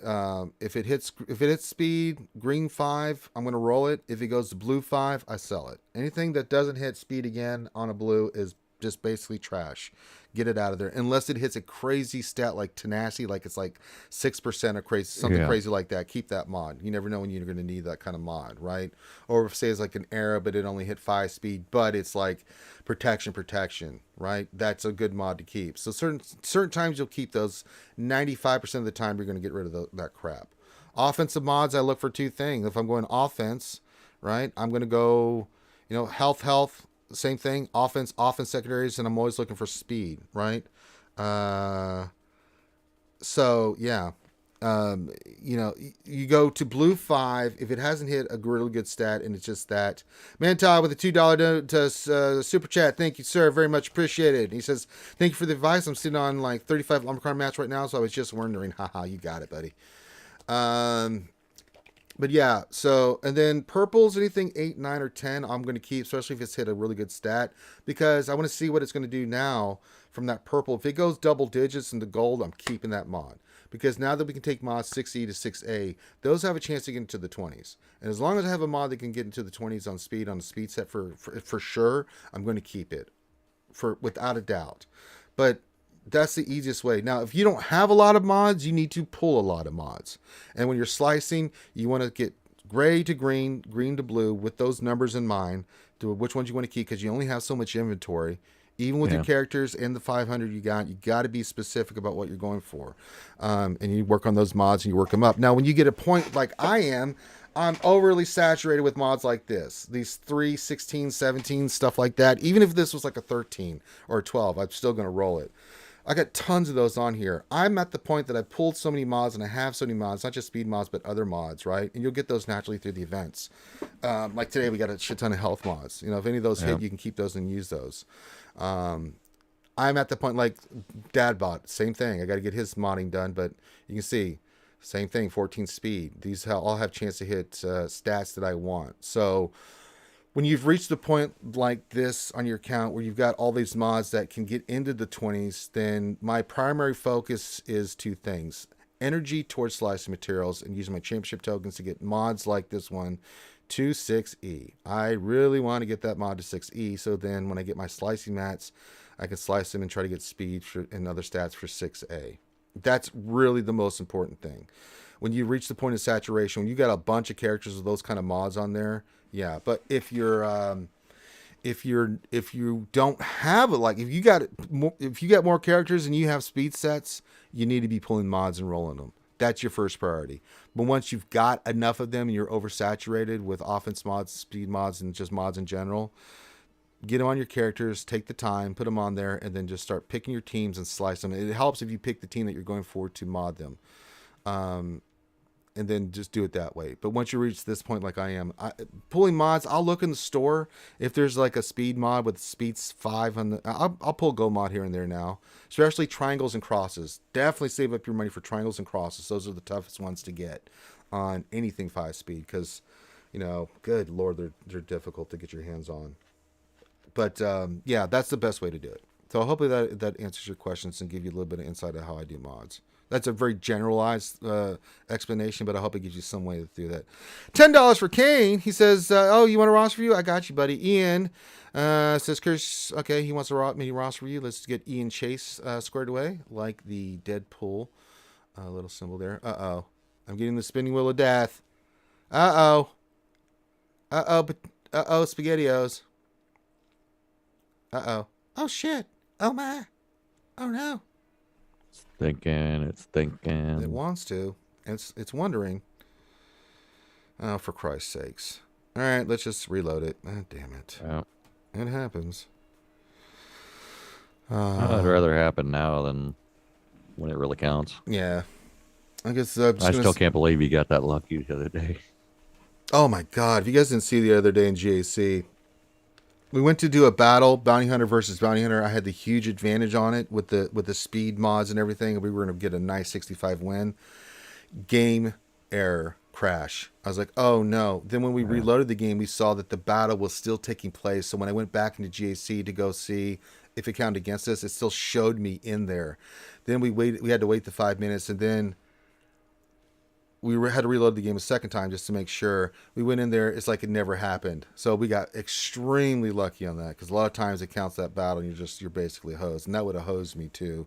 If it hits speed, green 5, I'm going to roll it. If it goes to blue 5, I sell it. Anything that doesn't hit speed again on a blue is just basically trash. Get it out of there unless it hits a crazy stat like tenacity, like it's like 6% or crazy, something crazy like that. Keep that mod. You never know when you're going to need that kind of mod, right? Or if say it's like an arrow but it only hit 5 speed, but it's like protection, right? That's a good mod to keep. So certain times you'll keep those. 95% of the time you're going to get rid of that crap. Offensive mods, I look for two things. If I'm going offense, right, I'm going to go, health, same thing. Offense, secondaries, and I'm always looking for speed, right? Uh, so yeah, you go to blue 5 if it hasn't hit a really good stat, and it's just that. Manti with a $2 donate to super chat. Thank you, sir, very much appreciated. He says, "Thank you for the advice. I'm sitting on like 35 Omicron match right now, so I was just wondering." Haha, you got it, buddy. But yeah, so, and then purples, anything 8, 9, or 10, I'm going to keep, especially if it's hit a really good stat, because I want to see what it's going to do now from that purple. If it goes double digits into gold, I'm keeping that mod. Because now that we can take mods 6E to 6A, those have a chance to get into the 20s. And as long as I have a mod that can get into the 20s on the speed set for sure, I'm going to keep it, without a doubt. But that's the easiest way. Now, if you don't have a lot of mods, you need to pull a lot of mods. And when you're slicing, you want to get gray to green, green to blue with those numbers in mind to which ones you want to keep, because you only have so much inventory. Even with your characters and the 500 you got to be specific about what you're going for. And you work on those mods and you work them up. Now, when you get a point like I am, I'm overly saturated with mods like this. These 3, 16, 17, stuff like that. Even if this was like a 13 or a 12, I'm still going to roll it. I got tons of those on here. I'm at the point that I pulled so many mods and I have so many mods, not just speed mods, but other mods, right? And you'll get those naturally through the events. Like today, we got a shit ton of health mods. If any of those hit, you can keep those and use those. I'm at the point like Dadbot, same thing. I got to get his modding done, but you can see, same thing, 14 speed. These all have chance to hit stats that I want. So when you've reached a point like this on your account where you've got all these mods that can get into the 20s, then my primary focus is two things. Energy towards slicing materials and using my championship tokens to get mods like this one to 6E. I really want to get that mod to 6E, so then when I get my slicing mats, I can slice them and try to get speed and other stats for 6A. That's really the most important thing. When you reach the point of saturation, when you got a bunch of characters with those kind of mods on there, yeah. But if you don't have it, like if you got more characters and you have speed sets, you need to be pulling mods and rolling them. That's your first priority. But once you've got enough of them and you're oversaturated with offense mods, speed mods, and just mods in general, get them on your characters, take the time, put them on there, and then just start picking your teams and slice them. It helps if you pick the team that you're going for to mod them. And then just do it that way. But once you reach this point like I am, pulling mods, I'll look in the store. If there's like a speed mod with speeds 5 on I'll pull go mod here and there now. Especially triangles and crosses. Definitely save up your money for triangles and crosses. Those are the toughest ones to get on anything 5 speed. Because, good Lord, they're difficult to get your hands on. But yeah, that's the best way to do it. So hopefully that answers your questions and give you a little bit of insight of how I do mods. That's a very generalized explanation, but I hope it gives you some way to do that. $10 for Kane. He says, "Oh, you want a roster review? I got you, buddy." Ian says, "Chris, okay, he wants a mini roster review. Let's get Ian Chase squared away, like the Deadpool little symbol there." Uh-oh. I'm getting the spinning wheel of death. Uh-oh. Uh-oh, SpaghettiOs. Uh-oh. Oh, shit. Oh, my. Oh, no. It's thinking. It wants to. It's wondering. Oh, for Christ's sakes. All right, let's just reload it. Oh, damn it. Yeah. It happens. I'd rather happen now than when it really counts. Yeah. I guess I still can't believe you got that lucky the other day. Oh my God. If you guys didn't see the other day in GAC, we went to do a battle, Bounty Hunter versus Bounty Hunter. I had the huge advantage on it with the speed mods and everything. And we were going to get a nice 65 win. Game error, crash. I was like, oh no. Then when we reloaded the game, we saw that the battle was still taking place. So when I went back into GAC to go see if it counted against us, it still showed me in there. Then we had to wait the 5 minutes, and then we had to reload the game a second time just to make sure. We went in there, it's like it never happened. So we got extremely lucky on that, because a lot of times it counts that battle and you're basically hosed, and that would have hosed me too.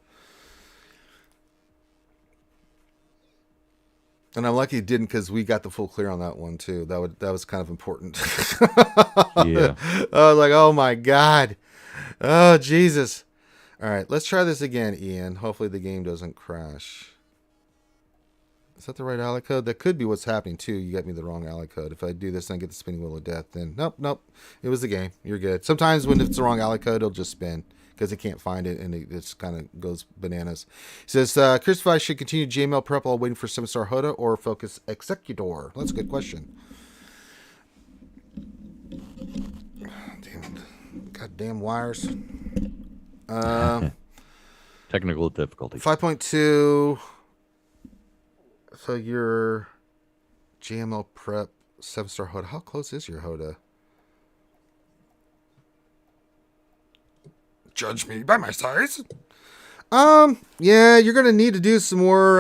And I'm lucky it didn't, because we got the full clear on that one too. That was kind of important. Yeah. I was like, oh my God. Oh Jesus. All right, let's try this again, Ian. Hopefully the game doesn't crash. Is that the right ally code? That could be what's happening too. You got me the wrong ally code. If I do this and I get the spinning wheel of death, then nope. It was the game. You're good. Sometimes when it's the wrong ally code, it'll just spin because it can't find it and it just kind of goes bananas. He says, curious if I should continue JML prep while waiting for 7-star Hoda or focus Executor. That's a good question. Damn it. Goddamn wires. Technical difficulty. 5.2. So your JML prep 7-star Hoda. How close is your Hoda? Judge me by my size. Yeah, you're gonna need to do some more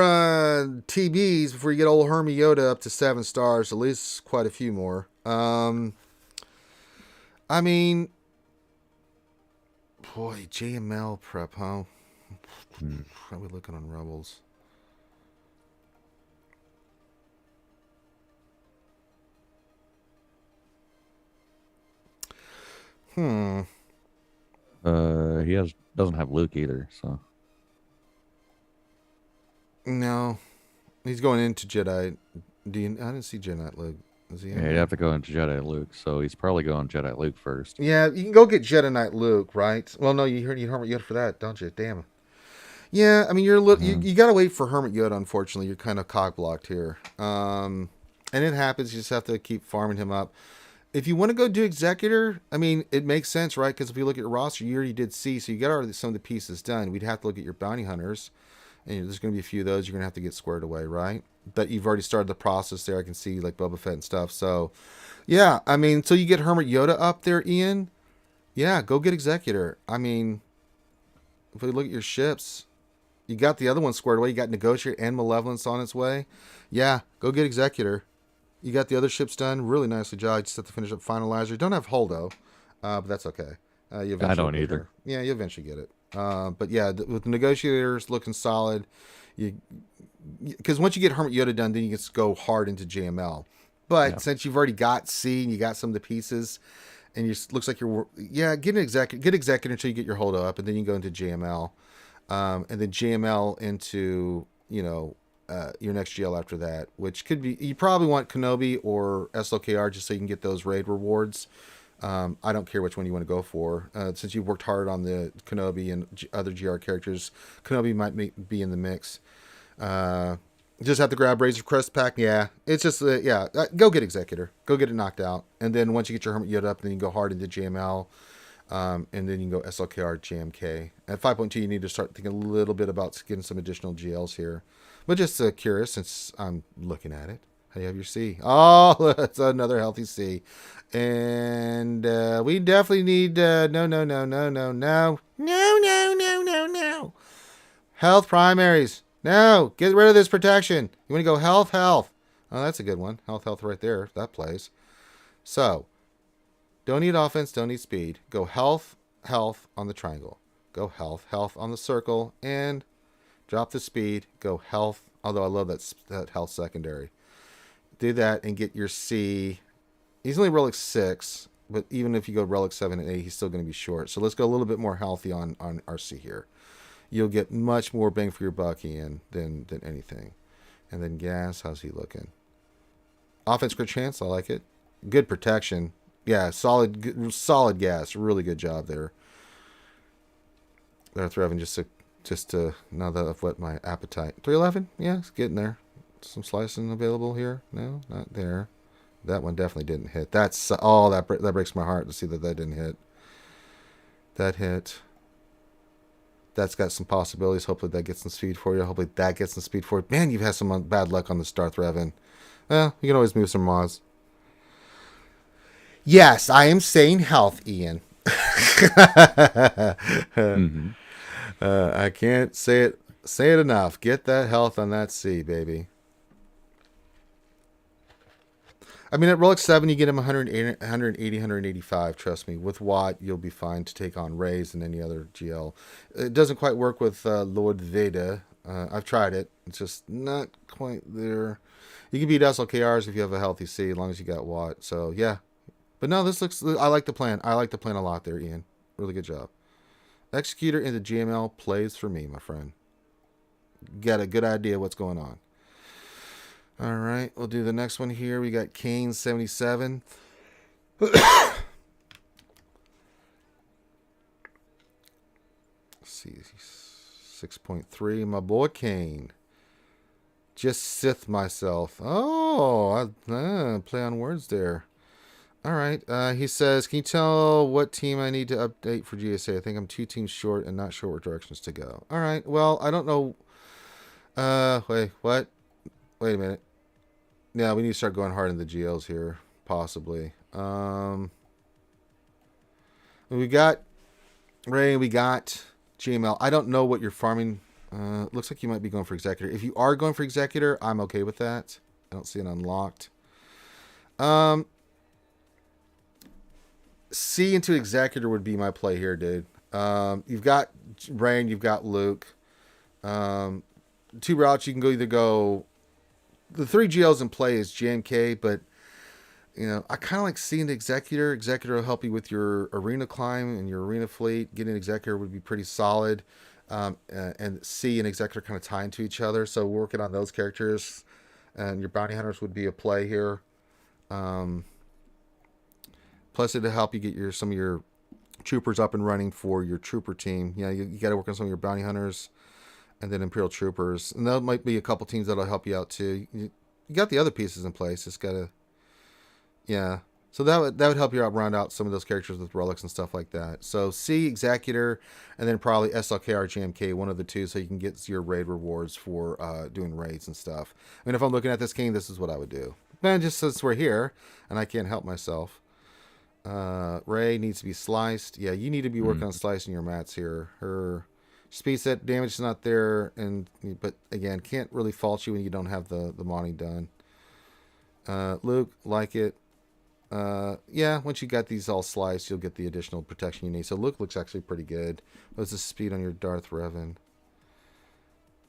TBs before you get old Hermie Yoda up to 7 stars. At least quite a few more. I mean, boy, JML prep, huh? How are we looking on Rebels? He doesn't have Luke either, so No, he's going into Jedi. I didn't see Jedi Luke. Is he? yeah, he'd have to go into Jedi Luke. So he's probably going Jedi Luke first. Yeah, you can go get Jedi Knight Luke, right? Well, no, you heard Hermit Yoda for that, don't you? Damn. Yeah, I mean, you got to wait for Hermit Yoda. Unfortunately, you're kind of cock blocked here. And it happens. You just have to keep farming him up. If you want to go do Executor, I mean, it makes sense, right? Because if you look at your roster, you already did C, so you got already some of the pieces done. We'd have to look at your bounty hunters, and there's going to be a few of those you're going to have to get squared away, right? But you've already started the process there. I can see like Boba Fett and stuff. So, yeah, I mean, so you get Hermit Yoda up there, Ian. Yeah, go get Executor. I mean, if we look at your ships, you got the other one squared away. You got Negotiator and Malevolence on its way. Yeah, go get Executor. You got the other ships done. Really nicely job. You just have to finish up Finalizer. You don't have Holdo, but that's okay. You I don't get either. her. Yeah, you eventually get it. But yeah, with the Negotiators looking solid, because once you get Hermit Yoda done, then you can just go hard into JML. But since you've already got C and you got some of the pieces, and you looks like you're get Executor until you get your Holdo up, and then you go into JML, and then JML into your next GL after that, which could be, you probably want Kenobi or SLKR just so you can get those raid rewards. I don't care which one you want to go for. Since you've worked hard on the Kenobi and other GR characters, Kenobi might be in the mix. Just have to grab Razor Crest Pack. Yeah, it's just, go get Executor. Go get it knocked out. And then once you get your Hermit Yoda up, then you can go hard into JML. And then you can go SLKR, JMK. At 5.2, you need to start thinking a little bit about getting some additional GLs here. But just curious, since I'm looking at it. How do you have your C? Oh, that's another healthy C. And we definitely need... No. Health primaries. No, get rid of this protection. You want to go health? Oh, that's a good one. Health right there. That plays. So, don't need offense, don't need speed. Go health on the triangle. Go health on the circle. And... drop the speed, go health, although I love that health secondary. Do that and get your C. He's only relic 6, but even if you go relic 7 and 8, he's still going to be short. So let's go a little bit more healthy on our C here. You'll get much more bang for your buck, Ian, than anything. And then gas, how's he looking? Offense crit chance, I like it. Good protection. Yeah, solid gas. Really good job there. Darth Revan just to now that I've whet my appetite. 311? Yeah, it's getting there. Some slicing available here? No, not there. That one definitely didn't hit. That breaks my heart to see that didn't hit. That hit. That's got some possibilities. Hopefully that gets some speed for you. Hopefully that gets some speed for you. Man, you've had some bad luck on this Darth Revan. Well, you can always move some mods. Yes, I am saying health, Ian. Mm-hmm. I can't say it enough. Get that health on that C, baby. I mean, at Relic 7, you get him 180, 185. Trust me. With Watt, you'll be fine to take on Rays and any other GL. It doesn't quite work with Lord Veda. I've tried it. It's just not quite there. You can beat SLKRs if you have a healthy C, as long as you got Watt. So, yeah. But no, I like the plan. I like the plan a lot there, Ian. Really good job. Executor into GML plays for me, my friend. Got a good idea what's going on. All right, we'll do the next one here. We got Kane 77. See, 6.3. My boy Kane. Just Sith myself. Oh, play on words there. All right. He says, can you tell what team I need to update for GSA? I think I'm 2 teams short and not sure what directions to go. All right. Well, I don't know. Wait, what? Wait a minute. Yeah, we need to start going hard in the GLs here, possibly. We got Ray, we got GML. I don't know what you're farming. Looks like you might be going for Executor. If you are going for Executor, I'm okay with that. I don't see it unlocked. C into Executor would be my play here, dude. You've got Rain, you've got Luke. 2 routes, you can go either go... The 3 GLs in play is JMK, but you know, I kind of like seeing the Executor. Executor will help you with your arena climb and your arena fleet. Getting an Executor would be pretty solid. And C and Executor kind of tie into each other. So working on those characters. And your Bounty Hunters would be a play here. Plus it'll help you get some of your Troopers up and running for your Trooper team. You know, you got to work on some of your Bounty Hunters. And then Imperial Troopers. And there might be a couple teams that'll help you out too. You got the other pieces in place. Just got to... Yeah, so that would help you out, round out some of those characters with relics and stuff like that. So C, Executor, and then probably SLKR, GMK, one of the 2, so you can get your raid rewards for doing raids and stuff. I mean, if I'm looking at this game, this is what I would do. Man, just since we're here, and I can't help myself. Ray needs to be sliced. Yeah, you need to be working on slicing your mats here. Her speed set damage is not there, but again, can't really fault you when you don't have the modding done. Luke, like it. Yeah, once you got these all sliced, you'll get the additional protection you need. So Luke looks actually pretty good. What's the speed on your Darth Revan?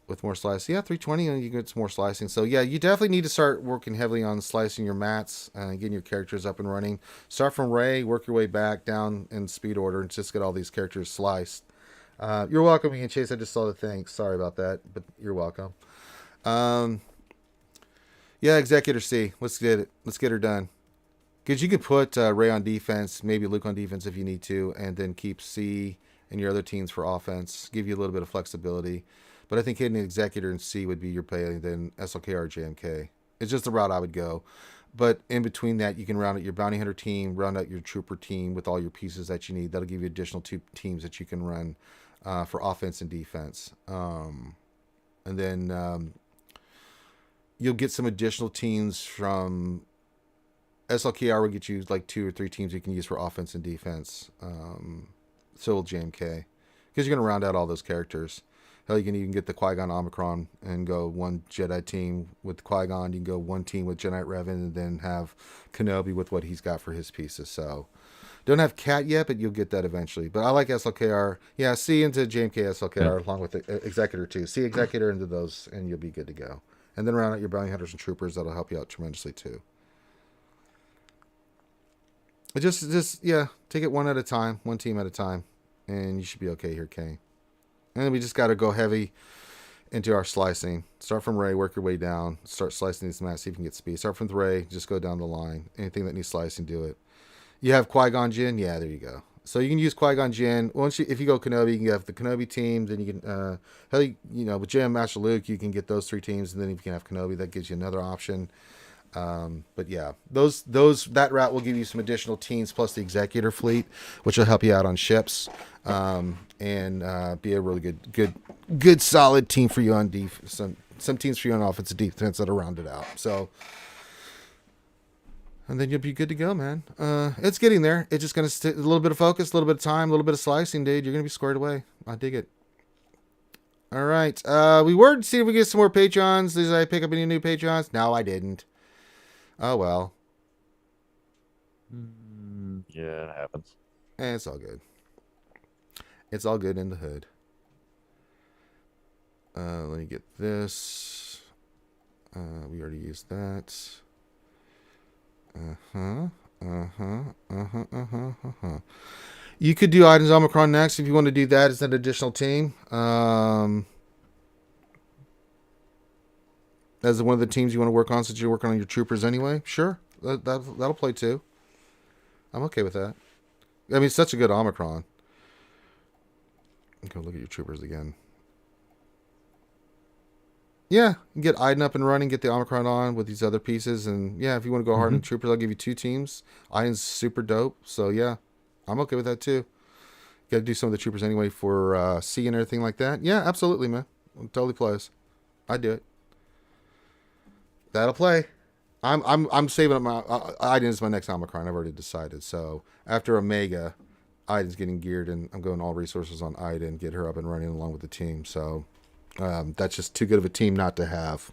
With more slicing. Yeah, 320, and you get some more slicing. So yeah, you definitely need to start working heavily on slicing your mats and getting your characters up and running. Start from Ray, work your way back down in speed order, and just get all these characters sliced. You're welcome, Ian Chase. I just saw the thing. Sorry about that, but you're welcome. Yeah, Executor C. Let's get it. Let's get her done. Because you could put Ray on defense, maybe Luke on defense if you need to, and then keep C and your other teams for offense. Give you a little bit of flexibility. But I think hitting Executor and C would be your play, then SLK or JMK. It's just the route I would go. But in between that, you can round out your Bounty Hunter team, round out your Trooper team with all your pieces that you need. That'll give you additional 2 teams that you can run for offense and defense. And then you'll get some additional teams from... SLKR will get you like 2 or 3 teams you can use for offense and defense. So will JMK. Because you're going to round out all those characters. Hell, you can even get the Qui-Gon Omicron and go 1 Jedi team with Qui-Gon. You can go 1 team with Jedi Revan and then have Kenobi with what he's got for his pieces. So, don't have Cat yet, but you'll get that eventually. But I like SLKR. Yeah, C into JMK SLKR along with the Executor too. C Executor into those and you'll be good to go. And then round out your Bounty Hunters and Troopers. That'll help you out tremendously too. Just yeah, take it one at a time, 1 team at a time, and you should be okay here, Kane. And then we just got to go heavy into our slicing. Start from Ray, work your way down. Start slicing these mats, see if you can get speed. Start from Ray, just go down the line. Anything that needs slicing, do it. You have Qui-Gon Jinn? Yeah, there you go. So you can use Qui-Gon Jinn. If you go Kenobi, you can have the Kenobi team. Then you can, with Jim, Master Luke, you can get those 3 teams. And then if you can have Kenobi, that gives you another option. But yeah, that route will give you some additional teams plus the Executor fleet, which will help you out on ships, and be a really good solid team for you on defense. Some teams for you on offense and defense that'll round it out. So, and then you'll be good to go, man. It's getting there. It's just gonna a little bit of focus, a little bit of time, a little bit of slicing, dude. You're gonna be squared away. I dig it. All right. We were to see if we get some more Patreons. Did I pick up any new Patreons? No, I didn't. Oh, well. Yeah, it happens. It's all good. It's all good in the hood. Let me get this. We already used that. You could do items Omicron next if you want to do that as an additional team. as one of the teams you want to work on since you're working on your troopers anyway, sure, that'll play too. I'm okay with that. I mean, it's such a good Omicron. Go look at your troopers again. Yeah, you get Iden up and running, get the Omicron on with these other pieces, and yeah, if you want to go hard on troopers, I'll give you 2 teams. Iden's super dope, so yeah, I'm okay with that too. Got to do some of the troopers anyway for C and everything like that. Yeah, absolutely, man. It totally plays. I do it. That'll play. I'm saving up my Iden is my next Omicron. I've already decided. So after Omega, Iden's getting geared, and I'm going all resources on Iden, get her up and running along with the team. So that's just too good of a team not to have.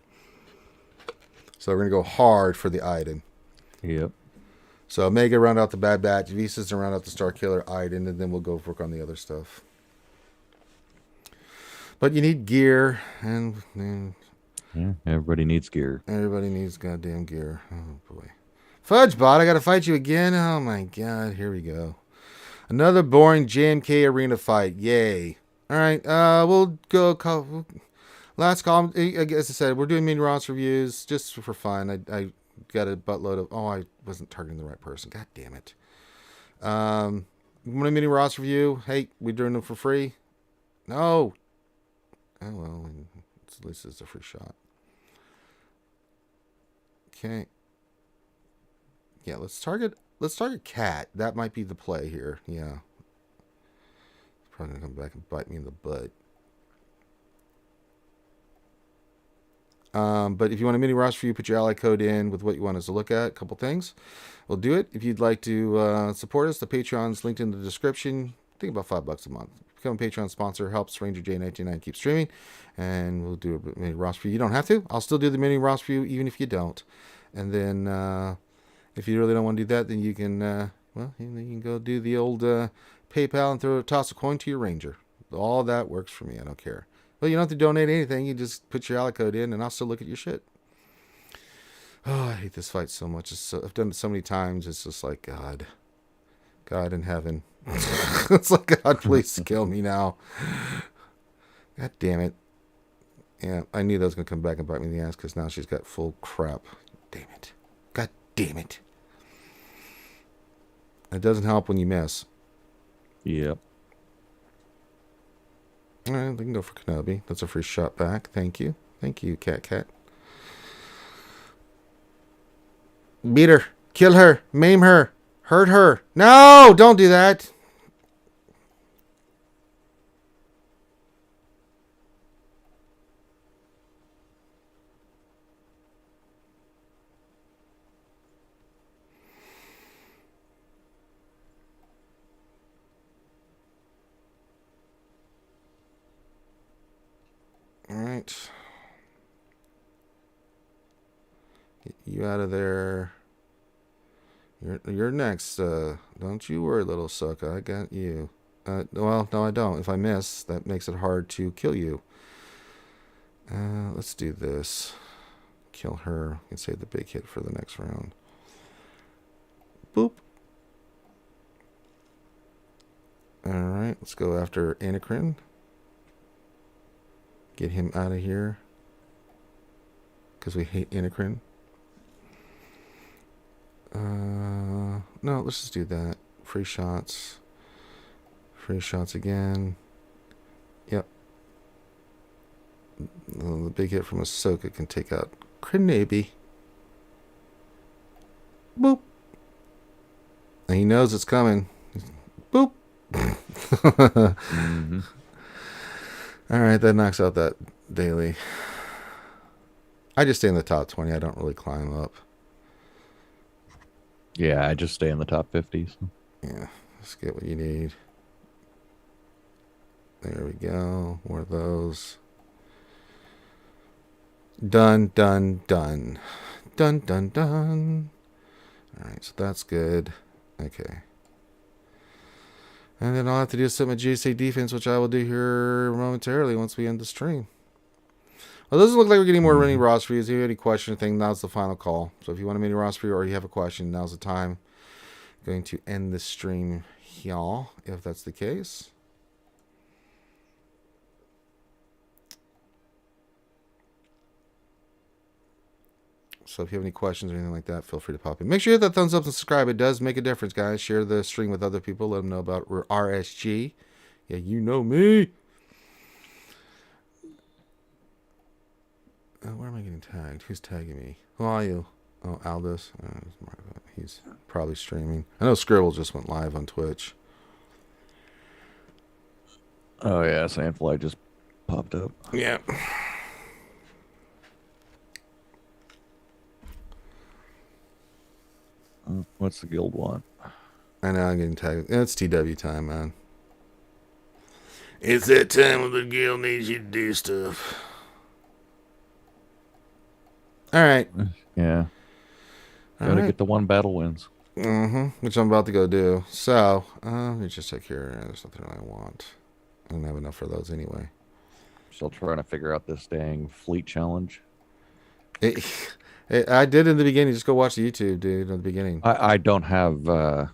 So we're gonna go hard for the Iden. Yep. So Omega round out the Bad Batch, Visas to round out the Star Killer, Iden, and then we'll go work on the other stuff. But you need gear, and Yeah, everybody needs gear. everybody needs goddamn gear. Oh boy, Fudge Bot, I gotta fight you again. Oh my god, here we go. Another boring JMK arena fight. Yay. All right, we'll go. Last call. As I said, we're doing mini roster reviews just for fun. I got a buttload of. Oh, I wasn't targeting the right person. God damn it. Want a mini roster review? Hey, we're doing them for free. No. Oh well, at least it's a free shot. Okay. Yeah, let's target Cat. That might be the play here. Yeah. Probably gonna come back and bite me in the butt. But if you want a mini roster review, put your ally code in with what you want us to look at. A couple things. We'll do it. If you'd like to support us, the Patreon's linked in the description. I think about $5 a month. Become a Patreon sponsor. Helps Ranger J99 keep streaming. And we'll do a mini roster review. You don't have to. I'll still do the mini roster review even if you don't. And then if you really don't want to do that, then you can, you can go do the old PayPal and toss a coin to your Ranger. All that works for me. I don't care. Well, you don't have to donate anything. You just put your ally code in, and I'll still look at your shit. Oh, I hate this fight so much. I've done it so many times. It's just like, God in heaven. It's like, God, please kill me now. God damn it. Yeah, I knew that was going to come back and bite me in the ass because now she's got full crap. Damn it. God damn it. It doesn't help when you miss. Yep. All right, we can go for Kenobi. That's a free shot back. Thank you. Thank you, Cat. Beat her. Kill her. Maim her. Hurt her. No! Don't do that. All right. Get you out of there. You're next. Don't you worry, little sucker. I got you. Well, no, I don't. If I miss, that makes it hard to kill you. Let's do this. Kill her. We can save the big hit for the next round. Boop. All right, let's go after Anacrin. Get him out of here. Because we hate Anacrin. No, let's just do that. Free shots. Free shots again. Yep. The big hit from Ahsoka can take out Kenobi. Boop. And he knows it's coming. Boop. Mm-hmm. All right, that knocks out that daily. I just stay in the top 20. I don't really climb up. Yeah, I just stay in the top 50s. Yeah, let's get what you need. There we go. More of those. Done. Done. All right, so that's good. Okay. And then I'll have to do some of GSA defense, which I will do here momentarily once we end the stream. Well, it doesn't look like we're getting more running roster reviews. If you have any question or anything, now's the final call. So if you want a mini roster review or you have a question, now's the time. I'm going to end the stream, y'all, if that's the case. So if you have any questions or anything like that, feel free to pop in. Make sure you hit that thumbs up and subscribe. It does make a difference, guys. Share the stream with other people. Let them know about RSG. Yeah, you know me. Where am I getting tagged? Who's tagging me? Who are you? Oh, Aldous. He's probably streaming. I know Scribble just went live on Twitch. Oh yeah, Sandfly just popped up. Yeah. What's the guild want? I know I'm getting tagged. It's TW time, man. It's that time when the guild needs you to do stuff. All right. Yeah. Gotta get the one battle wins. Which I'm about to go do. So, let me just check here. There's nothing I want. I don't have enough for those anyway. Still trying to figure out this dang fleet challenge. I did in the beginning. Just go watch the YouTube, dude, in the beginning. I don't have... oh,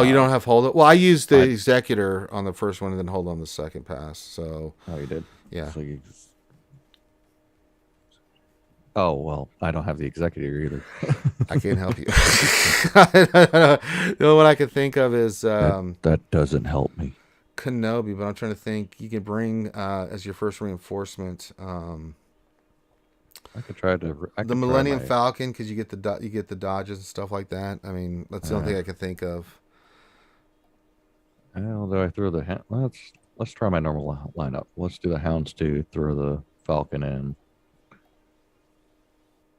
you don't have hold it? Well, I used the executor on the first one and then hold on the second pass. So. Oh, you did? Yeah. So you just... Oh, well, I don't have the executor either. I can't help you. The only one I can think of is... that doesn't help me. Kenobi, but I'm trying to think. You can bring as your first reinforcement I could try to... the Millennium Falcon, because you get the dodges and stuff like that. I mean, that's the only thing I can think of. Although I throw the... Let's try my normal lineup. Let's do the Houndstooth, throw the Falcon in.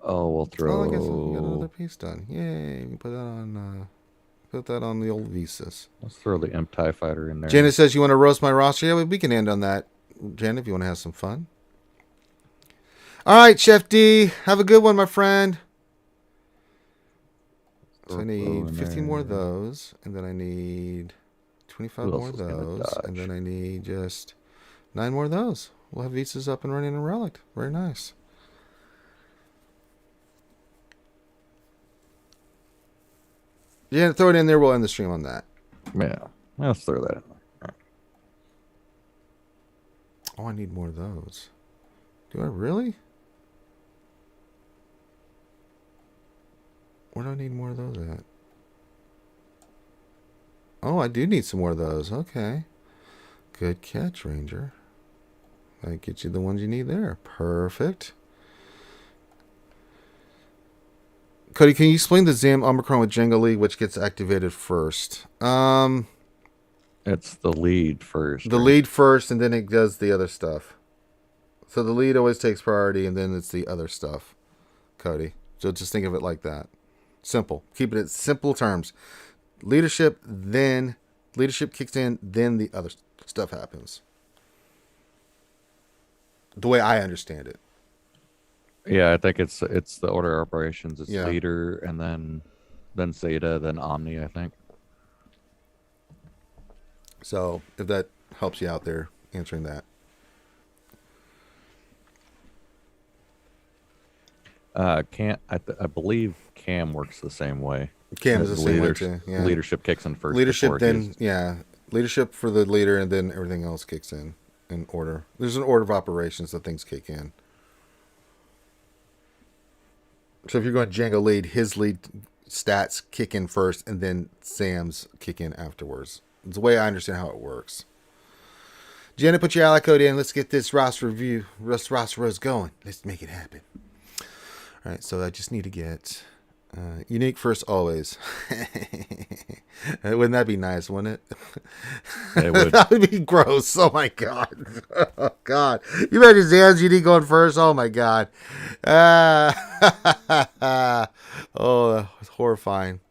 Oh, we'll throw... Oh, I guess we got another piece done. Yay! We put that on the old Visas. Let's throw the Imp TIE Fighter in there. Janet says you want to roast my roster. Yeah, we can end on that, Janet, if you want to have some fun. All right, Chef D. Have a good one, my friend. So I need 15 more of those, and then I need 25 more of those, and then I need just 9 more of those. We'll have Visas up and running in Relic. Very nice. Yeah, throw it in there. We'll end the stream on that. Yeah, let's throw that in there. Oh, I need more of those. Do I really? Where do I need more of those at? Oh, I do need some more of those. Okay. Good catch, Ranger. I get you the ones you need there. Perfect. Cody, can you explain the Zam Omicron with Django League, which gets activated first? It's the lead first. The lead first, and then it does the other stuff. So the lead always takes priority, and then it's the other stuff, Cody. So just think of it like that. Simple. Keep it in simple terms. Leadership kicks in, then the other stuff happens. The way I understand it. Yeah, I think it's the order of operations. It's Yeah. leader, and then Zeta, then Omni, I think. So if that helps you out there answering that. I believe Cam works the same way. Cam is the same way too. Yeah. Leadership kicks in first. Leadership, then leadership for the leader, and then everything else kicks in order. There's an order of operations that things kick in. So if you're going Django lead, his lead stats kick in first, and then Sam's kick in afterwards. It's the way I understand how it works. Janet, put your ally code in. Let's get this roster rose going. Let's make it happen. All right, so I just need to get unique first always. Wouldn't that be nice, wouldn't it? It would. That would be gross. Oh my god. Oh god. You imagine Zan's unique going first? Oh my god. Oh, it's horrifying.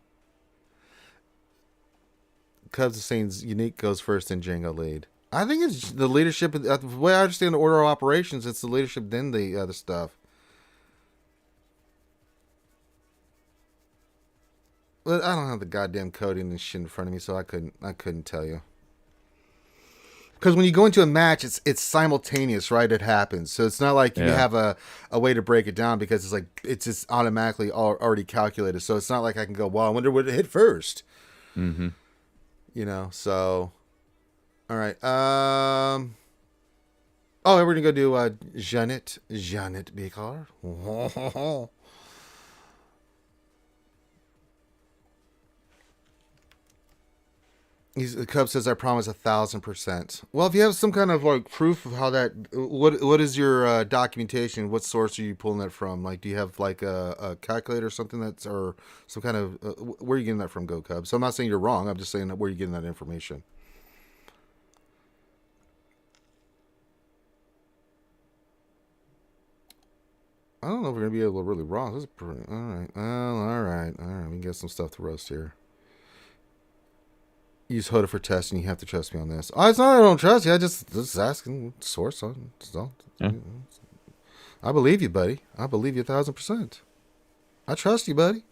Cubs is saying unique goes first and Django lead. I think it's the leadership. The way I understand the order of operations, it's the leadership, then the other stuff. But I don't have the goddamn coding and shit in front of me, so I couldn't tell you. Because when you go into a match, it's simultaneous, right? It happens, so it's not like you have a way to break it down, because it's like it's just automatically already calculated. So it's not like I can go, well, I wonder what it hit first. Mm-hmm. You know, so all right. Oh, we're gonna go do Janet Becar. The Cub says, "I promise 1,000%." Well, if you have some kind of like proof of how that, what is your documentation? What source are you pulling that from? Like, do you have like a calculator or something that's, or some kind of where are you getting that from, Go Cub? So I'm not saying you're wrong. I'm just saying where are you getting that information? I don't know if we're gonna be able to really wrong. This is pretty, all right. Well, all right. We can get some stuff to roast here. Use Hoda for testing. You have to trust me on this. Oh, it's not I don't trust you. I just asking source on. So, Yeah. I believe you, buddy. I believe you 1,000%. I trust you, buddy.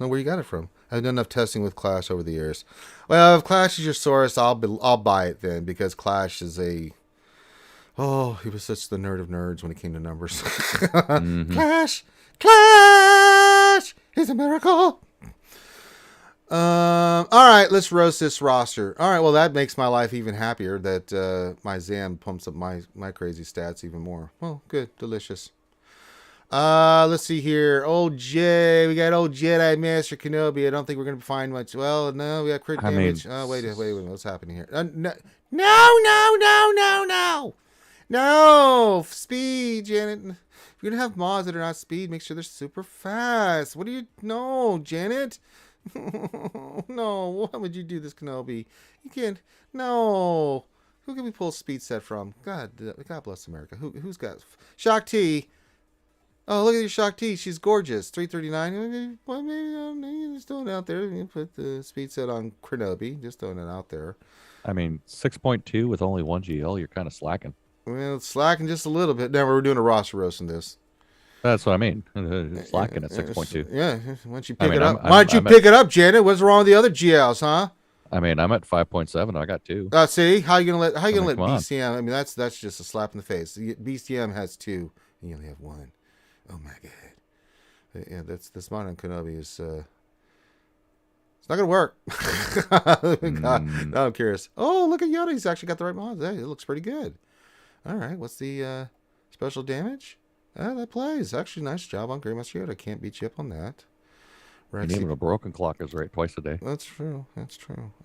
Know where you got it from. I've done enough testing with Clash over the years. Well, if Clash is your source, I'll buy it then, because Clash is a. Oh, he was such the nerd of nerds when it came to numbers. Clash is a miracle. All right, let's roast this roster. All right, well, that makes my life even happier that my Zam pumps up my crazy stats even more. Well, good, delicious. Let's see here. Old Jay, we got old Jedi Master Kenobi. I don't think we're gonna find much. Well, no, we got crit damage. Wait, what's happening here? No, speed, Janet. If you're gonna have mods that are not speed, make sure they're super fast. What do you? No, Janet. No, why would you do this, Kenobi? You can't. No. Who can we pull speed set from? God bless America. Who's got Shock T? Oh, look at your Shock T. She's gorgeous. 339. Well, maybe just throwing it out there. You put the speed set on Kenobi. Just throwing it out there. I mean, 6.2 with only 1 GL, you're kind of slacking. Well, it's slacking just a little bit. Now we're doing a roster roast in this. That's what I mean. Slacking at 6.2. Yeah. Why don't you pick it up? Why don't you pick it up, Janet? What's wrong with the other GLs, huh? I mean, I'm at 5.7. I got 2. See, how you gonna let BCM? I mean, that's just a slap in the face. BCM has 2, and you only have 1. Oh my god. Yeah, this mod on Kenobi is it's not gonna work. God, now I'm curious. Oh, look at Yoda. He's actually got the right mods. Hey, it looks pretty good. All right, what's the special damage? That plays. Actually, nice job on Grandmaster Yoda. Can't beat you up on that. And even a broken clock is right twice a day. That's true.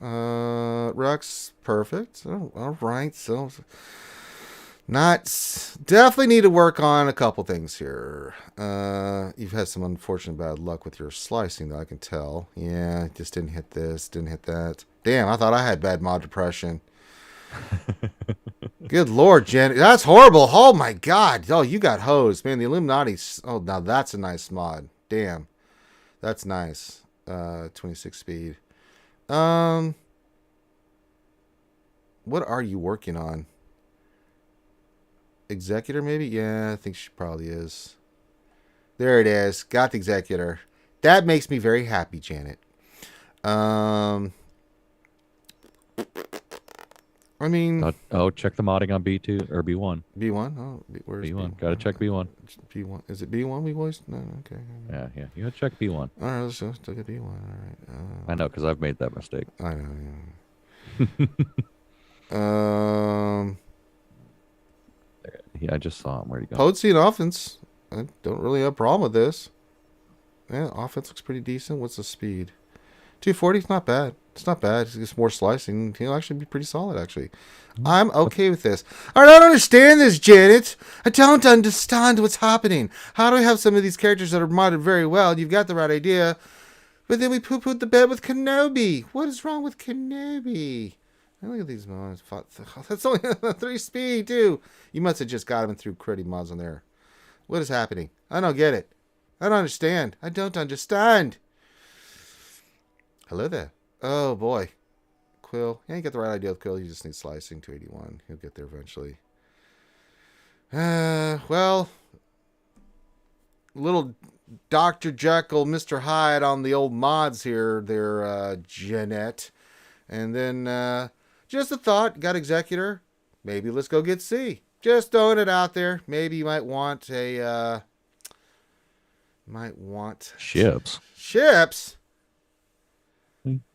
Rex, perfect. Oh, all right. So, definitely need to work on a couple things here. You've had some unfortunate bad luck with your slicing, though, I can tell. Yeah, just didn't hit this, didn't hit that. Damn, I thought I had bad mod depression. Good Lord, Jen. That's horrible. Oh, my God. Oh, you got hosed. Man, the Illuminati. Oh, now that's a nice mod. Damn. That's nice. 26 speed. What are you working on? Executor, maybe? Yeah, I think she probably is. There it is. Got the Executor. That makes me very happy, Janet. I mean... check the modding on B2 or B1. B1? Oh, where's B1? Gotta check B1. B1. Is it B1 we voiced? No, okay. Yeah. You gotta check B1. All right, let's look at B1. All right. I know, because I've made that mistake. I know, yeah. Yeah, I just saw him. Where'd he go? Potency and offense. I don't really have a problem with this. Yeah, offense looks pretty decent. What's the speed? 240. It's not bad. It's not bad. It's just more slicing. He'll actually be pretty solid, actually. I'm okay with this. I don't understand this, Janet. I don't understand what's happening. How do we have some of these characters that are modded very well? You've got the right idea. But then we poo-pooed the bed with Kenobi. What is wrong with Kenobi? Look at these mods. That's only 3 speed, too. You must have just got him through critty mods on there. What is happening? I don't get it. I don't understand. I don't understand. Hello there. Oh, boy. Quill. Yeah, you got the right idea with Quill. You just need slicing. 281. He'll get there eventually. Well, little Dr. Jekyll, Mr. Hyde on the old mods here there, Jeanette. And then, just a thought. Got Executor. Maybe let's go get C. Just throwing it out there. Maybe you might want a, Ships. Ships?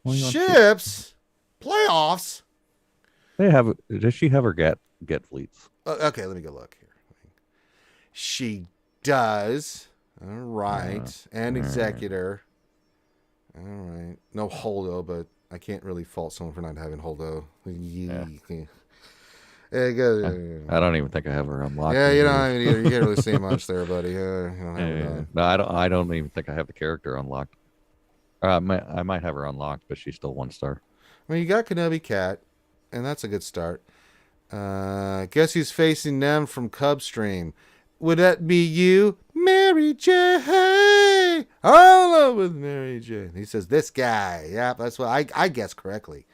Ships? Playoffs? Does she have her get fleets. Okay, let me go look here. She does. All right. And all right. executor. All right. No holdo, but I can't really fault someone for not having holdo. Yeah. I don't even think I have her unlocked. Yeah, you either. don't have either. You can't really say much there, buddy. You don't have it Yeah. done. No, I don't even think I have the character unlocked. I might have her unlocked, but she's still 1-star. I mean, you got Kenobi Cat, and that's a good start. Guess who's facing them from Cub Stream? Would that be you, Mary J? All over with Mary J. He says this guy. Yeah, that's what I guessed correctly.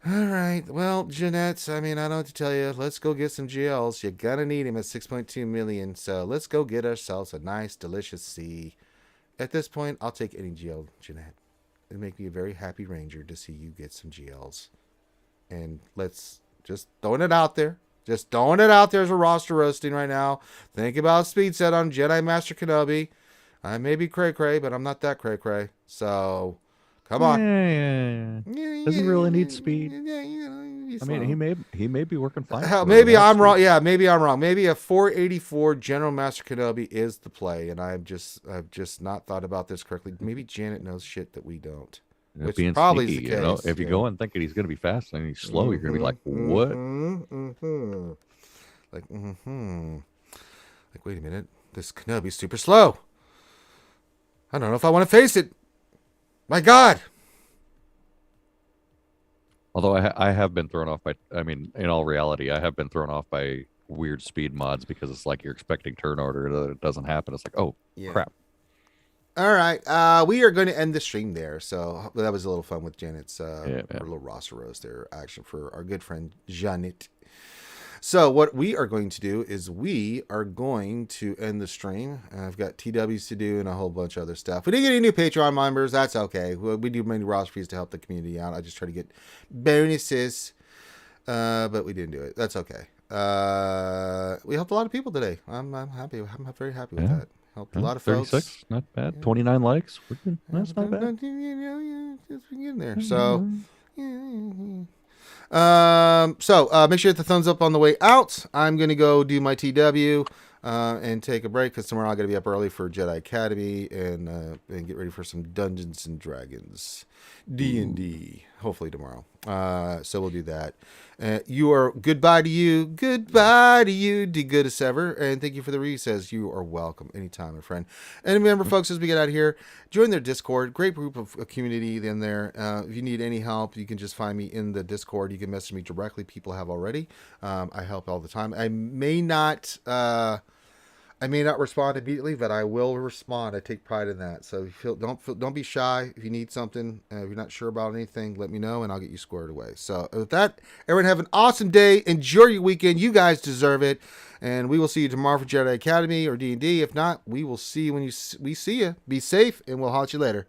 All right. Well, Jeanette, I mean, I don't know what to tell you. Let's go get some GLs. You're gonna need him at 6.2 million. So let's go get ourselves a nice, delicious C. At this point, I'll take any GL, Jeanette. It'd make me a very happy ranger to see you get some GLs. And let's just throwing it out there. Just throwing it out there as a roster roasting right now. Think about speed set on Jedi Master Kenobi. I may be cray-cray, but I'm not that cray-cray. So, come on. Yeah. Does he really need speed? Yeah, you know, I mean, he may be working fine. Hell, for maybe without I'm speed. wrong. Yeah, maybe I'm wrong. Maybe a 484 General Master Kenobi is the play, and I've just not thought about this correctly. Maybe Janet knows shit that we don't. Yeah, Which being probably sneaky, is the you know? case, If you yeah. go in thinking he's going to be fast and he's slow, you're going to be like, what? Like, Like, wait a minute. This Kenobi's super slow. I don't know if I want to face it. My God. Although I have been thrown off by, I mean, in all reality, I have been thrown off by weird speed mods because it's like you're expecting turn order that it doesn't happen. It's like, oh, Yeah. crap. All right. We are going to end the stream there. So that was a little fun with Janet's Yeah. her little roster roast there action for our good friend Janet. So what we are going to do is we are going to end the stream. I've got TWs to do and a whole bunch of other stuff. We didn't get any new Patreon members. That's okay. We do many roster fees to help the community out. I just try to get bonuses, but we didn't do it. That's okay. We helped a lot of people today. I'm happy. I'm very happy with Yeah. that. Helped a lot of 36, folks. not bad. Yeah. 29 likes. We're good. That's not bad. Just getting there. So, make sure you hit the thumbs up on the way out. I'm gonna go do my TW and take a break because tomorrow I gotta be up early for Jedi Academy and get ready for some Dungeons and Dragons, D&D. Hopefully tomorrow. So we'll do that. Goodbye to you, the good as ever, and thank you for the read. Says you are welcome anytime, my friend. And remember, folks, as we get out of here, join their Discord. Great group of community in there. If you need any help, you can just find me in the Discord. You can message me directly. People have already. I help all the time. I may not respond immediately, but I will respond. I take pride in that. So don't be shy. If you need something, if you're not sure about anything, let me know and I'll get you squared away. So with that, everyone have an awesome day. Enjoy your weekend. You guys deserve it. And we will see you tomorrow for Jedi Academy or D&D. If not, we will see you when we see you. Be safe and we'll holler at you later.